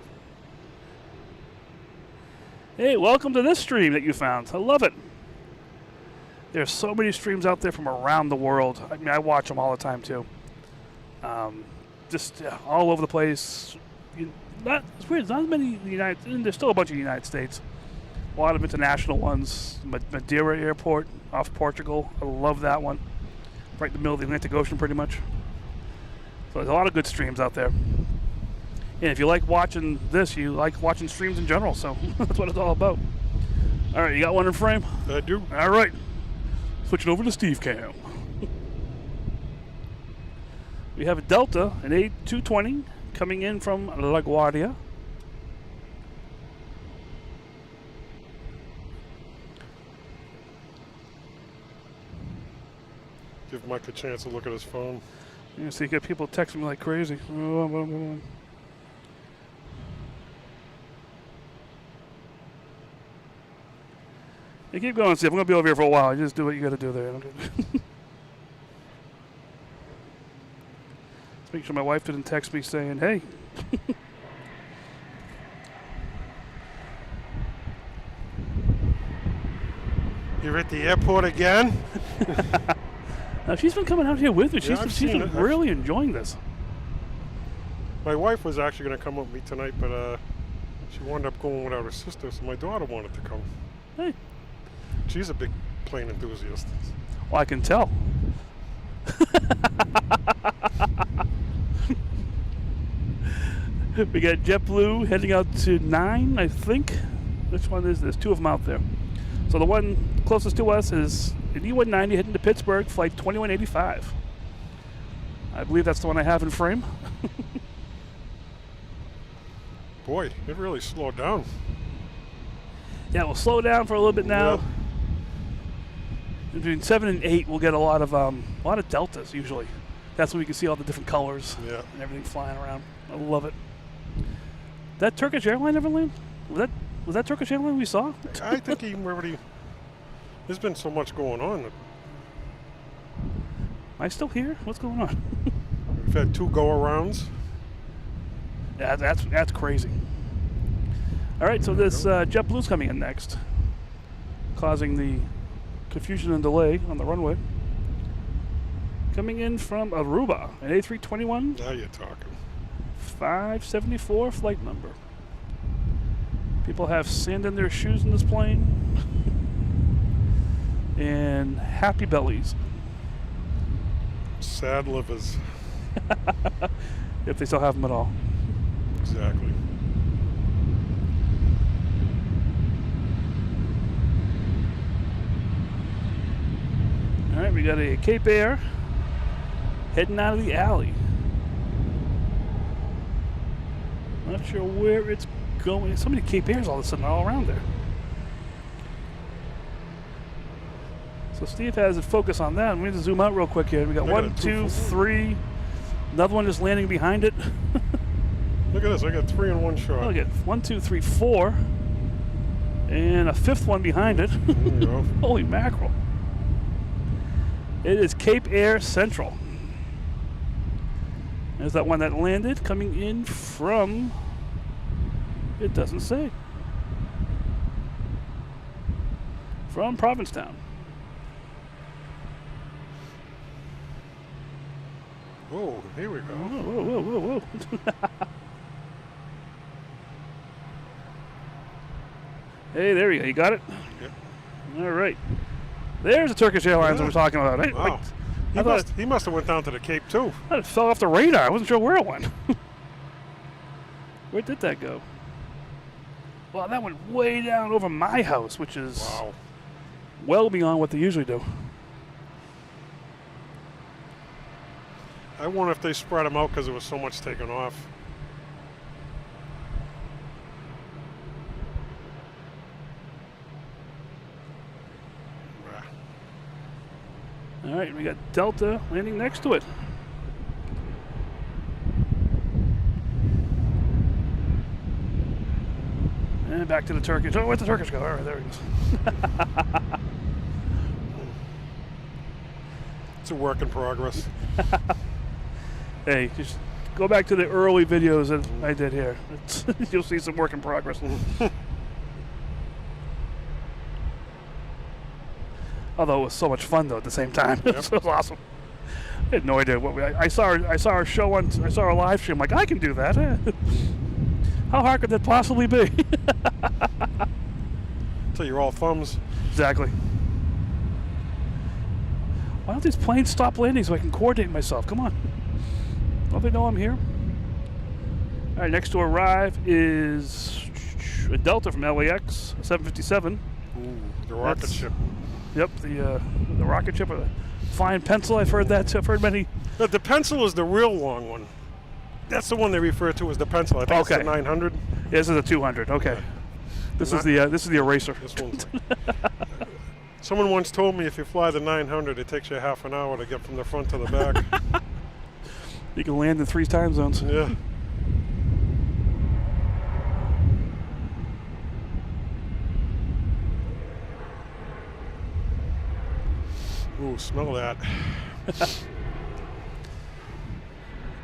Hey, welcome to this stream that you found. I love it. There's so many streams out there from around the world. I mean, I watch them all the time too. Just all over the place. It's weird. Not as many there's still a bunch of United States. A lot of international ones. Madeira Airport off Portugal. I love that one. Right in the middle of the Atlantic Ocean, pretty much. So there's a lot of good streams out there. And if you like watching this, you like watching streams in general. So that's what it's all about. All right, you got one in frame? I do. All right. Switching over to Steve Cam. We have a Delta, an A220, coming in from LaGuardia. Give Mike a chance to look at his phone. You see, you get people texting me like crazy. You keep going, Steve. I'm going to be over here for a while. You just do what you got to do there. Just make sure my wife didn't text me saying, hey. You're at the airport again? Now, she's been coming out here with me. Yeah, She's been really enjoying this. My wife was actually going to come with me tonight, but she wound up going without her sister, so my daughter wanted to come. Hey. She's a big plane enthusiast. Well, I can tell. We got JetBlue heading out to 9, I think. Which one is this? 2 of them out there. So the one closest to us is an E190 heading to Pittsburgh, flight 2185. I believe that's the one I have in frame. Boy, it really slowed down. Yeah, we'll slow down for a little bit now. Yep. Between 7 and 8, we'll get a lot of deltas usually. That's when we can see all the different colors and everything flying around. I love it. That Turkish airline ever land? Was that Turkish airline we saw? I think he already. There's been so much going on. Am I still here? What's going on? We've had 2 go-arounds. Yeah, that's crazy. All right, so this JetBlue's coming in next, causing the confusion and delay on the runway. Coming in from Aruba, an A321. Now you're talking. 574 flight number. People have sand in their shoes in this plane. And happy bellies. Sad livers. If they still have them at all. Exactly. All right, we got a Cape Air heading out of the alley. Not sure where it's going. So many Cape Airs all of a sudden all around there. So Steve has it focus on that. We need to zoom out real quick here. We got 1, 2, 3. Another one just landing behind it. Look at this. I got 3 in one shot. Look at 1, 2, 3, 4. And a 5th one behind it. There you go. Holy mackerel. It is Cape Air Central. There's that one that landed coming in from, it doesn't say, from Provincetown. Oh, here we go. Whoa, whoa, whoa, whoa. Hey, there you go. You got it? Yep. All right. There's the Turkish Airlines that we're talking about. Wow. He must have went down to the Cape, too. It fell off the radar. I wasn't sure where it went. Where did that go? Well, that went way down over my house, which is well beyond what they usually do. I wonder if they spread them out because there was so much taken off. All right, we got Delta landing next to it. And back to the Turkish. Oh, where'd the Turkish go? All right, there he goes. It's a work in progress. Hey, just go back to the early videos that I did here. You'll see some work in progress. Although it was so much fun though at the same time. Yep. It was awesome. I had no idea what I saw our show on. I saw our live stream. I'm like, I can do that. How hard could that possibly be? So you're all thumbs. Exactly. Why don't these planes stop landing so I can coordinate myself? Come on. Don't they know I'm here? All right, next to arrive is a Delta from LAX, a 757. Ooh, the rocket ship. Yep, the rocket ship with a fine pencil. I've heard that. I've heard many. The pencil is the real long one. That's the one they refer to as the pencil. I think it's the 900. Yeah, this is a 200. Okay. Yeah. This is the eraser. This one's someone once told me if you fly the 900, it takes you half an hour to get from the front to the back. You can land in 3 time zones. Yeah. Ooh, smell that.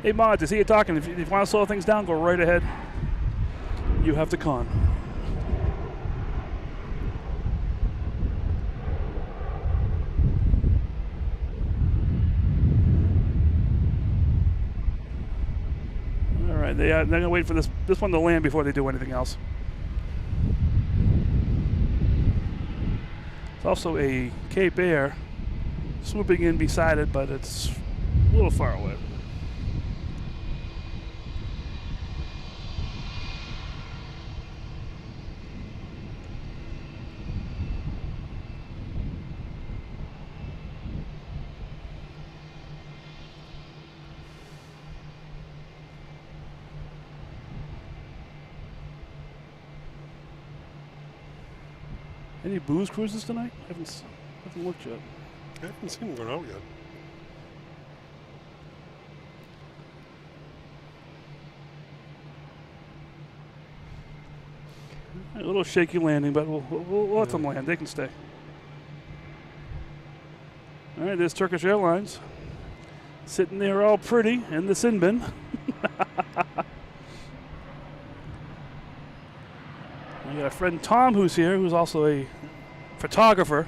Hey, Mod, I see you talking. If you want to slow things down, go right ahead. You have the con. All right, they're going to wait for this one to land before they do anything else. It's also a Cape Air swooping in beside it, but it's a little far away. Any booze cruises tonight? Haven't looked yet. I haven't seen them going out yet. A little shaky landing, but we'll let them land. They can stay. All right, there's Turkish Airlines. Sitting there all pretty in the sin bin. We got a friend Tom who's here, who's also a photographer.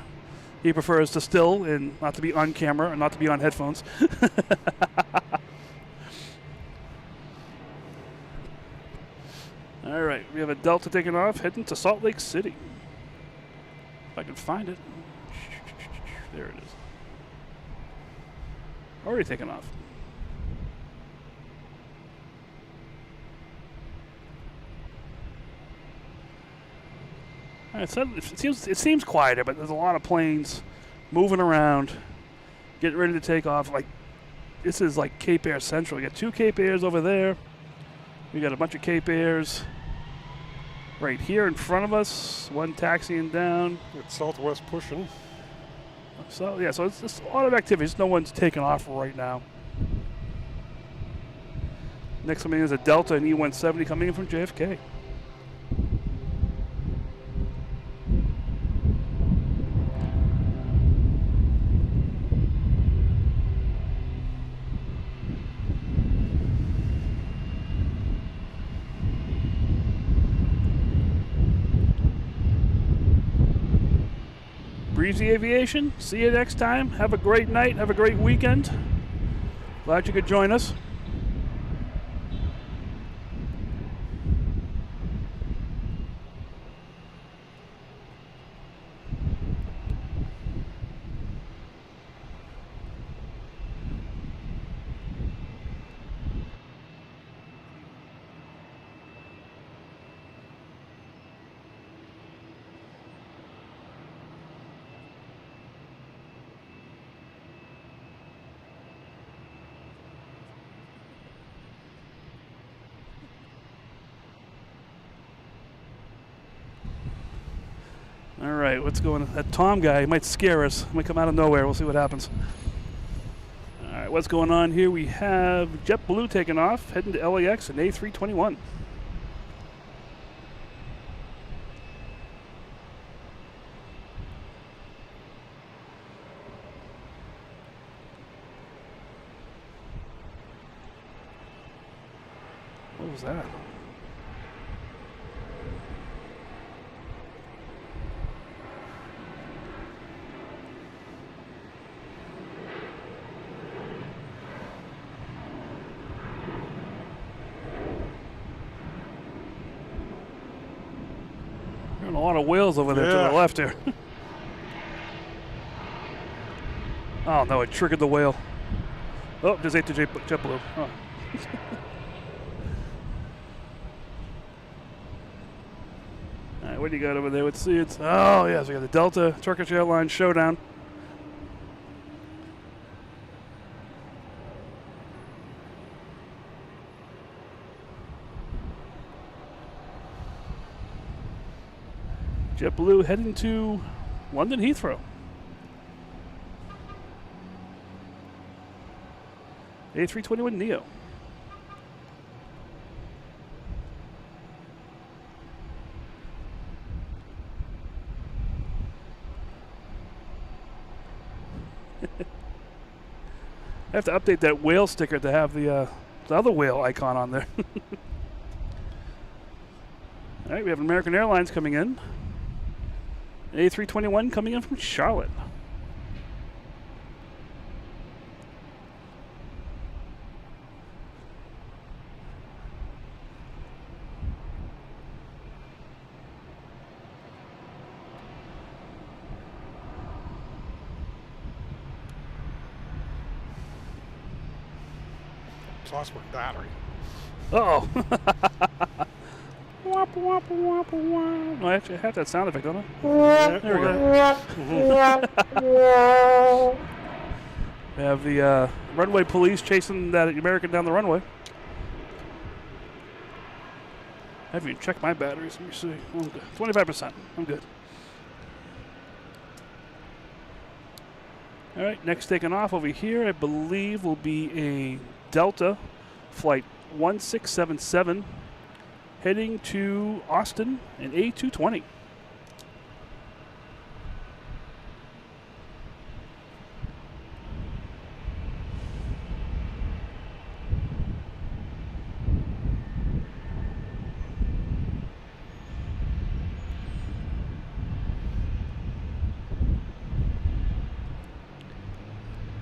He prefers to still and not to be on camera and not to be on headphones. All right, we have a Delta taking off, heading to Salt Lake City. If I can find it. There it is. Already taken off. All right, so it seems quieter, but there's a lot of planes moving around, getting ready to take off. Like this is like Cape Air Central. We got 2 Cape Airs over there. We got a bunch of Cape Airs right here in front of us. One taxiing down. It's Southwest pushing. So yeah, so it's just a lot of activities. No one's taking off right now. Next coming in is a Delta and E-170 coming in from JFK. Breezy Aviation, see you next time. Have a great night, have a great weekend. Glad you could join us. All right, what's going on? That Tom guy, he might scare us. He might come out of nowhere. We'll see what happens. All right, what's going on here? We have JetBlue taking off, heading to LAX, an A321. What was that? A lot of whales over there to the left here. Oh no, it triggered the whale. Oh, just ate the JetBlue. Oh. All right, what do you got over there? Let's see. It's yes, we got the Delta Turkish Airlines showdown. JetBlue heading to London Heathrow. A321neo. I have to update that whale sticker to have the other whale icon on there. All right, we have American Airlines coming in. A321 coming in from Charlotte. Lost my battery. Uh-oh. Womp, womp, womp, womp. No, I actually have that sound effect, don't I? There we go. We have the runway police chasing that American down the runway. I haven't even checked my batteries. Let me see. I'm good. 25%. I'm good. All right, next taking off over here, I believe, will be a Delta flight 1677 heading to Austin, an A220.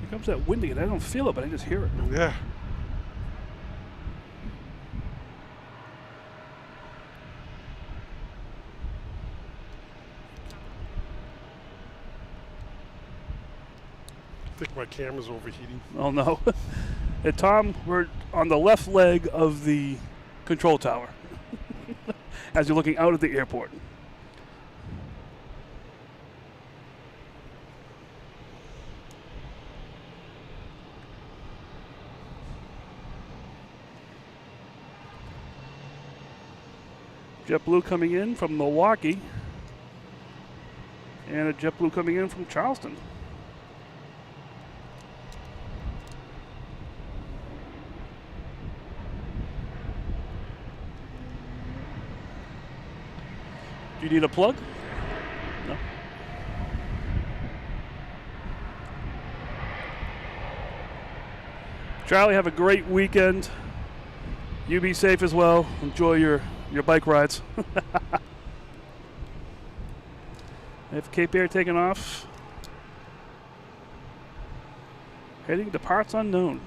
Comes that wind again. I don't feel it, but I just hear it. Yeah. I think my camera's overheating. Oh no. Hey, Tom, we're on the left leg of the control tower as you're looking out at the airport. JetBlue coming in from Milwaukee, and a JetBlue coming in from Charleston. Do you need a plug? No. Charlie, have a great weekend. You be safe as well. Enjoy your bike rides. If Cape Air taking off, heading to parts unknown.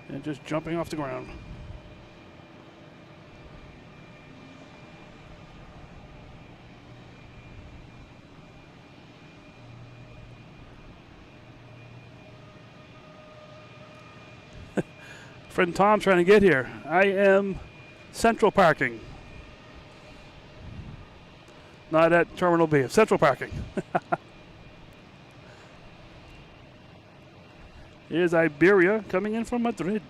And just jumping off the ground. Friend Tom trying to get here. I am central parking. Not at Terminal B. Central parking. Here's Iberia coming in from Madrid.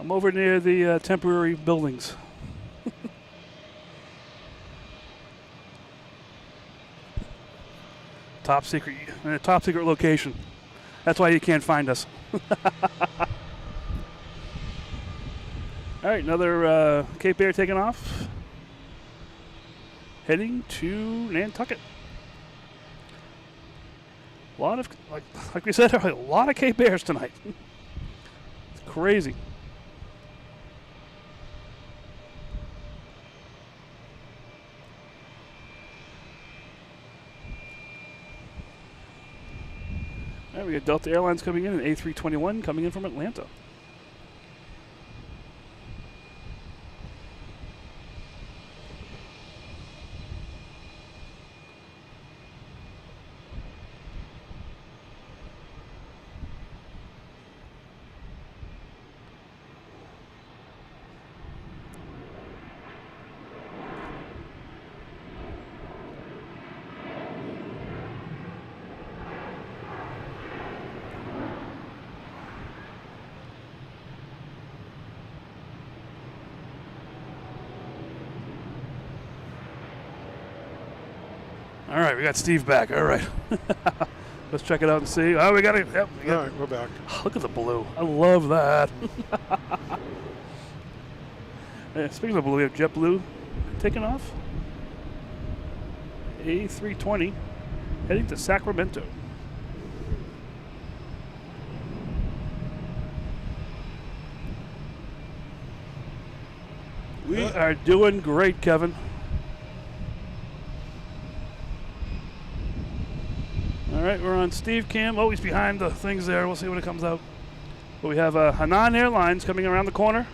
I'm over near the temporary buildings. Top secret location. That's why you can't find us. All right, another Cape Air taking off. Heading to Nantucket. A lot of, like we said, a lot of Cape Airs tonight. It's crazy. All right, we got Delta Airlines coming in, and A321 coming in from Atlanta. All right, we got Steve back. All right. Let's check it out and see. Oh, we got it. Yep, All right, we're back. Look at the blue. I love that. Yeah, speaking of blue, we have JetBlue taking off. A320 heading to Sacramento. We are doing great, Kevin. All right, we're on Steve Cam. Oh, he's behind the things there. We'll see when it comes out. But we have Hanan Airlines coming around the corner.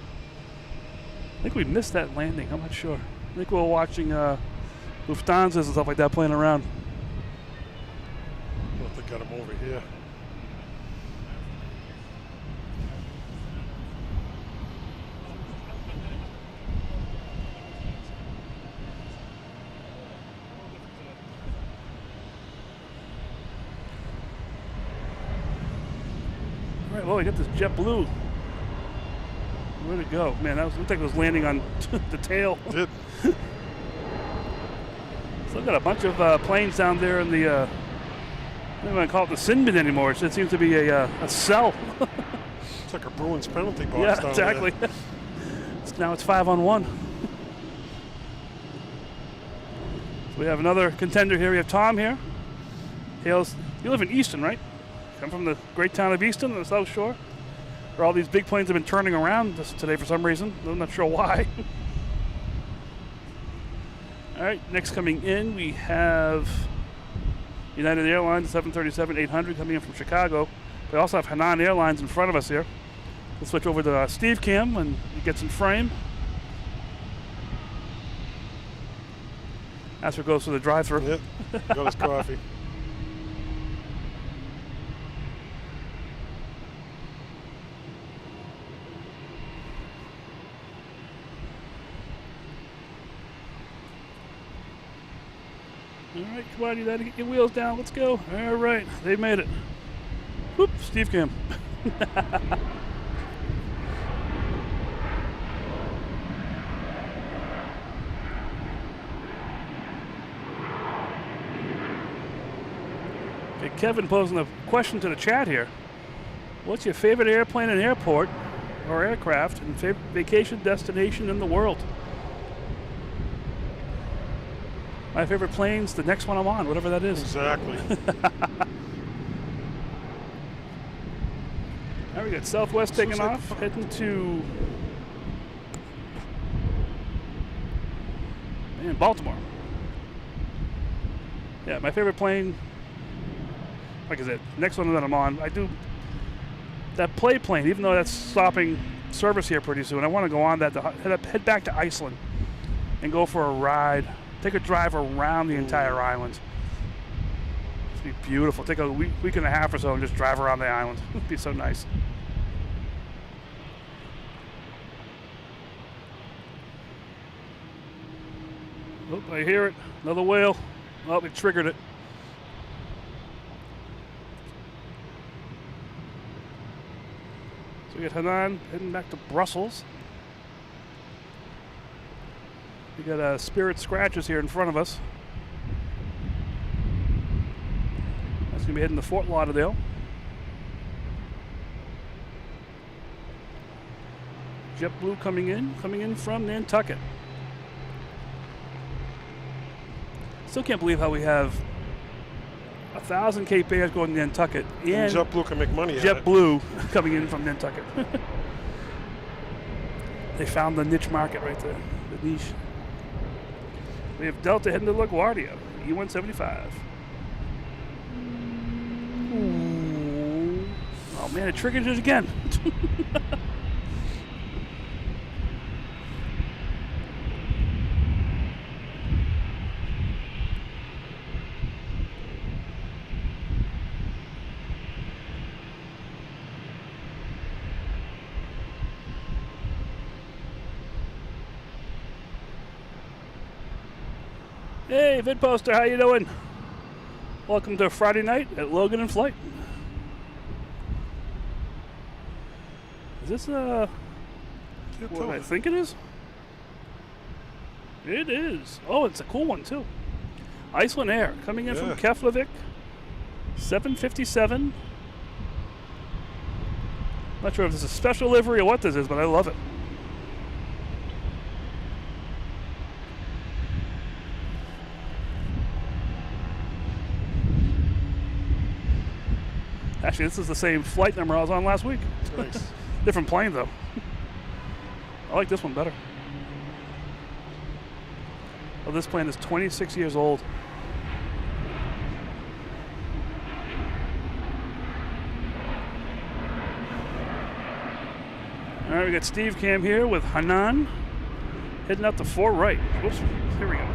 I think we missed that landing. I'm not sure. I think we were watching Lufthansa and stuff like that playing around. I don't think I got him over here. right, well, we got this JetBlue. Where'd it go? Man, that looked like it was landing on the tail. It did. Still got a bunch of planes down there in the, I don't want to call it the sin bin anymore. It seems to be a cell. It's like a Bruins penalty box Yeah, down exactly. there. Now it's 5-on-1. So we have another contender here. We have Tom here. Hails, you live in Easton, right? Come from the great town of Easton on the South Shore, where all these big planes have been turning around today for some reason. I'm not sure why. All right, next coming in, we have United Airlines 737-800 coming in from Chicago. We also have Hainan Airlines in front of us here. We'll switch over to Steve Cam when he gets in frame. Asper goes to the drive-thru. Yep, got his coffee. All right, come on, United, get your wheels down. Let's go. All right, they made it. Whoop, Steve Cam. Okay, Kevin posing a question to the chat here. What's your favorite airplane and airport or aircraft and favorite vacation destination in the world? My favorite plane's the next one I'm on, whatever that is. Exactly. Now we got Southwest taking off, heading to Baltimore. Yeah, my favorite plane, like I said, next one that I'm on, I do that play plane, even though that's stopping service here pretty soon. I want to go on that to head back to Iceland and go for a ride. Take a drive around the entire island. It'd be beautiful. Take a week and a half or so and just drive around the island. It'd be so nice. Oh, I hear it. Another whale. Oh, it triggered it. So we got Hainan heading back to Brussels. We got Spirit Scratches here in front of us. That's going to be heading to Fort Lauderdale. JetBlue coming in from Nantucket. Still can't believe how we have 1,000 Cape Airs going to Nantucket and JetBlue can make money. JetBlue coming in from Nantucket. They found the niche market right there, the niche. We have Delta heading to LaGuardia, E175. Ooh. Oh man, it triggered it again. Hey, Vid Poster, how you doing? Welcome to Friday night at Logan in Flight. Is this what I think it is? It is. Oh, it's a cool one too. Iceland Air coming in from Keflavik, 757. Not sure if this is a special livery or what this is, but I love it. Actually, this is the same flight number I was on last week. Nice. Different plane, though. I like this one better. Oh, this plane is 26 years old. All right, we got Steve Cam here with Hainan heading out to 4 right. Whoops, here we go.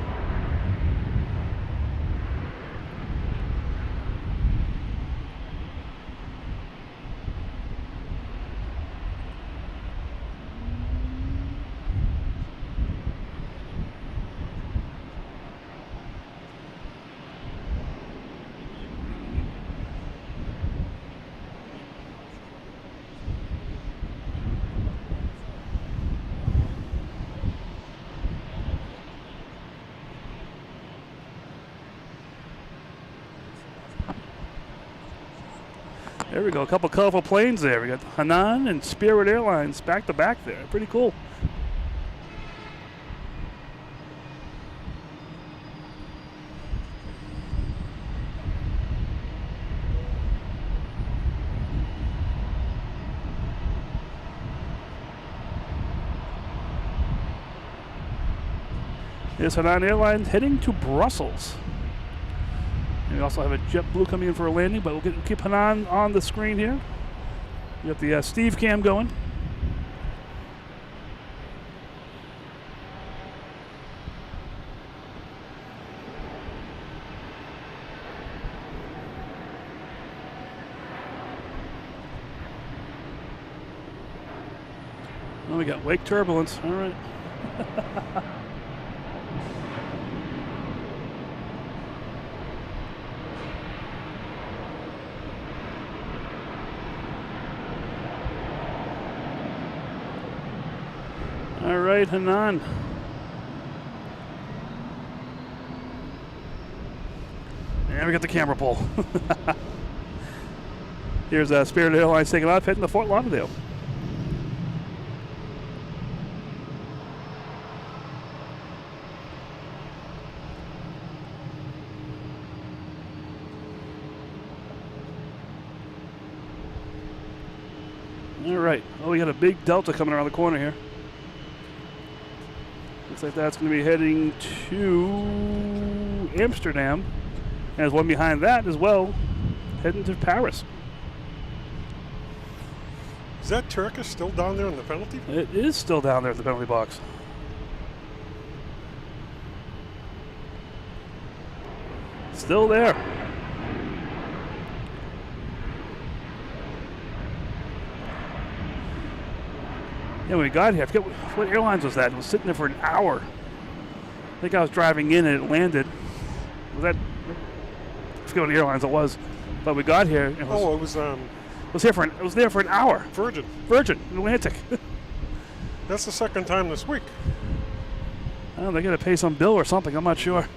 There we go. A couple colorful planes there. We got Hainan and Spirit Airlines back to back there. Pretty cool. Here's Hainan Airlines heading to Brussels. And we also have a JetBlue coming in for a landing, but we'll keep Hainan on the screen here. We got the Steve cam going. Oh, we got wake turbulence. All right. All right, Hainan. And we got the camera pull. Here's Spirit Airlines taking off, heading to Fort Lauderdale. All right. Oh, we got a big Delta coming around the corner here. Looks like that's going to be heading to Amsterdam. And there's one behind that as well, heading to Paris. Is that Turkish still down there in the penalty? It is still down there at the penalty box. Still there. Yeah, when we got here, I forget what airlines was that. It was sitting there for an hour. I think I was driving in and it landed. Was that? I forget what airlines it was, but we got here. It was, it was there for an hour. Virgin Atlantic. That's the second time this week. Oh, they got to pay some bill or something. I'm not sure.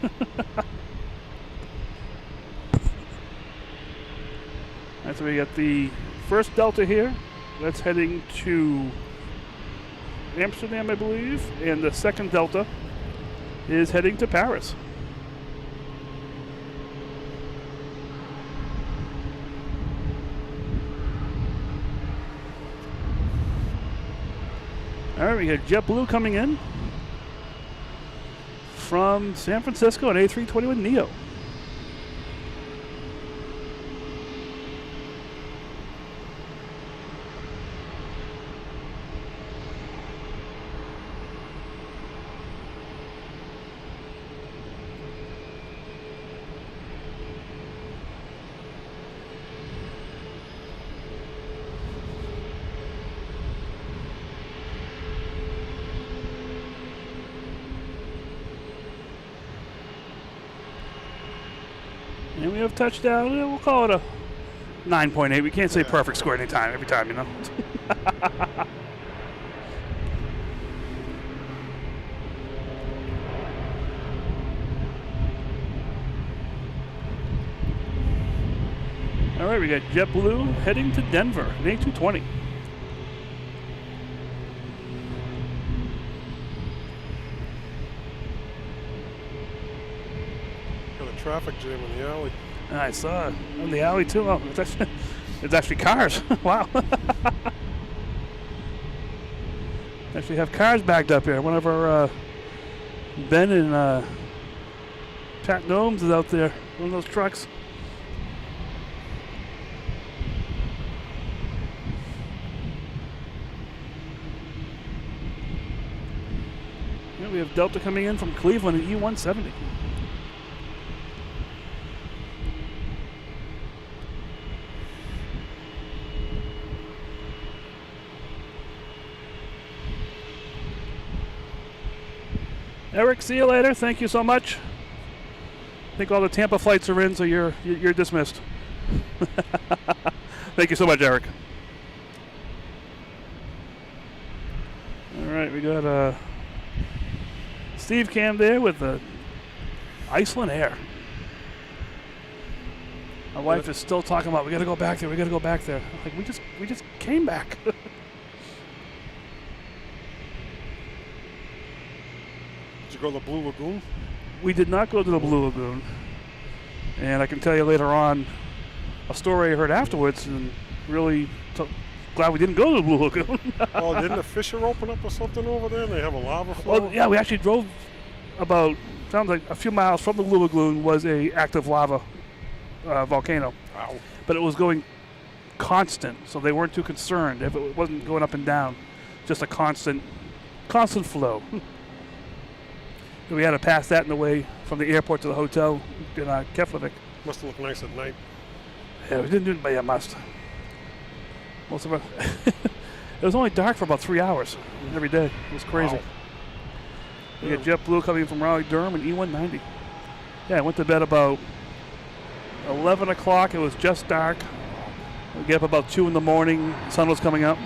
So we got the first Delta here. That's heading to Amsterdam, I believe, and the second Delta is heading to Paris. All right, we got JetBlue coming in from San Francisco, an A321neo. And we have touchdown. We'll call it a 9.8. We can't say perfect score every time, you know. All right, we got JetBlue heading to Denver, an A220. Traffic jam in the alley. I saw it in the alley too. Oh, it's actually cars. Wow. Actually have cars backed up here. One of our Ben and Pat Gnomes is out there. One of those trucks. Yeah, we have Delta coming in from Cleveland, an E170. Eric, see you later. Thank you so much. I think all the Tampa flights are in, so you're dismissed. Thank you so much, Eric. All right, we got Steve Cam there with the Iceland Air. My wife is still talking about, we got to go back there, we got to go back there. I'm like, we just came back. Did you go to the Blue Lagoon? We did not go to the Blue Lagoon. And I can tell you later on a story I heard afterwards, and really glad we didn't go to the Blue Lagoon. Oh, didn't a fissure open up or something over there and they have a lava flow? Well, yeah, we actually drove about, sounds like a few miles from the Blue Lagoon was a active lava volcano. Wow. But it was going constant, so they weren't too concerned if it wasn't going up and down. Just a constant flow. We had to pass that in the way from the airport to the hotel in Keflavik. Must look nice at night. Yeah, we didn't do it, but yeah, must. Most of it. It was only dark for about 3 hours every day. It was crazy. Wow. We got JetBlue coming from Raleigh-Durham and E190. Yeah, I went to bed about 11 o'clock. It was just dark. We get up about 2 in the morning. The sun was coming up.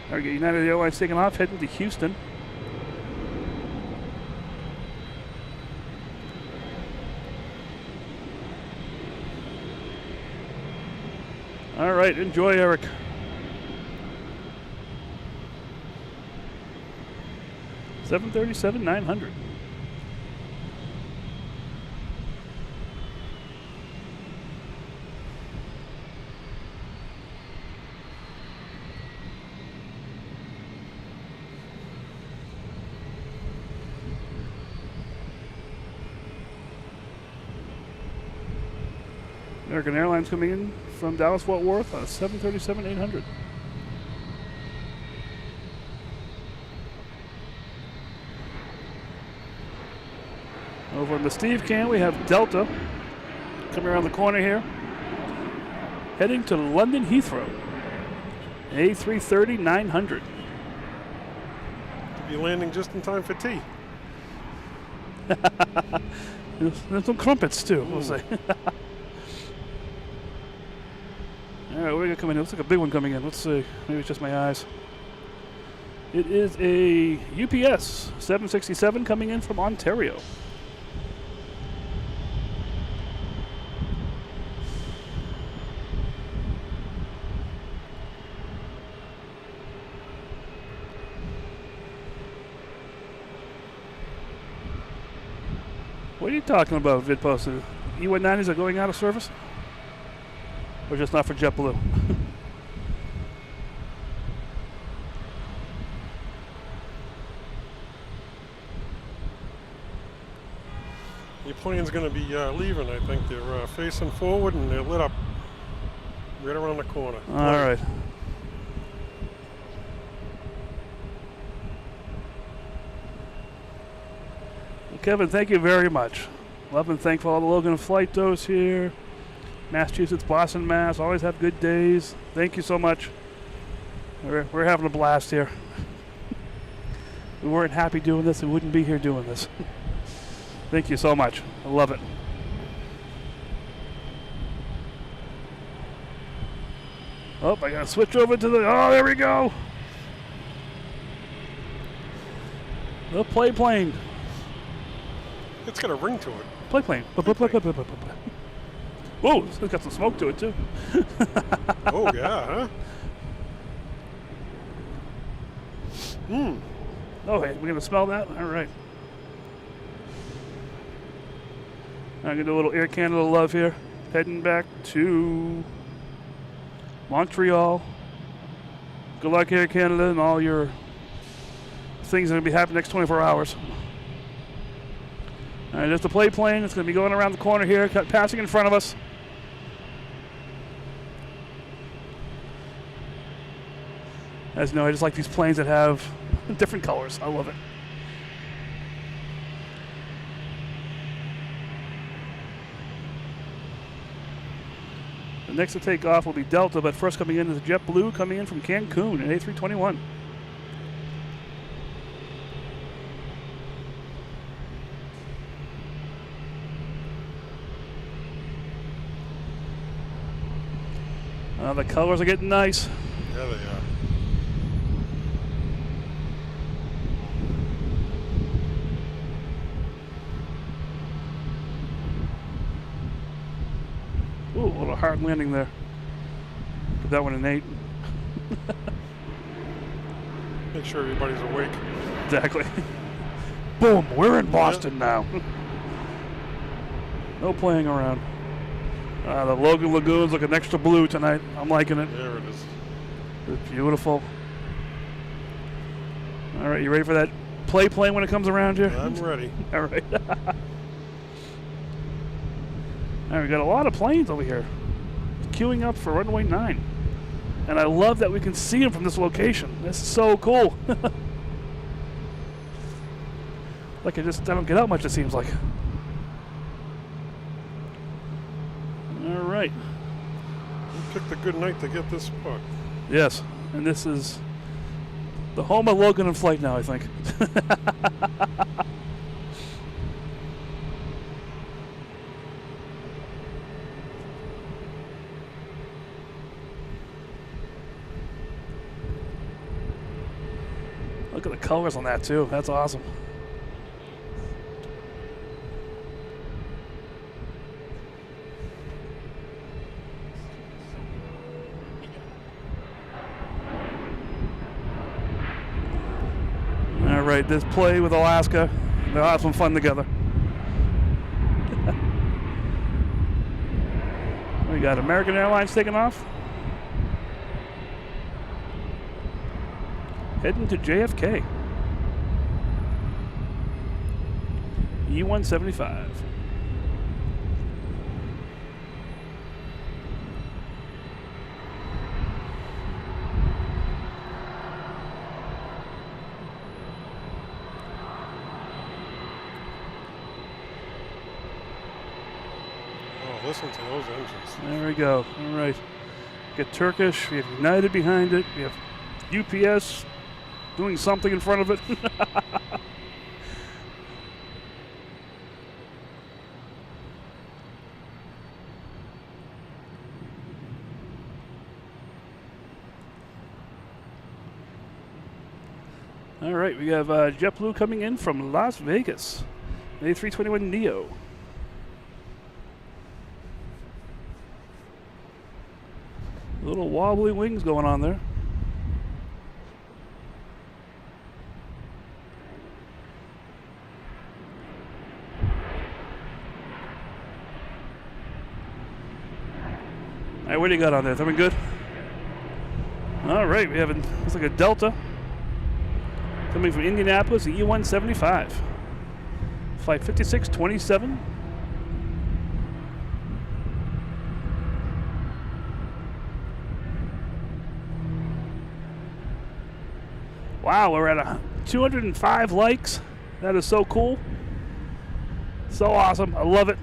All right, United Airlines taking off, heading to Houston. All right, enjoy, Eric. $737-900. American Airlines coming in from Dallas-Fort Worth on a 737-800. Over in the Steve Can, we have Delta coming around the corner here, heading to London Heathrow. A330-900. You're landing just in time for tea. There's some crumpets too, we'll say. All right, what do we got coming in? Looks like a big one coming in. Let's see. Maybe it's just my eyes. It is a UPS 767 coming in from Ontario. What are you talking about, VidPost? E190s are going out of service? Or just not for JetBlue? Your plane's going to be leaving, I think. They're facing forward and they're lit up right around the corner. All right. Well, Kevin, thank you very much. Love and thankful all the Logan flight those here. Massachusetts, Boston, Mass. Always have good days. Thank you so much. We're having a blast here. We weren't happy doing this, we wouldn't be here doing this. Thank you so much. I love it. Oh, I gotta switch over to the, oh, there we go. The plane. It's got a ring to it. Plane. Whoa, it's got some smoke to it too. Oh yeah, huh? Oh, hey, we're gonna smell that? All right. I'm gonna do a little Air Canada love here. Heading back to Montreal. Good luck, Air Canada, and all your things that are gonna be happening next 24 hours. All right, there's the plane. It's gonna be going around the corner here, passing in front of us. As you know, I just like these planes that have different colors. I love it. The next to take off will be Delta, but first coming in is JetBlue coming in from Cancun, an A321. The colors are getting nice. Yeah, they are. A little hard landing there. Give that one an 8. Make sure everybody's awake. Exactly. Boom, we're in Boston now. No playing around. The Logan Lagoon's looking extra blue tonight. I'm liking it. There it is. It's beautiful. All right, you ready for that plane when it comes around here? I'm ready. All right. All right, we got a lot of planes over here queuing up for runway 9. And I love that we can see them from this location. This is so cool. Like I don't get out much, it seems like. All right. You picked a good night to get this spot. Yes, and this is the home of Logan in flight now, I think. Look at the colors on that too. That's awesome. All right, this play with Alaska. They'll have some fun together. We got American Airlines taking off. Heading to JFK. E175. Oh, listen to those engines. There we go. All right. Get Turkish. We have United behind it. We have UPS doing something in front of it. All right, we have JetBlue coming in from Las Vegas. A321neo. Little wobbly wings going on there. All right, what do you got on there? Everything good? All right, we have looks like a Delta coming from Indianapolis, the E175. Flight 5627. Wow, we're at 205 likes. That is so cool. So awesome. I love it.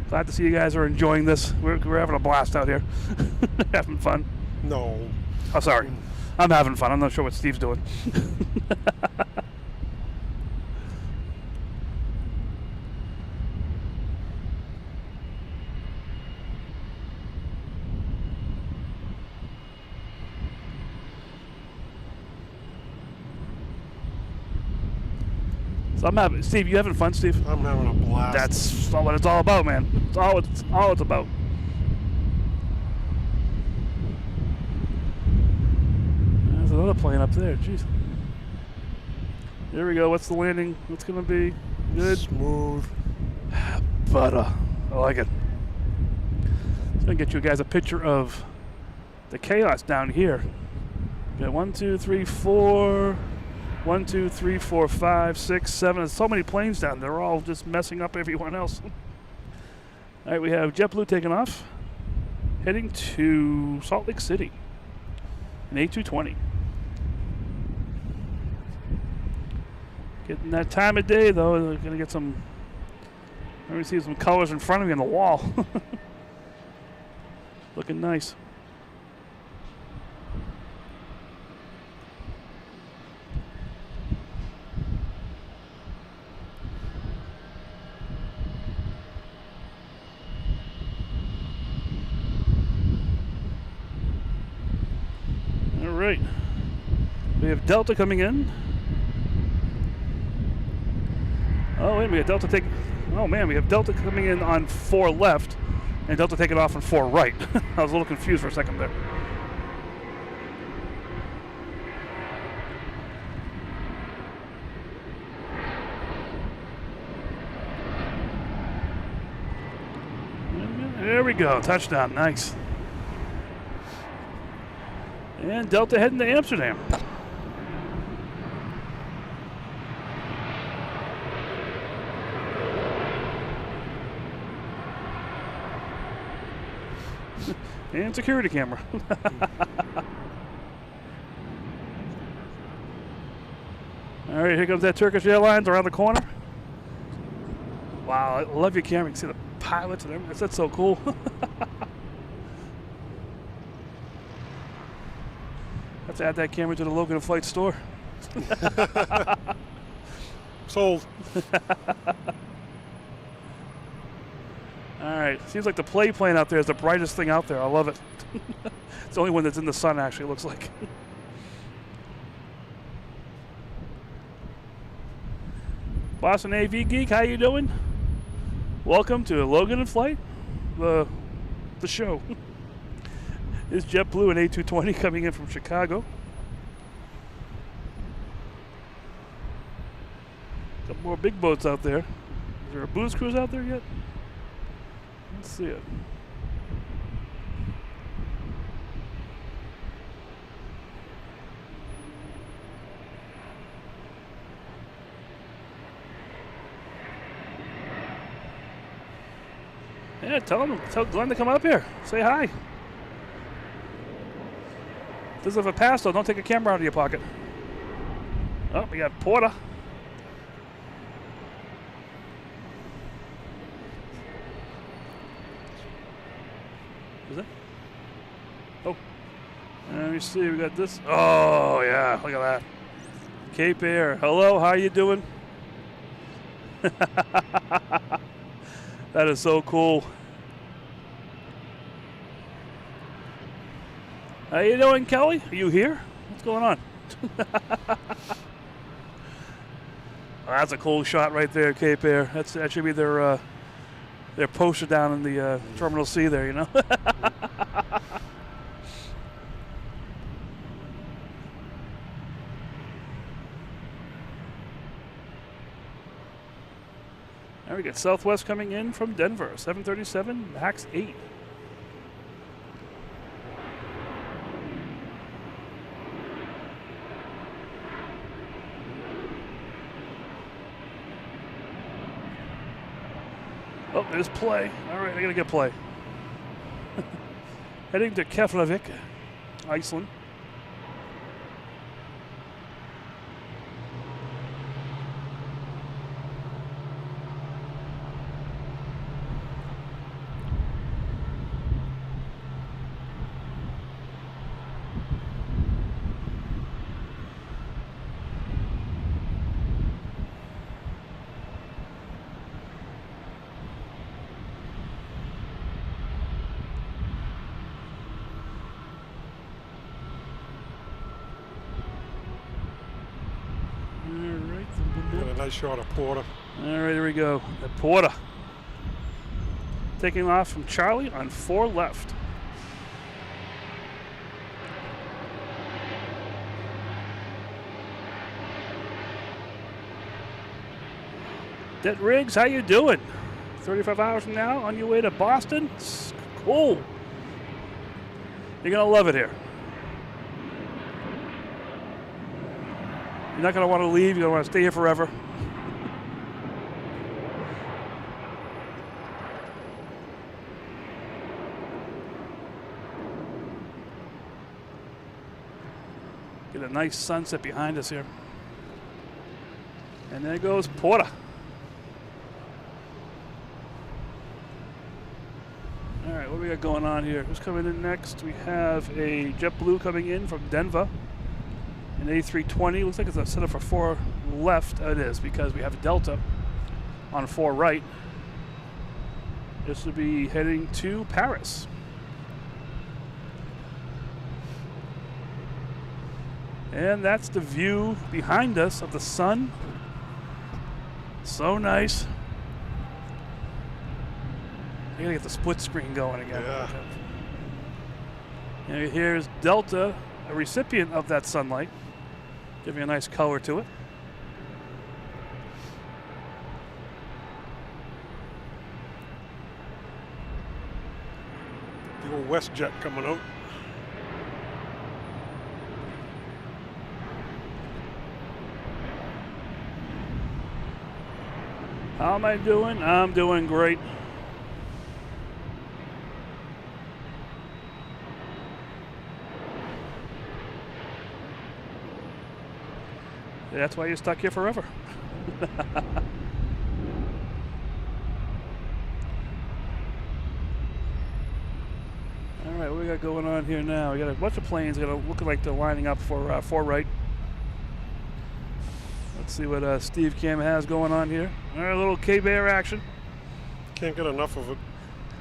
Glad to see you guys are enjoying this. We're having a blast out here. Having fun. No. Oh, sorry. I'm having fun. I'm not sure what Steve's doing. So I'm having, Steve, you having fun, Steve? I'm having a blast. That's what it's all about, man. It's all it's about. There's another plane up there. Jeez. Here we go. What's the landing? What's gonna be good? Smooth. Butter. I like it. Just gonna get you guys a picture of the chaos down here. We got 1, 2, 3, 4. 1, 2, 3, 4, 5, 6, 7. There's so many planes down there. They're all just messing up everyone else. All right, we have JetBlue taking off, heading to Salt Lake City. An A220. Getting that time of day, though. They're going to get some... Let me see some colors in front of me on the wall. Looking nice. Right. We have Delta coming in. Oh, wait, we have Delta take. Oh man, we have Delta coming in on 4 left, And Delta taking off on 4 right. I was a little confused for a second there. There we go, touchdown, nice. And Delta heading to Amsterdam. And security camera. All right, here comes that Turkish Airlines around the corner. Wow, I love your camera. You can see the pilots and everything. That's so cool. Have to add that camera to the Logan Flight store. Sold. All right, seems like the plane out there is the brightest thing out there. I love it. It's the only one that's in the sun, actually, it looks like. Boston AV Geek, how you doing? Welcome to Logan and Flight, the show. This is JetBlue and A380 coming in from Chicago. Got more big boats out there. Is there a booze cruise out there yet? Let's see it. Yeah, tell Glenn to come up here. Say hi. This is a pass, though. Don't take a camera out of your pocket. Oh, we got Porter. Is it? Oh. Let me see. We got this. Oh, yeah. Look at that. Cape Air. Hello. How you doing? That is so cool. How you doing, Kelly? Are you here? What's going on? Oh, that's a cool shot right there, Cape Air. That should be their poster down in the Terminal C there, you know? Now we got Southwest coming in from Denver, 737 MAX 8. Oh, there's play. All right, I gotta get play. Heading to Keflavik, Iceland. Nice shot of Porter. All right, here we go. The Porter. Taking off from Charlie on 4 left. Det Riggs, how you doing? 35 hours from now, on your way to Boston? It's cool. You're going to love it here. You're not going to want to leave. You're going to want to stay here forever. Get a nice sunset behind us here. And there goes Porter. All right, what do we got going on here? Who's coming in next? We have a JetBlue coming in from Denver. An A320. Looks like it's a setup for 4 left. It is, because we have a Delta on 4 right. This will be heading to Paris. And that's the view behind us of the sun. So nice. You gotta get the split screen going again. Yeah. And here's Delta, a recipient of that sunlight, giving a nice color to it. The old WestJet coming out. How am I doing? I'm doing great. That's why you're stuck here forever. All right, what we got going on here now? We got a bunch of planes that are looking like they're lining up for right. Let's see what Steve Cam has going on here. All right, a little Cape Air action. Can't get enough of it.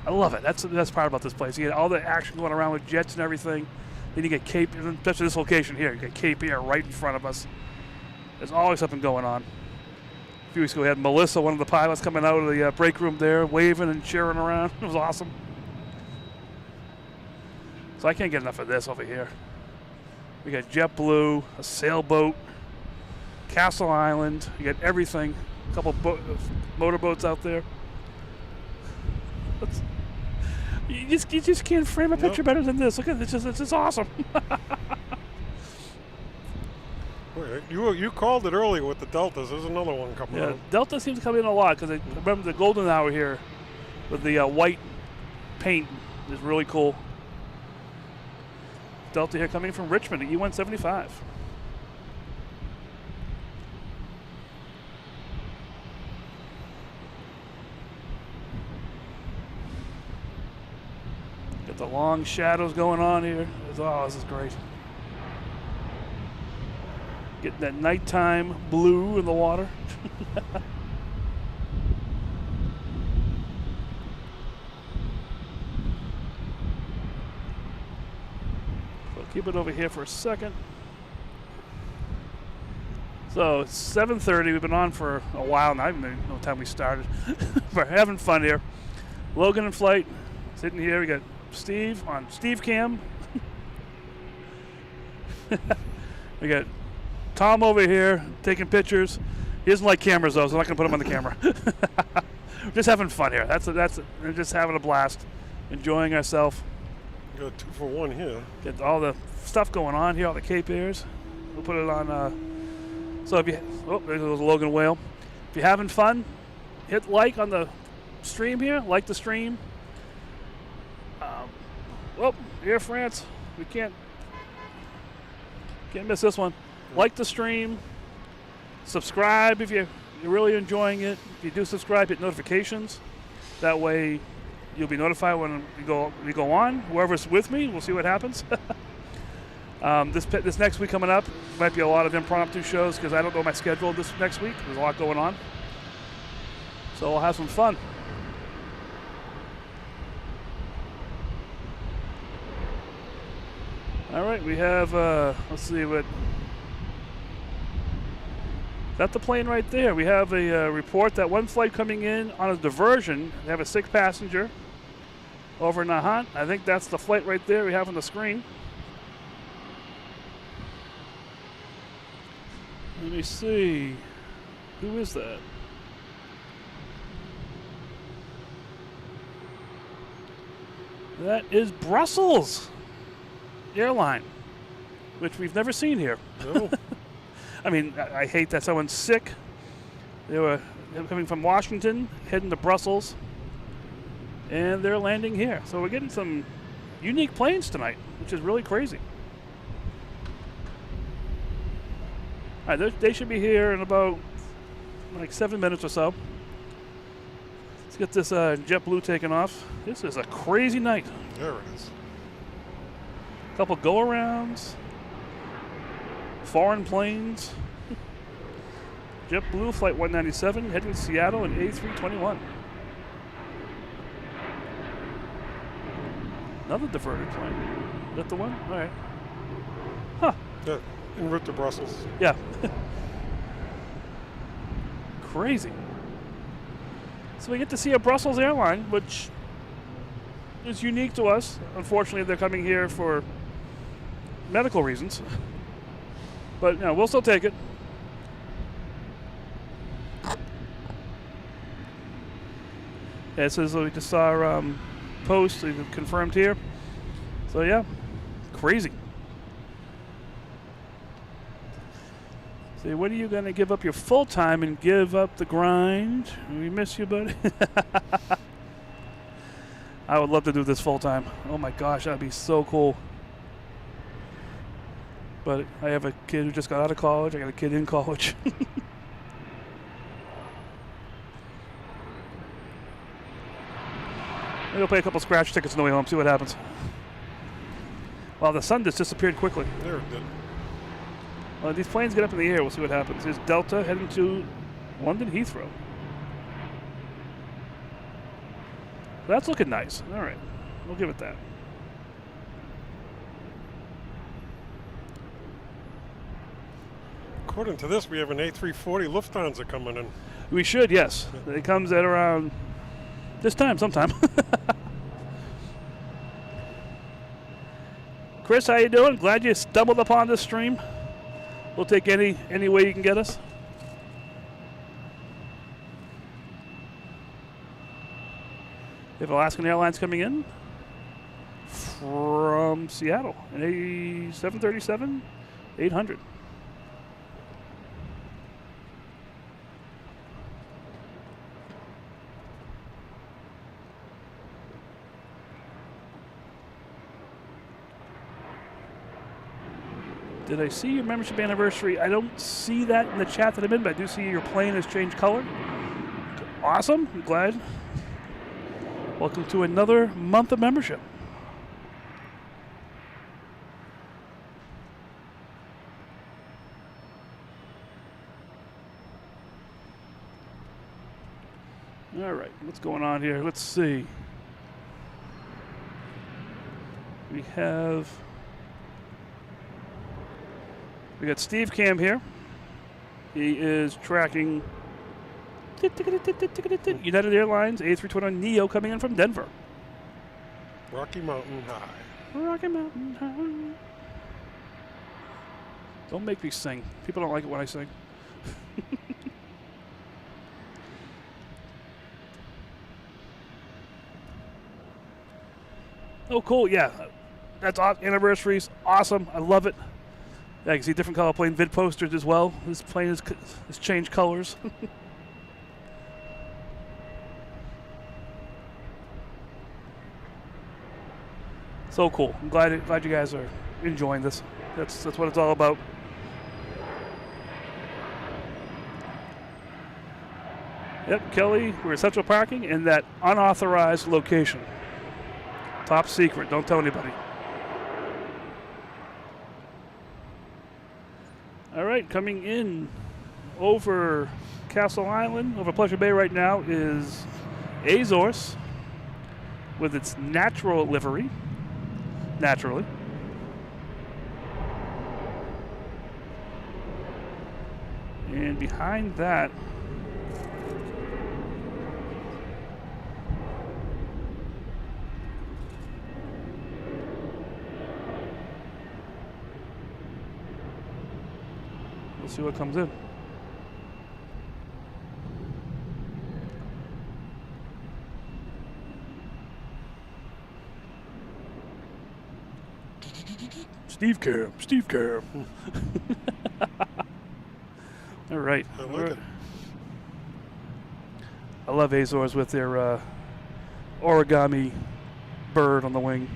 I love it. That's the best part about this place. You get all the action going around with jets and everything. Then you get Cape, especially this location here. You get Cape Air right in front of us. There's always something going on. A few weeks ago, we had Melissa, one of the pilots, coming out of the break room there, waving and cheering around. It was awesome. So I can't get enough of this over here. We got JetBlue, a sailboat, Castle Island. You got everything. A couple motorboats out there. You just can't frame a picture better than this. Look at this. It's just awesome. You called it earlier with the Deltas. There's another one coming out. Delta seems to come in a lot because I remember the golden hour here with the white paint is really cool. Delta here coming from Richmond at E175. Got the long shadows going on here. Oh, this is great. Getting that nighttime blue in the water. So keep it over here for a second. So it's 7:30. We've been on for a while now. I don't even know what time we started. We're having fun here. Logan in flight. Sitting here. We got Steve on Steve Cam. We got Tom over here taking pictures. He doesn't like cameras though, so I'm not gonna put him on the camera. We're just having fun here. We're just having a blast, enjoying ourselves. You got 2 for 1 here. Get all the stuff going on here, all the Cape Airs. We'll put it on. So if you, there goes a Logan Whale. If you're having fun, hit like on the stream here. Like the stream. Air France, we can't miss this one. Like the stream, subscribe if you're really enjoying it. If you do subscribe, hit notifications. That way you'll be notified when we go on. Whoever's with me, we'll see what happens. This next week coming up might be a lot of impromptu shows because I don't know my schedule this next week. There's a lot going on. So we'll have some fun. All right, we have, let's see what. That's the plane right there. We have a report that one flight coming in on a diversion. They have a sick passenger over in Nahant. I think that's the flight right there we have on the screen. Let me see. Who is that? That is Brussels Airline, which we've never seen here. No. I mean, I hate that someone's sick. They were coming from Washington, heading to Brussels, and they're landing here. So we're getting some unique planes tonight, which is really crazy. All right, they should be here in about like 7 minutes or so. Let's get this JetBlue taken off. This is a crazy night. There it is. Couple go-arounds. Foreign planes. JetBlue Flight 197 heading to Seattle in A321. Another diverted plane. Is that the one? All right. Huh. Yeah, en route to Brussels. Yeah. Crazy. So we get to see a Brussels airline, which is unique to us. Unfortunately, they're coming here for medical reasons. But, you know, we'll still take it. Yeah, it says we just saw post, we confirmed here. So, yeah, crazy. Say, when are you going to give up your full time and give up the grind? We miss you, buddy. I would love to do this full time. Oh my gosh, that'd be so cool. But I have a kid who just got out of college. I got a kid in college. Maybe I'll play a couple scratch tickets on the way home, see what happens. Wow, the sun just disappeared quickly. There it did. Well, these planes get up in the air. We'll see what happens. There's Delta heading to London Heathrow. That's looking nice. All right. We'll give it that. According to this, we have an A340 Lufthansa coming in. We should, yes. It comes at around this time sometime. Chris, how you doing? Glad you stumbled upon this stream. We'll take any way you can get us. We have Alaskan Airlines coming in from Seattle, an A737-800. Did I see your membership anniversary? I don't see that in the chat that I'm in, but I do see your plane has changed color. Awesome. I'm glad. Welcome to another month of membership. All right, what's going on here? Let's see. We got Steve Cam here. He is tracking United Airlines A320 Neo coming in from Denver. Rocky Mountain High. Rocky Mountain High. Don't make me sing. People don't like it when I sing. Oh, cool. Yeah. That's anniversaries. Awesome. I love it. Yeah, I can see different color plane vid posters as well. This plane has changed colors. So cool. I'm glad you guys are enjoying this. That's what it's all about. Yep, Kelly, we're at Central Parking in that unauthorized location. Top secret. Don't tell anybody. All right, coming in over Castle Island, over Pleasure Bay right now is Azores with its natural livery, naturally. And behind that, we'll see what comes in. Steve Cam. All right. I like it. I love Azores with their origami bird on the wing.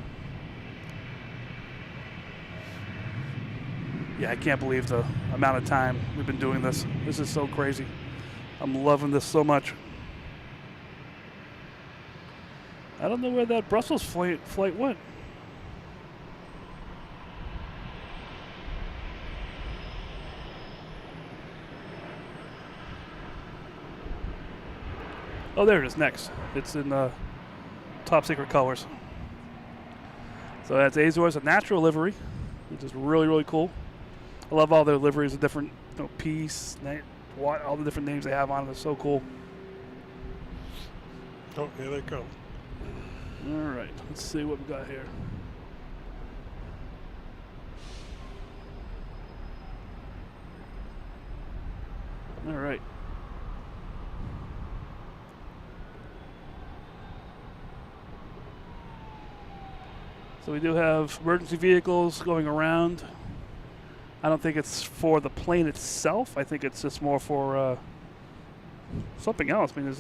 Yeah, I can't believe the amount of time we've been doing this. This is so crazy. I'm loving this so much. I don't know where that Brussels flight went. Oh, there it is, next. It's in top secret colors. So that's Azores, a natural livery, which is really, really cool. I love all their liveries, the different peace, all the different names they have on them. It's so cool. Oh, here they come. All right, let's see what we got here. All right. So we do have emergency vehicles going around. I don't think it's for the plane itself. I think it's just more for something else. I mean, it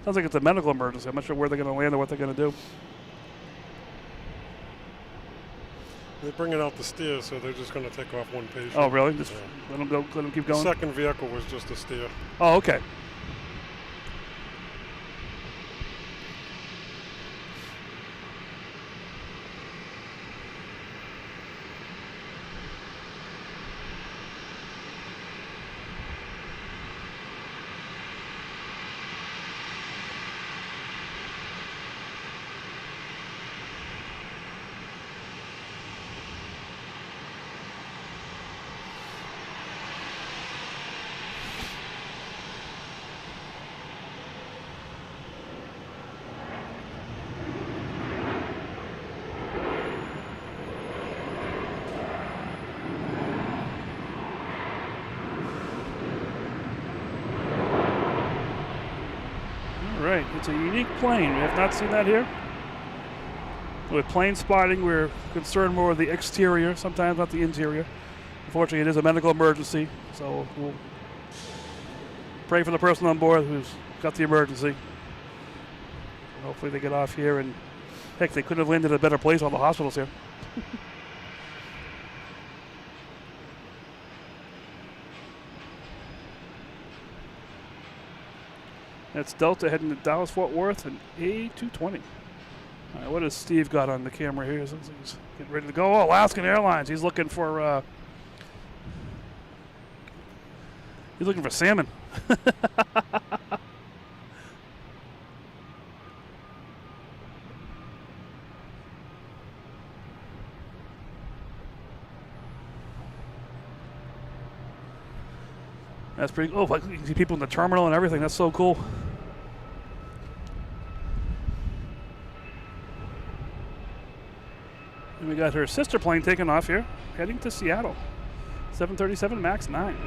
sounds like it's a medical emergency. I'm not sure where they're going to land or what they're going to do. They're bringing out the stairs, so they're just going to take off one patient. Oh, really? Just let them go. Let them keep going. The second vehicle was just a stair. Oh, okay. Right, it's a unique plane. We have not seen that here. With plane spotting, we're concerned more with the exterior, sometimes not the interior. Unfortunately, it is a medical emergency, so we'll pray for the person on board who's got the emergency. Hopefully they get off here, and heck, they couldn't have landed in a better place, all the hospitals here. That's Delta heading to Dallas Fort Worth and A220. All right, what has Steve got on the camera here? He's getting ready to go. Oh, Alaskan Airlines. He's looking for salmon. That's pretty. Oh, like you can see people in the terminal and everything. That's so cool. And we got her sister plane taking off here, heading to Seattle. 737 MAX 9.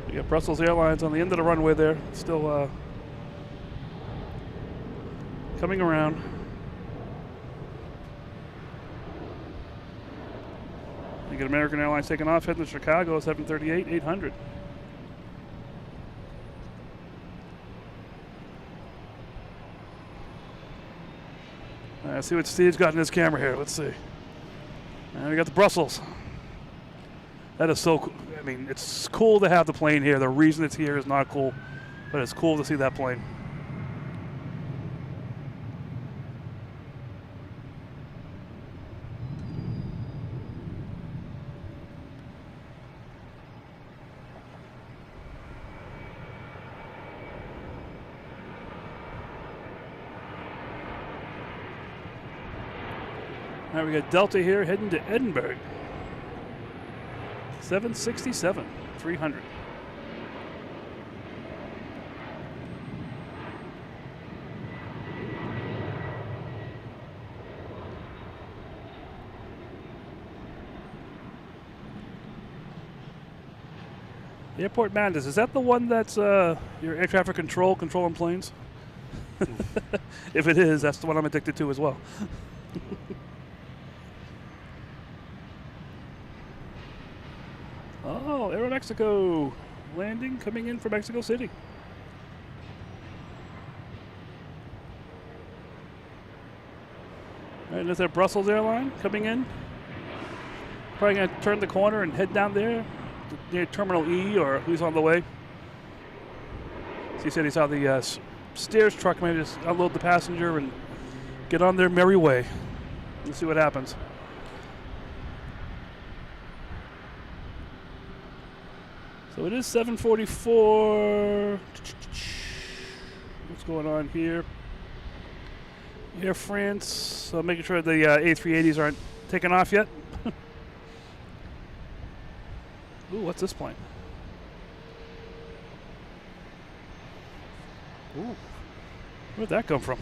We got Brussels Airlines on the end of the runway there, still coming around. You get American Airlines taking off, heading to Chicago, 738-800. Let's see what Steve's got in his camera here. Let's see. And we got the Brussels. That is so cool. I mean, it's cool to have the plane here. The reason it's here is not cool, but it's cool to see that plane. All right, we got Delta here heading to Edinburgh. 767, 300. Airport Madness, is that the one that's your air traffic controlling planes? If it is, that's the one I'm addicted to as well. Oh, Aeromexico landing, coming in from Mexico City. All right, there's that Brussels airline coming in. Probably going to turn the corner and head down there near Terminal E, or who's on the way. So he said he saw the stairs truck maybe just unload the passenger and get on their merry way. Let's see what happens. So it is 7:44. What's going on here? Air France, making sure the A380s aren't taking off yet. Ooh, what's this plane? Ooh, where'd that come from?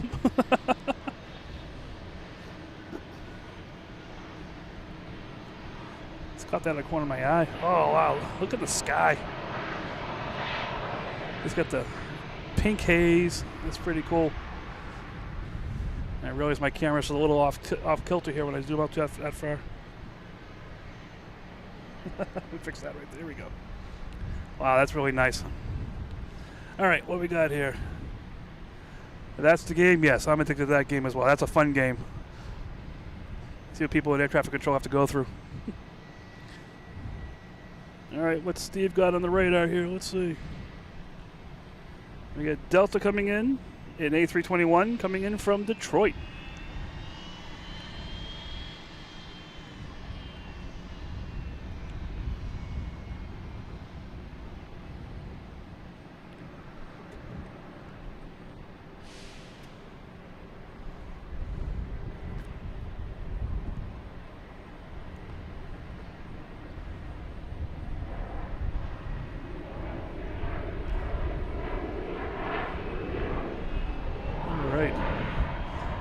It's caught that in the corner of my eye. Oh, wow, look at the sky. It's got the pink haze. That's pretty cool. I realize my camera's a little off kilter here when I zoom up to that far. We fix that right there. There we go. Wow, that's really nice. All right, what we got here? That's the game? Yes, I'm addicted to that game as well. That's a fun game. See what people in air traffic control have to go through. All right, what's Steve got on the radar here? Let's see. We got Delta coming in, an A321 coming in from Detroit.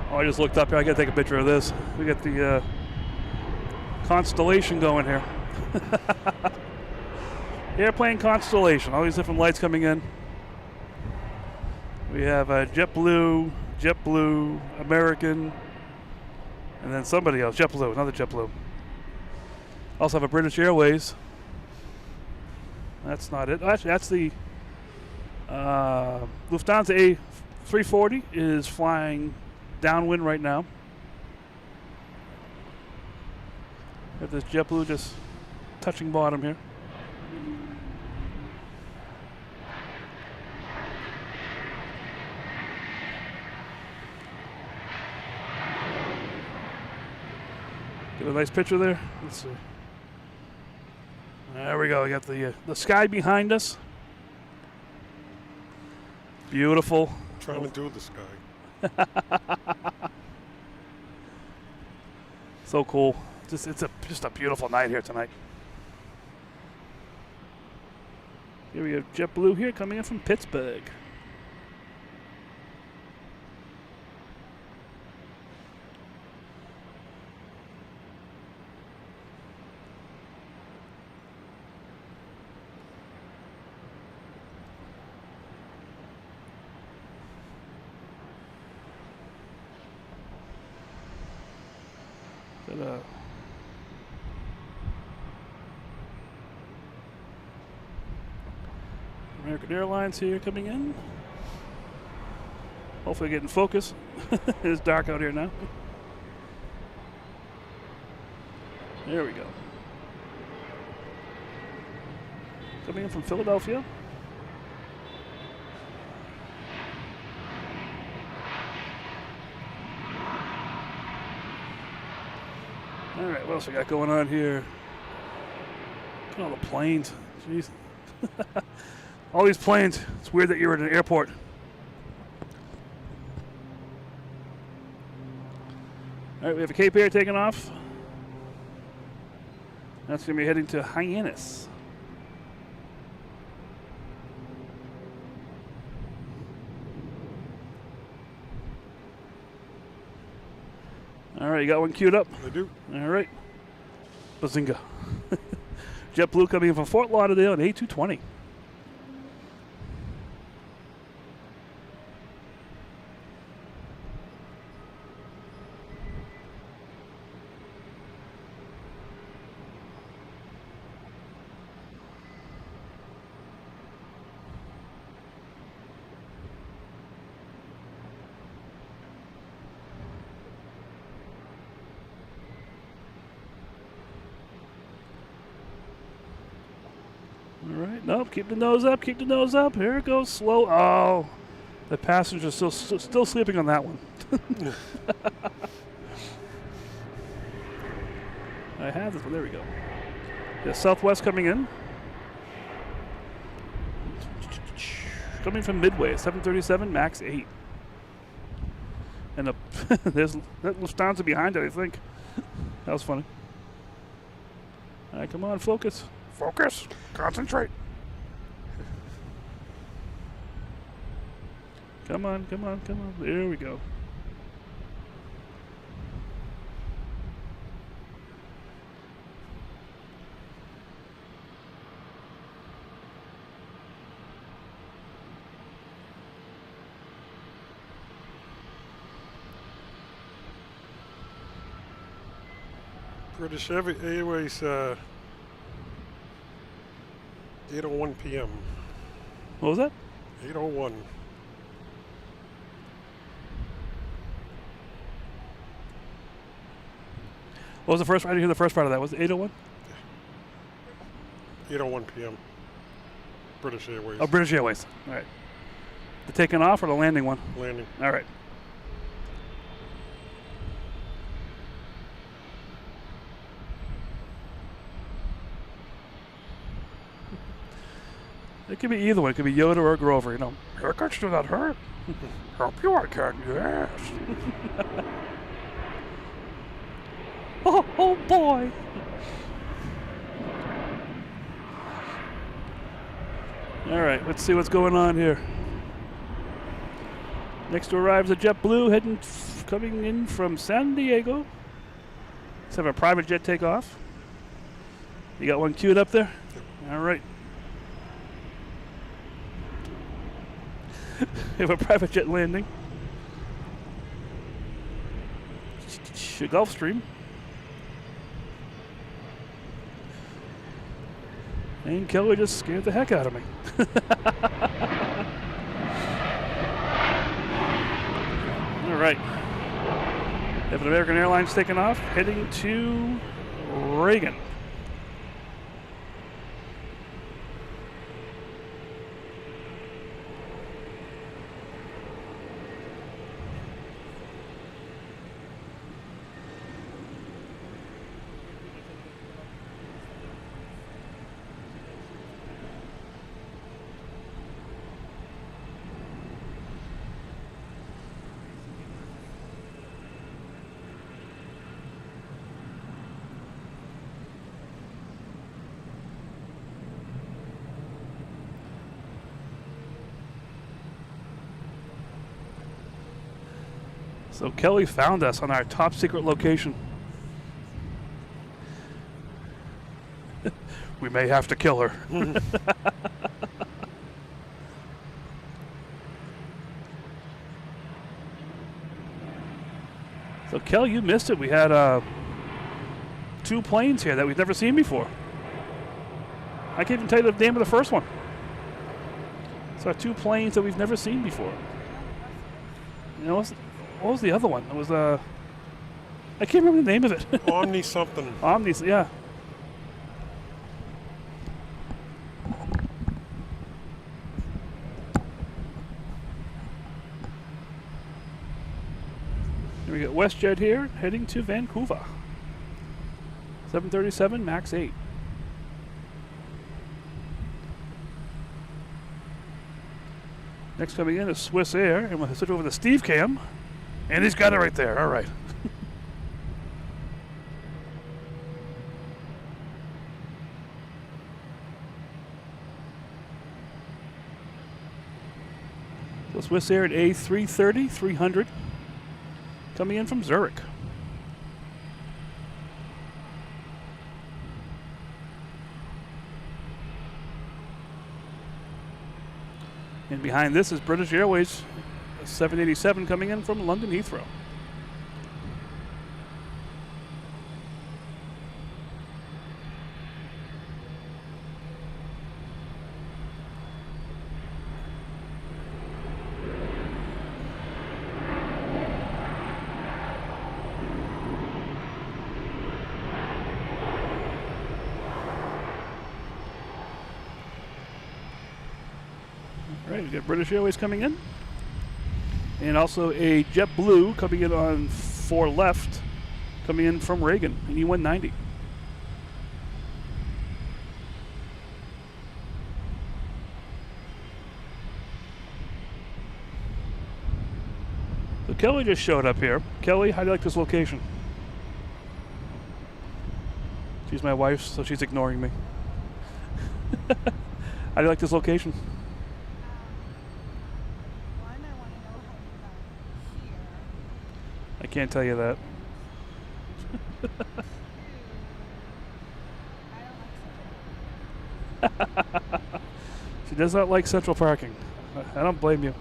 I just looked up here. I gotta take a picture of this. We got the Constellation going here. Airplane Constellation. All these different lights coming in. We have JetBlue, American, and then somebody else. JetBlue, another JetBlue. Also have a British Airways. That's not it. Actually, that's the Lufthansa A380 is flying downwind right now. Got this JetBlue just touching bottom here. Get a nice picture there. Let's see. There we go. We got the sky behind us. Beautiful. Trying to do the sky. So cool. It's a beautiful night here tonight. Here we have JetBlue here coming in from Pittsburgh. American Airlines here coming in. Hopefully getting focus. It's dark out here now. There we go. Coming in from Philadelphia. All right, what else we got going on here? Look at all the planes. Jeez. All these planes. It's weird that you're at an airport. All right, we have a Cape Air taking off. That's going to be heading to Hyannis. All right, you got one queued up? I do. All right. Bazinga. JetBlue coming in from Fort Lauderdale at A220. All right, nope, keep the nose up, keep the nose up. Here it goes, slow. Oh, the passenger's still sleeping on that one. I have this one, there we go. Yeah, Southwest coming in. Coming from Midway, 737 MAX 8. And there's Lufthansa behind it, I think. That was funny. All right, come on, focus. Focus. Concentrate. Come on, come on, come on. There we go. British Airways 8:01 p.m. What was that? 8:01. What was the first? I didn't hear the first part of that. Was it 8:01? 8:01 p.m. British Airways. Oh, British Airways. All right. The taking off or the landing one? Landing. All right. It could be either one. It could be Yoda or Grover. You know, haircuts do not hurt. Help you, I can. Yes. Oh boy. All right, let's see what's going on here. Next to arrive is a JetBlue coming in from San Diego. Let's have a private jet takeoff. You got one queued up there? All right. We have a private jet landing. Gulfstream. And Kelly just scared the heck out of me. All right. We have an American Airlines taking off, heading to Reagan. So Kelly found us on our top secret location. We may have to kill her. So Kelly, you missed it. We had 2 planes here that we've never seen before. I can't even tell you the name of the first one. So 2 planes that we've never seen before. You know, what was the other one? It was I can't remember the name of it. Omni something. Omni, yeah. Here we got WestJet here, heading to Vancouver. 737 MAX 8. Next coming in is Swiss Air, and we'll switch over to Steve Cam. And he's got it right there. All right. So Swiss Air at A330, 300, coming in from Zurich. And behind this is British Airways 787 coming in from London Heathrow. All right, we got British Airways coming in. And also a JetBlue coming in on 4 left, coming in from Reagan, an E190. The Kelly just showed up here. Kelly, how do you like this location? She's my wife, so she's ignoring me. How do you like this location? One, I want to know how you got here. I can't tell you that. Two, I don't like something. She does not like central parking. I don't blame you.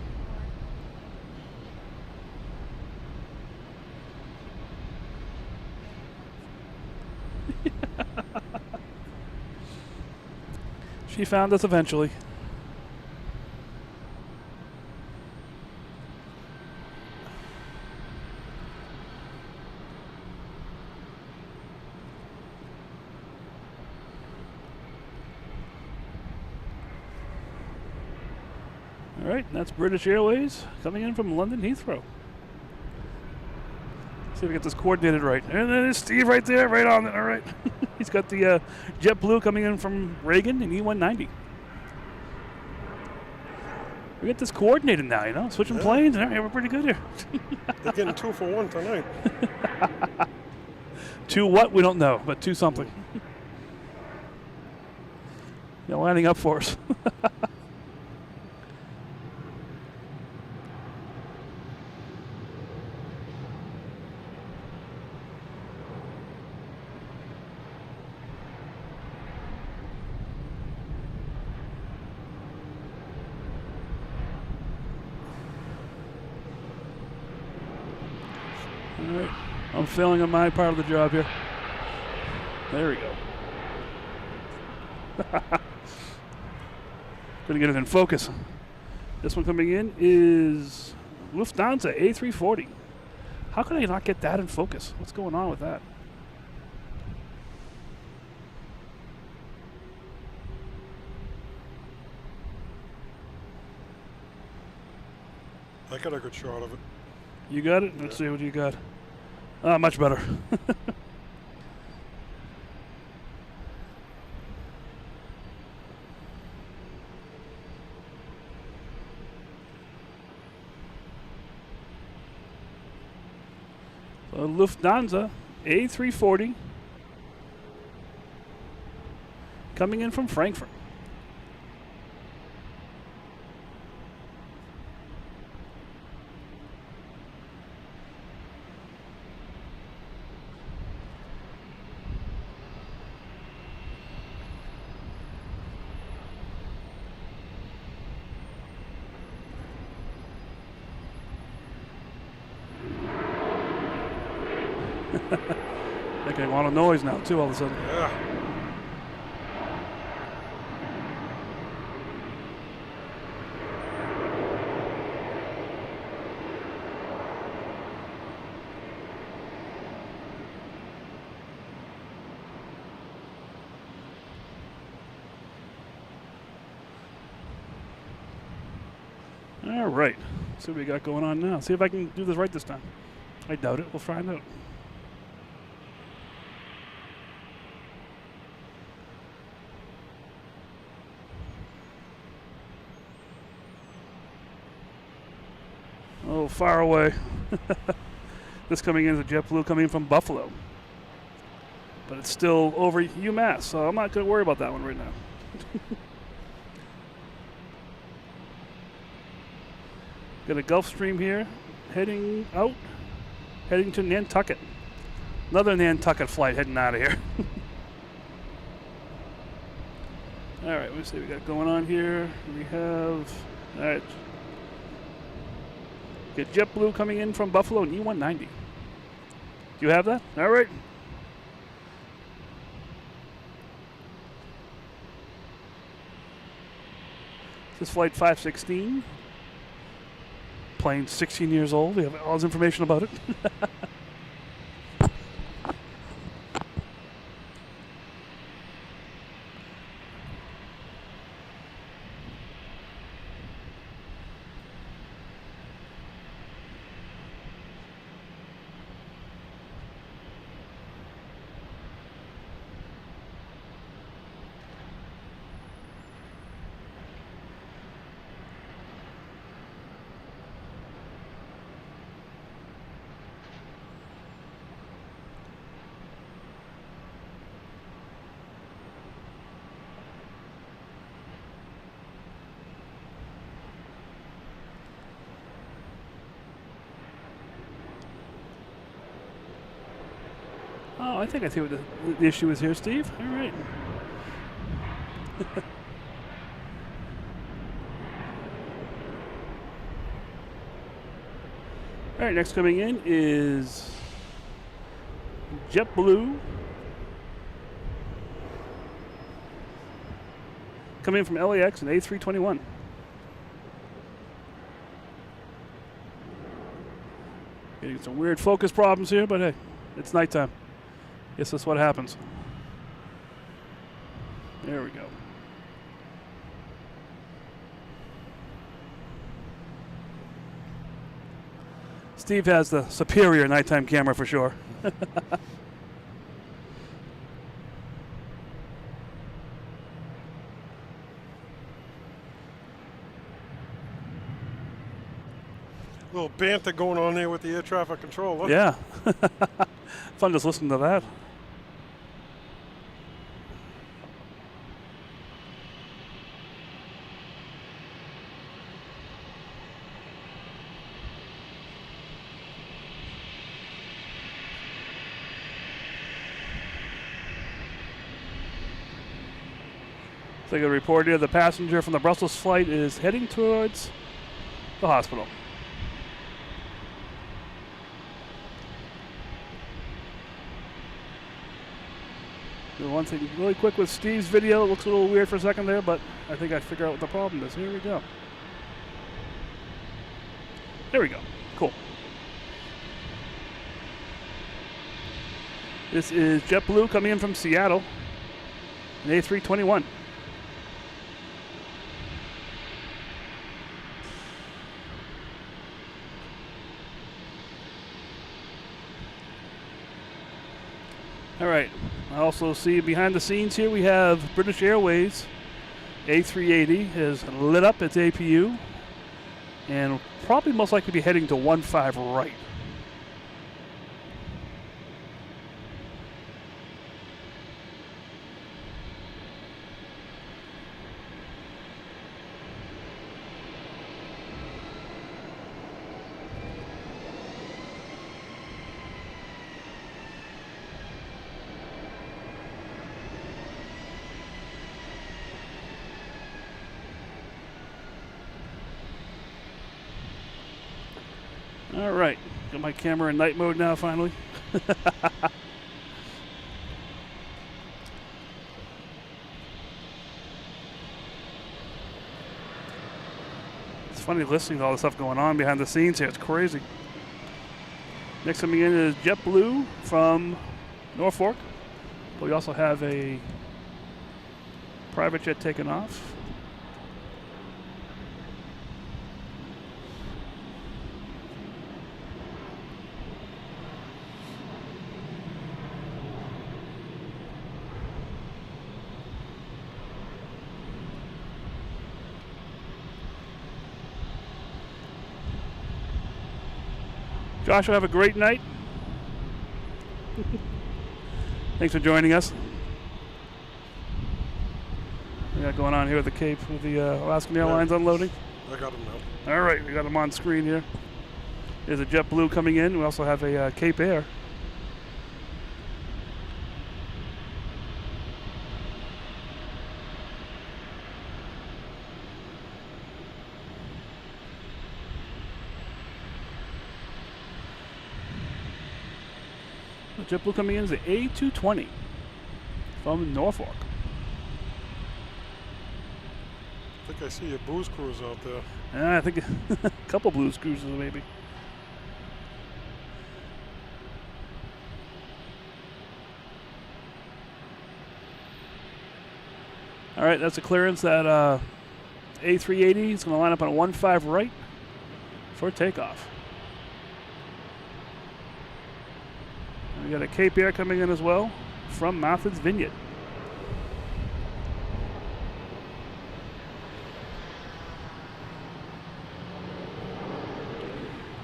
She found us eventually. All right, that's British Airways coming in from London Heathrow. See if we get this coordinated right. And there's Steve right there, right on it. All right. He's got the JetBlue coming in from Reagan in E190. We get this coordinated now, you know, switching planes. All right, we're pretty good here. They're getting 2 for 1 tonight. 2 what? We don't know, but 2 something. They're lining up for us. All right, I'm failing on my part of the job here. There we go. Gonna get it in focus. This one coming in is Lufthansa A380. How could I not get that in focus? What's going on with that? I got a good shot of it. You got it? Let's see what you got. Much better. Lufthansa A340 coming in from Frankfurt. Making a lot of noise now, too, all of a sudden. Yeah. All right. See what we got going on now. See if I can do this right this time. I doubt it. We'll find out. Oh, far away. This coming in is a JetBlue coming in from Buffalo. But it's still over UMass, so I'm not going to worry about that one right now. Got a Gulfstream here, heading out, heading to Nantucket. Another Nantucket flight heading out of here. All right, let's see what we got going on here. We have, all right. Get JetBlue coming in from Buffalo in E190. Do you have that? All right. This is flight 516. Plane 16 years old. We have all this information about it. Oh, I think I see what the issue is here, Steve. All right. All right, next coming in is JetBlue. Coming in from LAX and A321. Getting some weird focus problems here, but hey, it's nighttime. Guess that's what happens. There we go. Steve has the superior nighttime camera for sure. Little banter going on there with the air traffic control. Look. Yeah. Fun just listening to that. So I got a report here, the passenger from the Brussels flight is heading towards the hospital. Do one thing really quick with Steve's video. It looks a little weird for a second there, but I think I figured out what the problem is. Here we go. There we go. Cool. This is JetBlue coming in from Seattle, an A321. All right, I also see behind the scenes here we have British Airways A380 has lit up its APU and probably most likely be heading to 15 right. All right, got my camera in night mode now finally. It's funny listening to all the stuff going on behind the scenes here. It's crazy. Next coming in is JetBlue from Norfolk. But we also have a private jet taking off. Joshua, have a great night. Thanks for joining us. We got going on here with the Cape with the Alaskan Airlines unloading. I got them now. All right, we got them on screen here. There's a JetBlue coming in. We also have a Cape Air. JetBlue coming in is the A220 from Norfolk. I think I see a booze cruise out there. I think a couple blues cruises maybe. All right, that's a clearance. That A380 is going to line up on a 15 right for takeoff. We got a Cape Air coming in as well from Martha's Vineyard.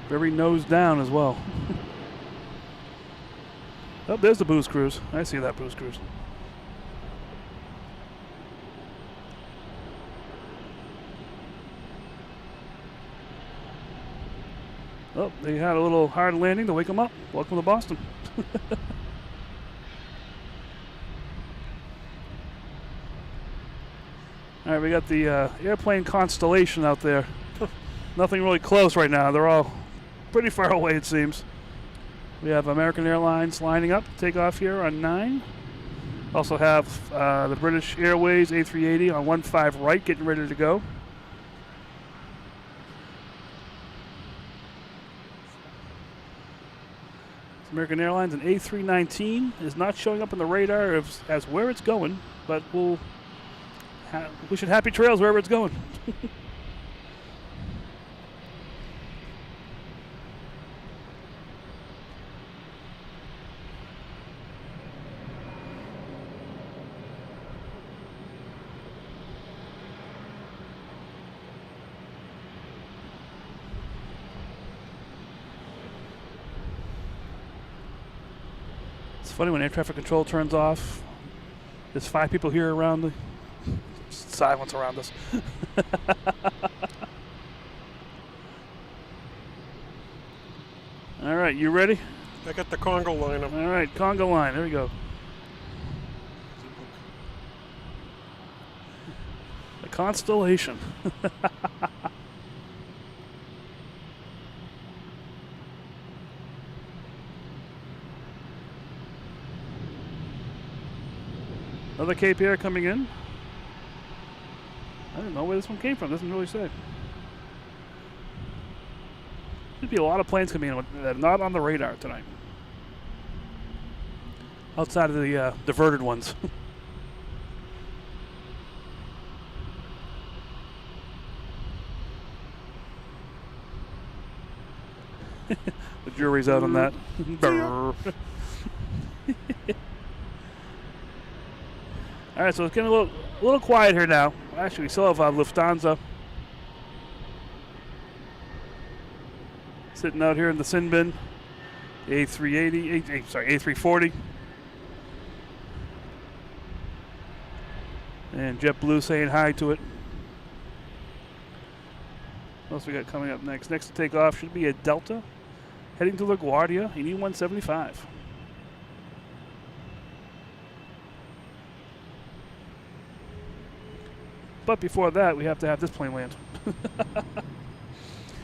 Very nose down as well. Oh, there's the booze cruise. I see that booze cruise. Oh, they had a little hard landing to wake them up. Welcome to Boston. All right, we got the airplane constellation out there. Nothing really close right now. They're all pretty far away, it seems. We have American Airlines lining up to take off here on 9. Also have the British Airways A380 on 15 right, getting ready to go. American Airlines, an A319 is not showing up on the radar as where it's going, but we should happy trails wherever it's going. It's funny when air traffic control turns off. There's 5 people here around the silence around us. All right, you ready? I got the Congo line up. All right, Congo line. There we go. The constellation. Another Cape Air coming in. I don't know where this one came from. Doesn't really say. There'd be a lot of planes coming in that are not on the radar tonight. Outside of the diverted ones. The jury's out on that. All right, so it's getting a little quiet here now. Actually, we still have Lufthansa sitting out here in the sin bin. A340. And JetBlue saying hi to it. What else we got coming up next? Next to take off should be a Delta heading to LaGuardia in E175. But before that, we have to have this plane land.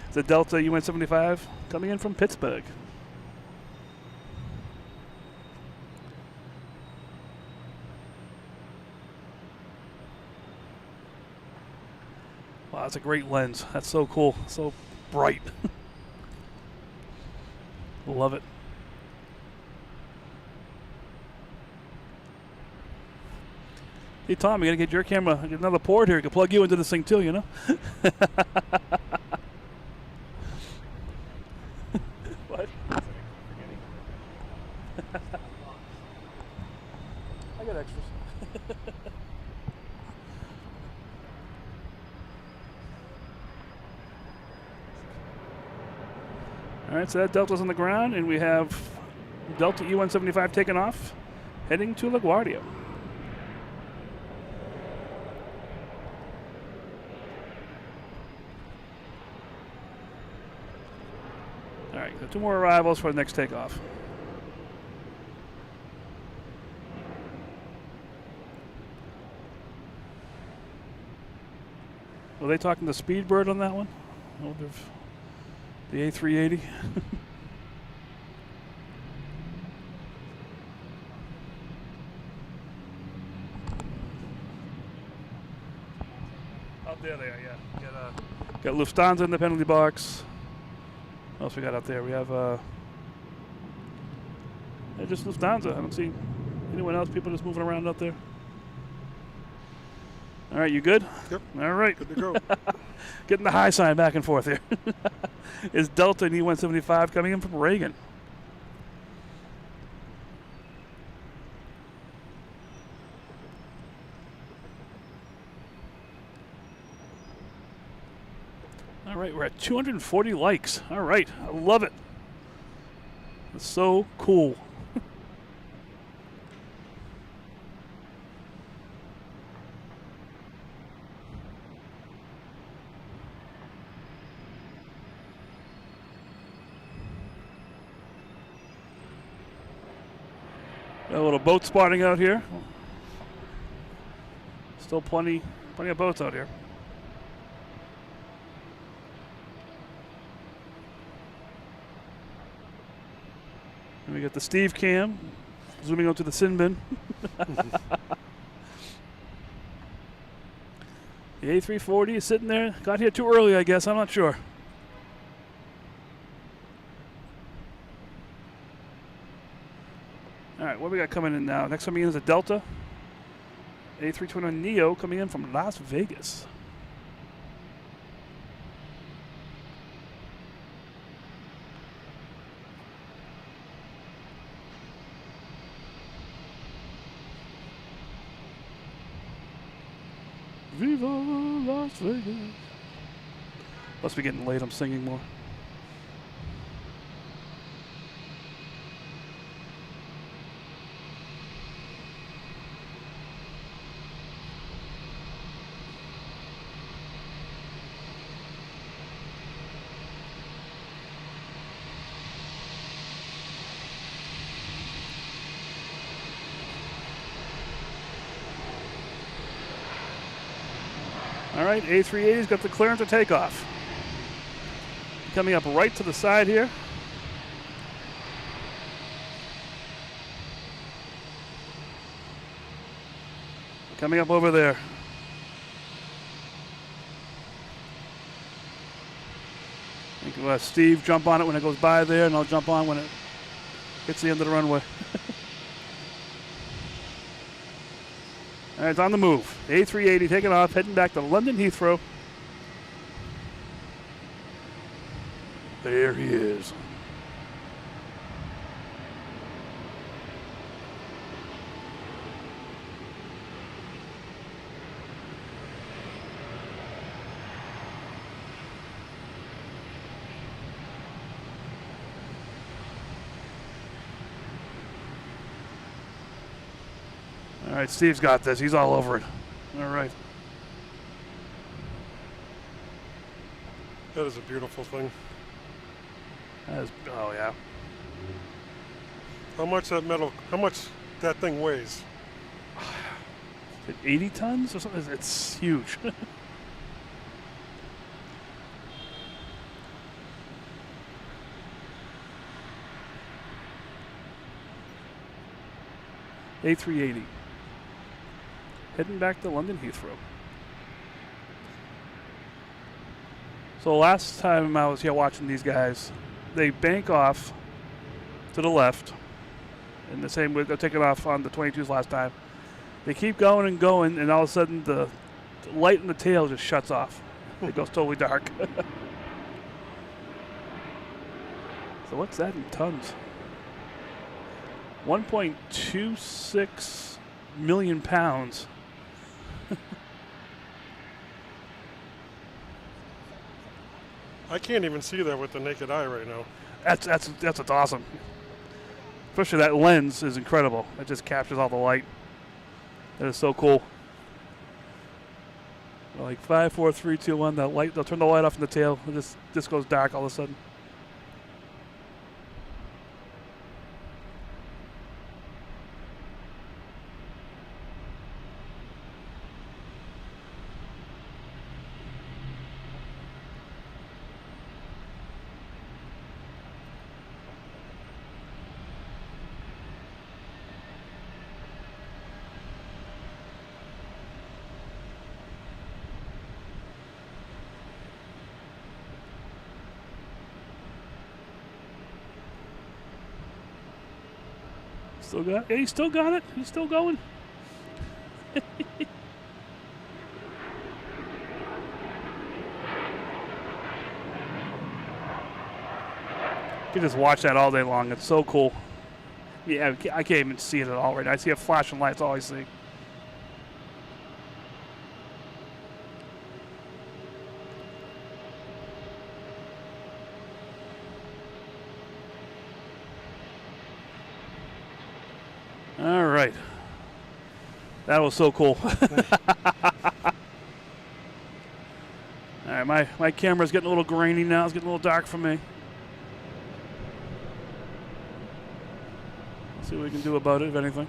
It's a Delta UN-75 coming in from Pittsburgh. Wow, that's a great lens. That's so cool. So bright. Love it. Hey, Tom, you gotta get your camera, get another port here. You can plug you into this thing too, you know? What? I got extras. All right, so that Delta's on the ground, and we have Delta E175 taking off, heading to LaGuardia. All right, so 2 more arrivals for the next takeoff. Were they talking to Speedbird on that one? I wonder if the A380. Out there they are, yeah. Got Lufthansa in the penalty box. What else we got out there? We have just Lufthansa. I don't see anyone else. People just moving around out there. All right, you good? Yep. All right. Good to go. Getting the high sign back and forth here. Is Delta and E175 coming in from Reagan? All right, we're at 240 likes. All right, I love it. It's so cool. Got a little boat spotting out here. Still plenty Plenty of boats out here. And we got the Steve cam zooming out to the sin bin. The A340 is sitting there. Got here too early, I guess. I'm not sure. All right, what we got coming in now? Next coming in is a Delta A321neo coming in from Las Vegas. Viva Las Vegas. Must be getting late. I'm singing more. All right, A380's got the clearance to take off. Coming up right to the side here. Coming up over there. I think we'll have Steve jump on it when it goes by there, and I'll jump on when it hits the end of the runway. All right, it's on the move. A380 taking off, heading back to London Heathrow. There he is. All right, Steve's got this. He's all over it. All right. That is a beautiful thing. That is, oh, yeah. How much that thing weighs? 80 tons or something? It's huge. A380. Heading back to London Heathrow. So last time I was here watching these guys, they bank off to the left, in the same way they're taking off on the 22s last time. They keep going, and all of a sudden the light in the tail just shuts off. It goes totally dark. So what's that in tons? 1.26 million pounds. I can't even see that with the naked eye right now. That's what's awesome. Especially that lens is incredible. It just captures all the light. That is so cool. Like 5, 4, 3, 2, 1. That light. They'll turn the light off in the tail. It just goes dark all of a sudden. Still got it? Yeah, he's still got it. He's still going. You can just watch that all day long. It's so cool. Yeah, I can't even see it at all right now. I see a flashing light. That's all I see. All right. That was so cool. All right, my camera's getting a little grainy now. It's getting a little dark for me. Let's see what we can do about it, if anything.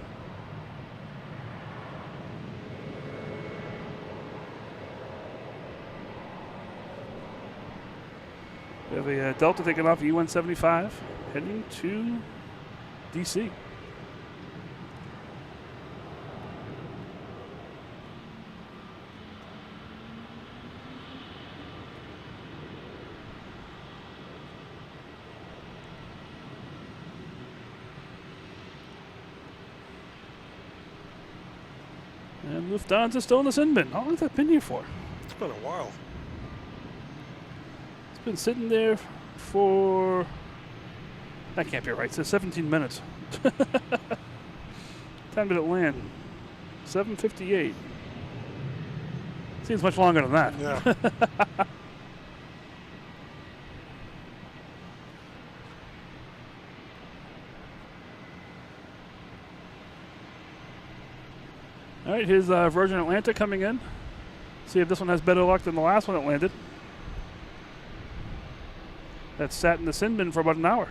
We have a Delta taking off E175 heading to DC. And Lufthansa still in the sin bin. How long has that been here for? It's been a while. It's been sitting there for... That can't be right. It says 17 minutes. Time did it land? 7:58. Seems much longer than that. Yeah. All right, here's Virgin Atlantic coming in. See if this one has better luck than the last one that landed. That sat in the sin bin for about an hour.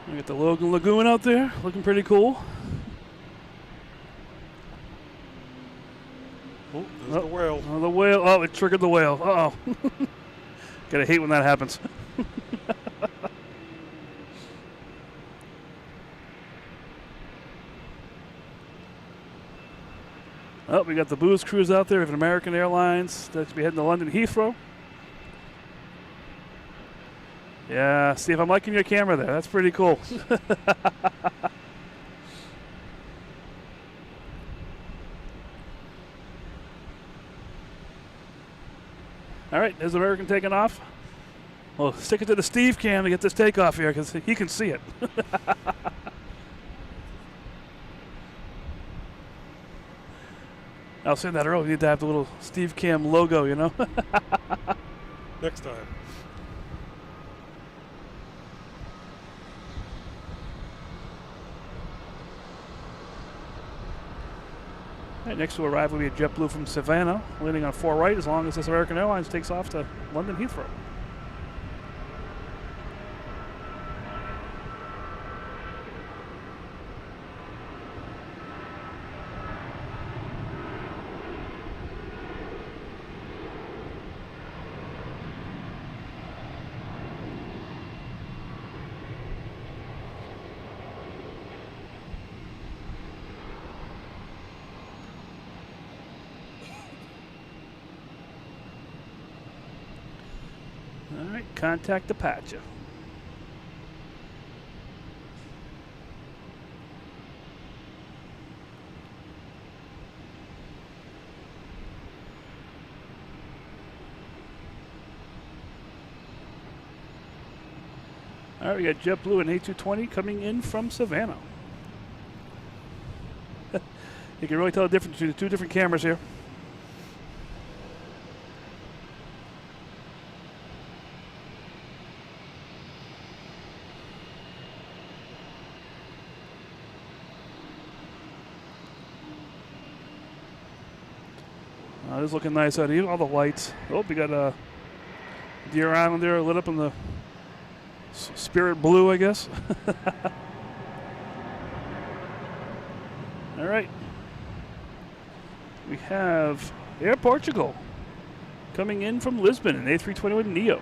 We got the Logan Lagoon out there, looking pretty cool. Oh, there's the whale. Oh, the whale. Oh, it triggered the whale. Uh-oh. Gotta hate when that happens. Oh, we got the booze cruise out there. We have an American Airlines that's be heading to London Heathrow. Yeah, see if I'm liking your camera there. That's pretty cool. All right, there's American taking off. Well, stick it to the Steve cam to get this takeoff here because he can see it. I was saying that earlier. We need to have the little Steve cam logo, you know? Next time. All right, next to arrive will be a JetBlue from Savannah, landing on 4 right as long as this American Airlines takes off to London Heathrow. All right, contact departure. All right, we got JetBlue and A220 coming in from Savannah. You can really tell the difference between the two different cameras here. This is looking nice out here. All the lights. Oh, we got a Deer Island there lit up in the spirit blue, I guess. All right. We have Air Portugal coming in from Lisbon, an A321 Neo.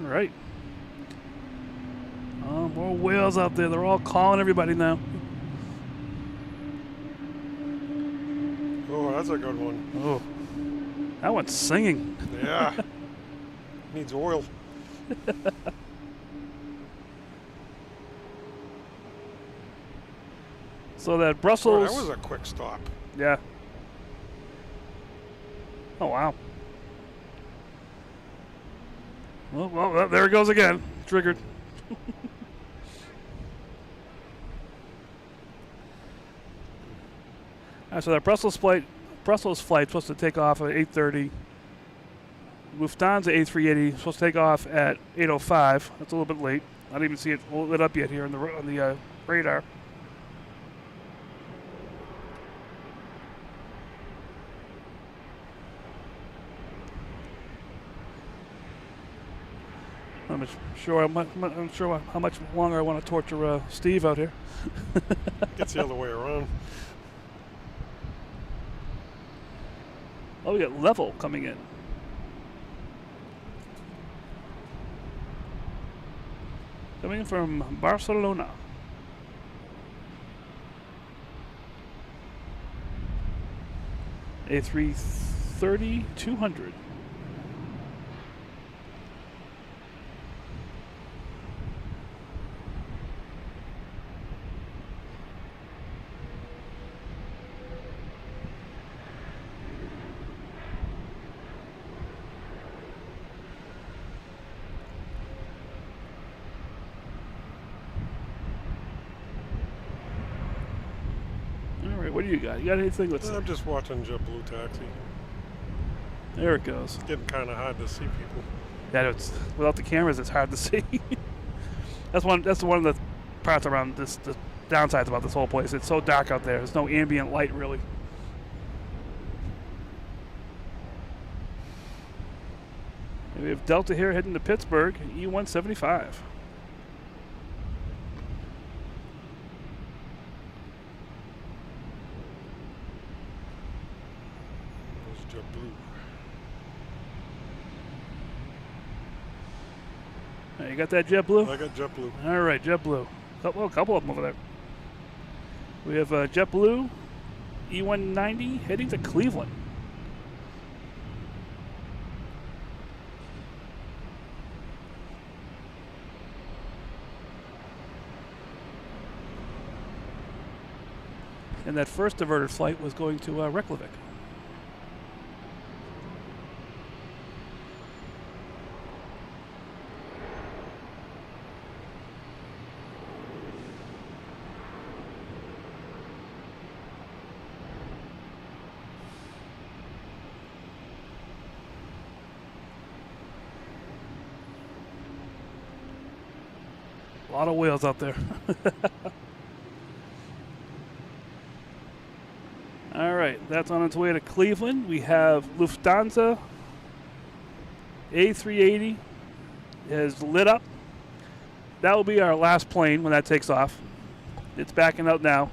All right. Oh, more whales out there. They're all calling everybody now. that's a good one. Oh, that one's singing. Yeah. Needs oil. So that Oh, Brussels. that was a quick stop. Yeah. Oh, wow. Well, there it goes again. Triggered. All right, so that Brussels flight supposed to take off at 8:30. Lufthansa A380 supposed to take off at 8:05. That's a little bit late. I didn't even see it lit up yet here on the radar. I'm sure how much longer I want to torture Steve out here. Gets the other way around. Oh, we got level coming in. Coming from Barcelona. A330-200. What do you got? You got anything? Let's see. I'm just watching JetBlue Taxi. There it goes. It's getting kind of hard to see people. Yeah, it's without the cameras, it's hard to see. That's one of the parts around this. The downsides about this whole place. It's so dark out there. There's no ambient light really. And we have Delta here heading to Pittsburgh, E175. You got that JetBlue? I got JetBlue. All right, JetBlue. A couple of them over there. We have JetBlue E190 heading to Cleveland. And that first diverted flight was going to Reykjavik. A lot of whales out there. All right, that's on its way to Cleveland. We have Lufthansa A380 is lit up. That will be our last plane when that takes off. It's backing out now.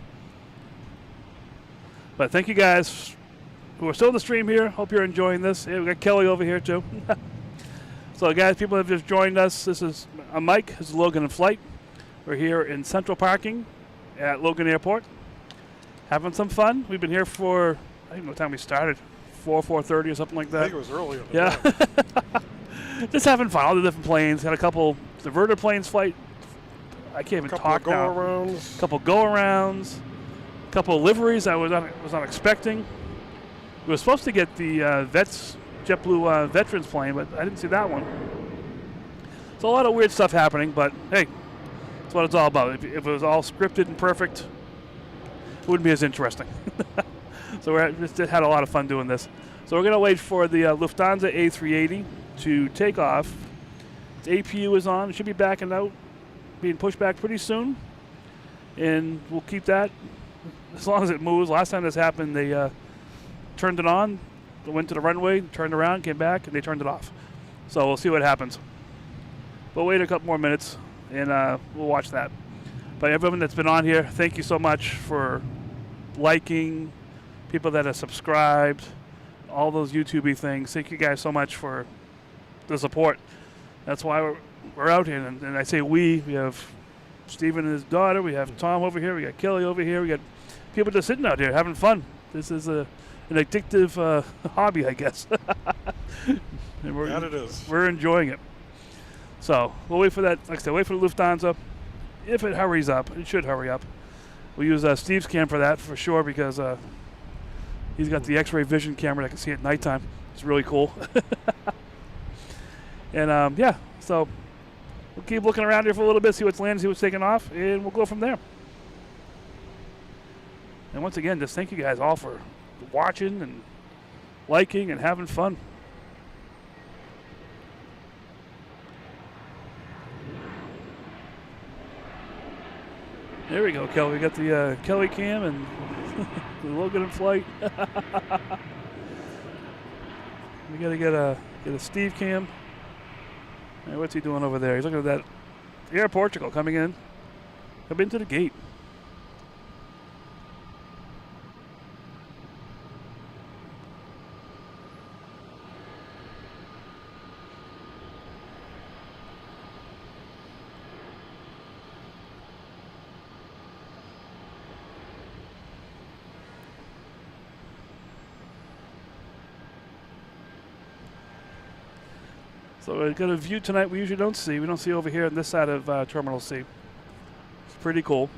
But thank you guys who are still in the stream here. Hope you're enjoying this. Yeah, we got Kelly over here too. So guys, people have just joined us. This is Mike. This is Logan in flight. We're here in central parking at Logan Airport, having some fun. We've been here for, I don't know what time we started, 4:30 or something like that. I think it was earlier. Yeah. Just having fun. All the different planes. Had a couple diverted planes flight. I can't even talk now. Couple go-arounds. Couple liveries I was not expecting. We were supposed to get the JetBlue Veterans plane, but I didn't see that one. So a lot of weird stuff happening, but hey, that's what it's all about. If it was all scripted and perfect, it wouldn't be as interesting. So we just had a lot of fun doing this. So we're going to wait for the Lufthansa A380 to take off. Its APU is on. It should be backing out, being pushed back pretty soon. And we'll keep that as long as it moves. Last time this happened, they turned it on, went to the runway, turned around, came back, and they turned it off. So we'll see what happens. We'll wait a couple more minutes, and we'll watch that. But everyone that's been on here, thank you so much for liking, people that have subscribed, all those YouTube-y things. Thank you guys so much for the support. That's why we're out here. And I say we have Stephen and his daughter. We have Tom over here. We got Kelly over here. We got people just sitting out here having fun. This is an addictive hobby, I guess. And That it is. we're enjoying it. So we'll wait for that. Like I said, wait for the Lufthansa. If it hurries up, it should hurry up. We'll use Steve's cam for that for sure because he's got the X-ray vision camera that can see at nighttime. It's really cool. And yeah, so we'll keep looking around here for a little bit, see what's landing, see what's taking off, and we'll go from there. And once again, just thank you guys all for watching and liking and having fun. There we go, Kelly. We got the Kelly cam and the Logan in flight. We got to get a Steve cam. Hey, what's he doing over there? He's looking at that Air Portugal coming in. Come into the gate. So we've got a view tonight we usually don't see. We don't see over here on this side of Terminal C. It's pretty cool.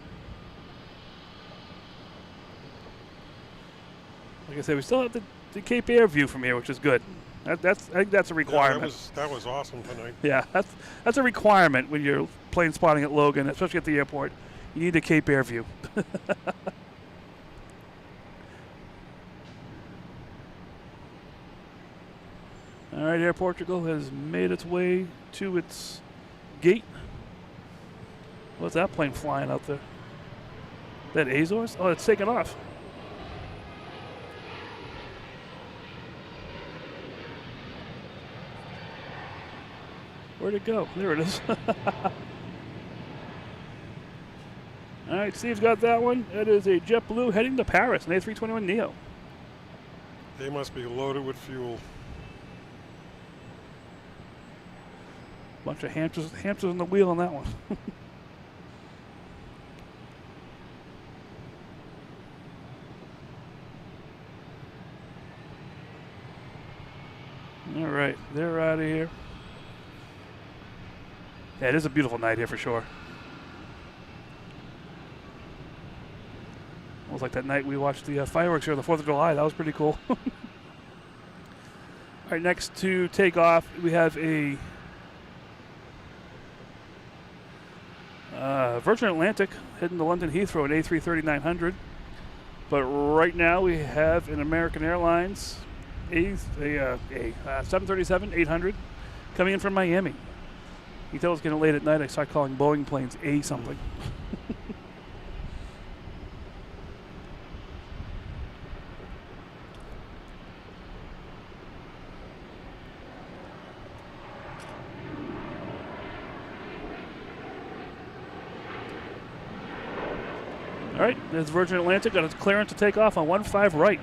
Like I said, we still have the Cape Air view from here, which is good. I think that's a requirement. Yeah, that was awesome tonight. Yeah, that's a requirement when you're plane spotting at Logan, especially at the airport. You need a Cape Air view. All right, Air Portugal has made its way to its gate. What's that plane flying out there? That Azores? Oh, it's taking off. Where'd it go? There it is. All right, Steve's got that one. That is a JetBlue heading to Paris, an A321neo. They must be loaded with fuel. Bunch of hamsters on the wheel on that one. All right, they're out of here. Yeah, it is a beautiful night here for sure. Almost like that night we watched the fireworks here on the 4th of July. That was pretty cool. All right, next to take off, we have a Virgin Atlantic heading to London Heathrow at A330-900. But right now we have an American Airlines a 737-800 coming in from Miami. You can tell it's getting late at night. I start calling Boeing planes A something. All right, there's Virgin Atlantic got its clearance to take off on 15 right.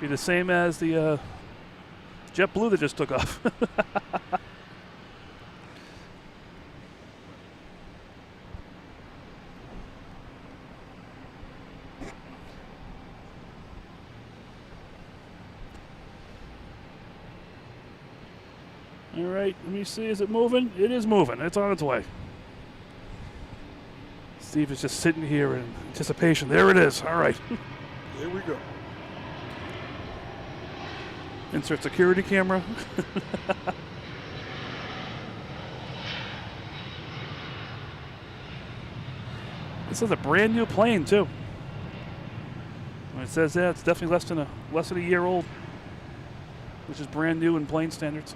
Be the same as the JetBlue that just took off. All right, let me see. Is it moving? It is moving. It's on its way. Steve is just sitting here in anticipation. There it is. All right. Here we go. Insert security camera. This is a brand new plane too. When it says that, it's definitely less than a year old, which is brand new in plane standards.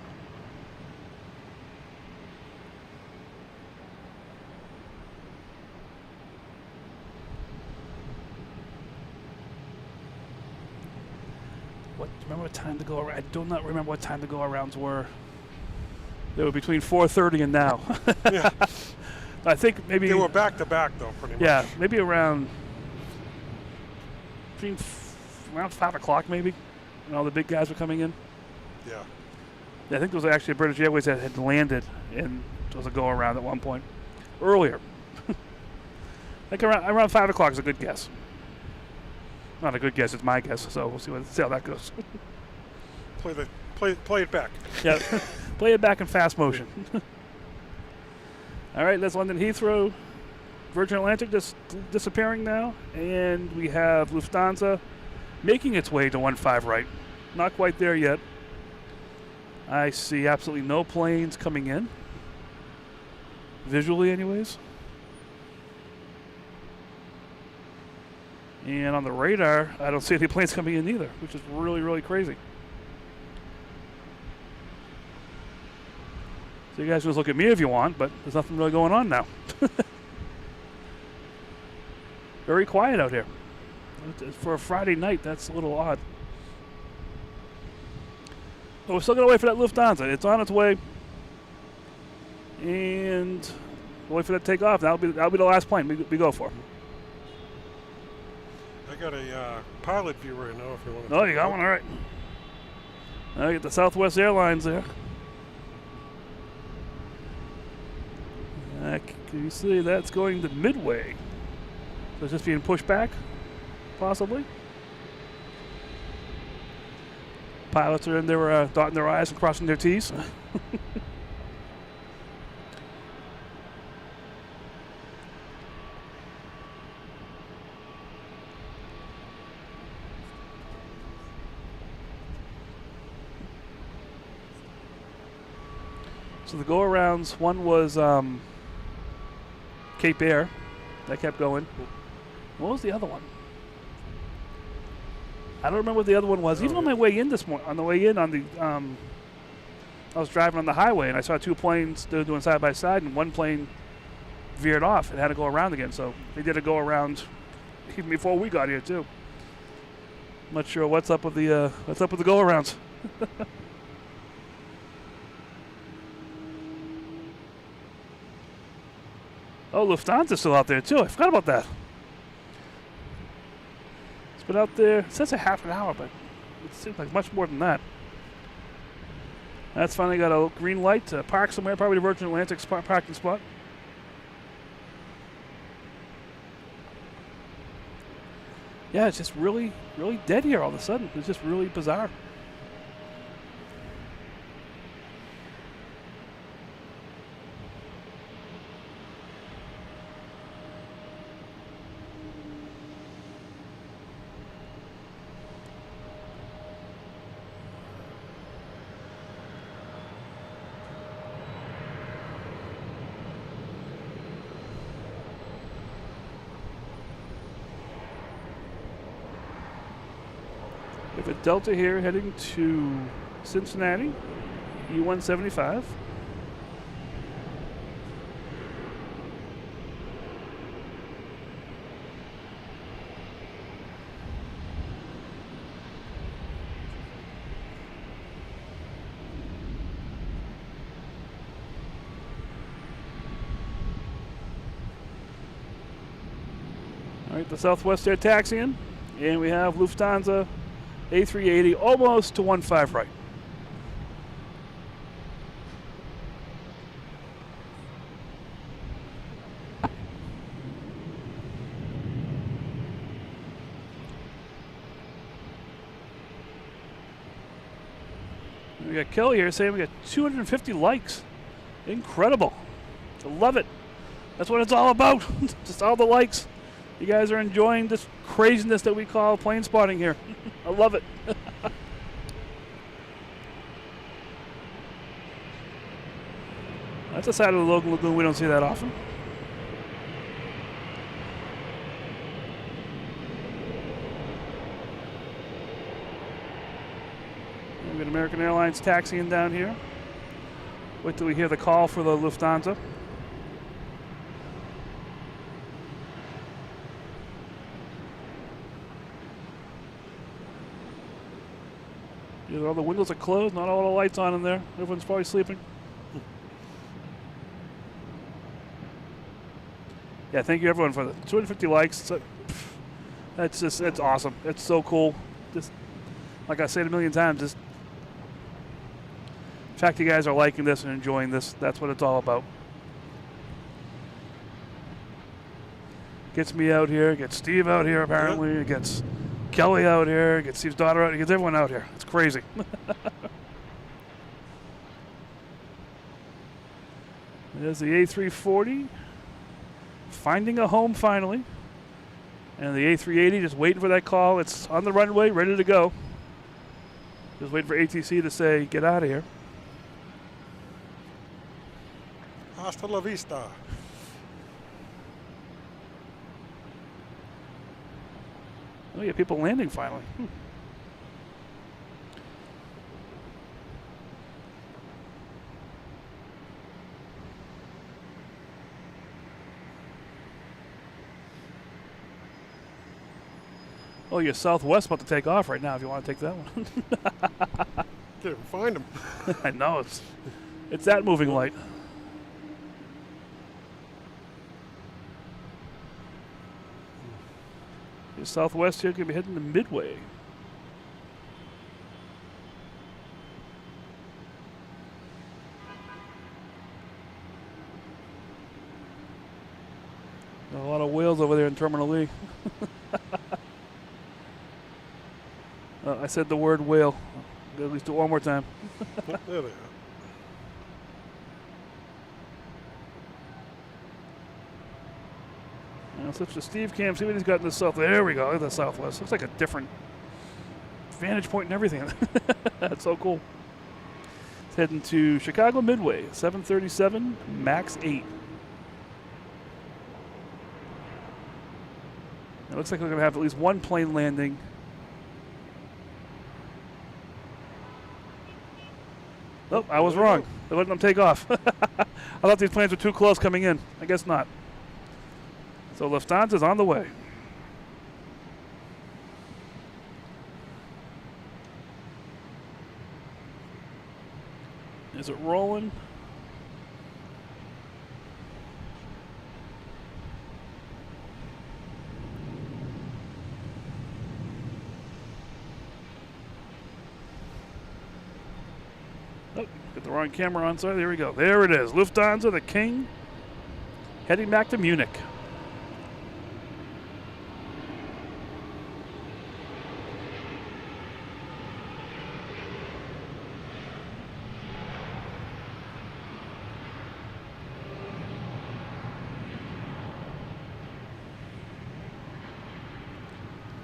Remember what time to go around? I do not remember what time the go-arounds were. They were between 4:30 and now. Yeah. I think maybe They were back to back though, pretty much. yeah, maybe around around 5 o'clock maybe. When all the big guys were coming in. Yeah. I think there was actually a British Airways that had landed and there was a go-around at one point earlier. I think around 5 o'clock is a good guess. Not a good guess, it's my guess, so we'll see how that goes. Play it back. Yeah, play it back in fast motion. All right, that's London Heathrow. Virgin Atlantic just disappearing now, and we have Lufthansa making its way to 15 right. Not quite there yet. I see absolutely no planes coming in, visually anyways. And on the radar, I don't see any planes coming in either, which is really, really crazy. So you guys just look at me if you want, but there's nothing really going on now. Very quiet out here. For a Friday night, that's a little odd. But we're still going to wait for that Lufthansa. It's on its way. And we'll wait for that to take off. That'll be the last plane we go for. I got a pilot view right now if you want to. Oh, you got one? All right. Now you get the Southwest Airlines there. Can you see that's going to Midway? So it's just being pushed back, possibly. Pilots are in there dotting their I's and crossing their T's. So the go-arounds, one was Cape Air. That kept going. What was the other one? I don't remember what the other one was. Even on my way in this morning, on the way in on the, I was driving on the highway and I saw two planes they were doing side by side, and one plane veered off and had to go around again. So they did a go around even before we got here too. I'm not sure what's up with the go arounds. Oh, Lufthansa's still out there too. I forgot about that. It's been out there. It says a half an hour, but it seems like much more than that. That's finally got a green light to park somewhere, probably the Virgin Atlantic's parking spot. Yeah, it's just really, really dead here all of a sudden. It's just really bizarre. We have a Delta here heading to Cincinnati, E175. All right, the Southwest Air taxiing, and we have Lufthansa A380 almost to 15 right. We got Kelly here saying we got 250 likes. Incredible. I love it. That's what it's all about. Just all the likes. You guys are enjoying this craziness that we call plane spotting here. I love it. That's the side of the Logan Lagoon we don't see that often. We got American Airlines taxiing down here. Wait till we hear the call for the Lufthansa. Either all the windows are closed, not all the lights on in there. Everyone's probably sleeping. Yeah, thank you everyone for the 250 likes. It's awesome. It's so cool. Just like I said a million times, just the fact you guys are liking this and enjoying this, that's what it's all about. Gets me out here, gets Steve out here apparently, it gets Kelly out here. Get Steve's daughter out. He gets everyone out here. It's crazy. There's the A340. Finding a home finally. And the A380 just waiting for that call. It's on the runway, ready to go. Just waiting for ATC to say, get out of here. Hasta la vista. Oh, yeah, people landing finally. Oh, you're Southwest about to take off right now if you want to take that one. Can't even find them. I know, it's that moving light. Your Southwest here could be heading to Midway. A lot of whales over there in Terminal E. I said the word whale. I'll at least do it one more time. There they are. Now switch to Steve Cam, see what he's got in the south. There we go, look at the Southwest. Looks like a different vantage point and everything. That's so cool. It's heading to Chicago Midway, 737 MAX 8. It looks like we're going to have at least one plane landing. Oh, I was wrong. They're letting them take off. I thought these planes were too close coming in. I guess not. So Lufthansa's on the way. Is it rolling? Oh, got the wrong camera on, sorry. There we go. There it is. Lufthansa, the king, heading back to Munich.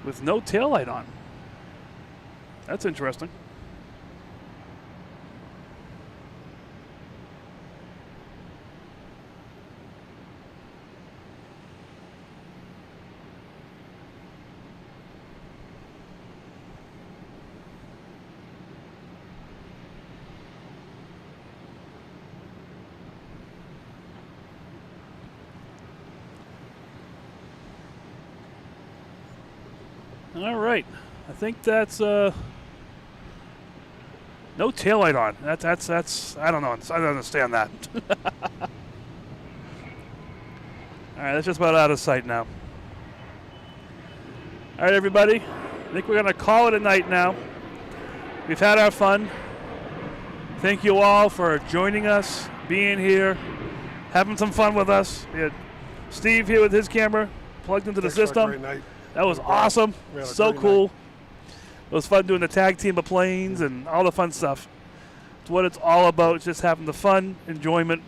With no taillight on. That's interesting. All right, I think that's no taillight on. That's I don't know. I don't understand that. All right, that's just about out of sight now. All right, everybody, I think we're gonna call it a night now. We've had our fun. Thank you all for joining us, being here, having some fun with us. We had Steve here with his camera plugged into the system. Great night. That was awesome. So cool. It was fun doing the tag team of planes and all the fun stuff. It's what it's all about. It's just having the fun, enjoyment.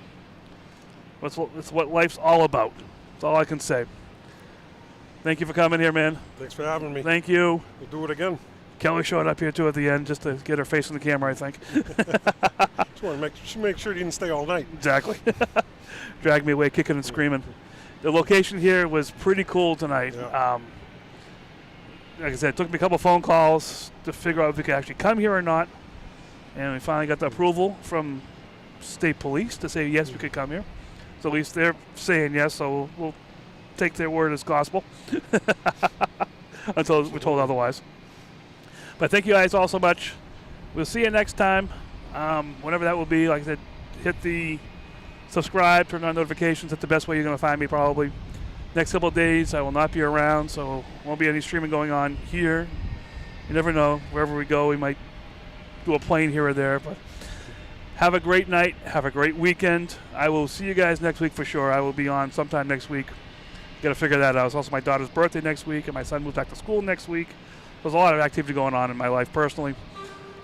It's what life's all about. That's all I can say. Thank you for coming here, man. Thanks for having me. Thank you. We'll do it again. Kelly showed up here too at the end just to get her face in the camera, I think. Just want to make sure you didn't stay all night. Exactly. Dragged me away kicking and screaming. The location here was pretty cool tonight. Yeah. Like I said, it took me a couple phone calls to figure out if we could actually come here or not. And we finally got the approval from state police to say, yes, we could come here. So at least they're saying yes, so we'll take their word as gospel until we're told otherwise. But thank you guys all so much. We'll see you next time, whenever that will be. Like I said, hit the subscribe, turn on notifications. That's the best way you're going to find me probably. Next couple of days, I will not be around, so won't be any streaming going on here. You never know. Wherever we go, we might do a plane here or there. But have a great night. Have a great weekend. I will see you guys next week for sure. I will be on sometime next week. Got to figure that out. It's also my daughter's birthday next week, and my son moves back to school next week. there's a lot of activity going on in my life personally.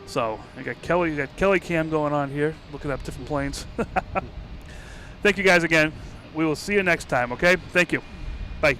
So I got Kelly Cam going on here, looking at different planes. Thank you guys again. We will see you next time, okay? Thank you. Bye.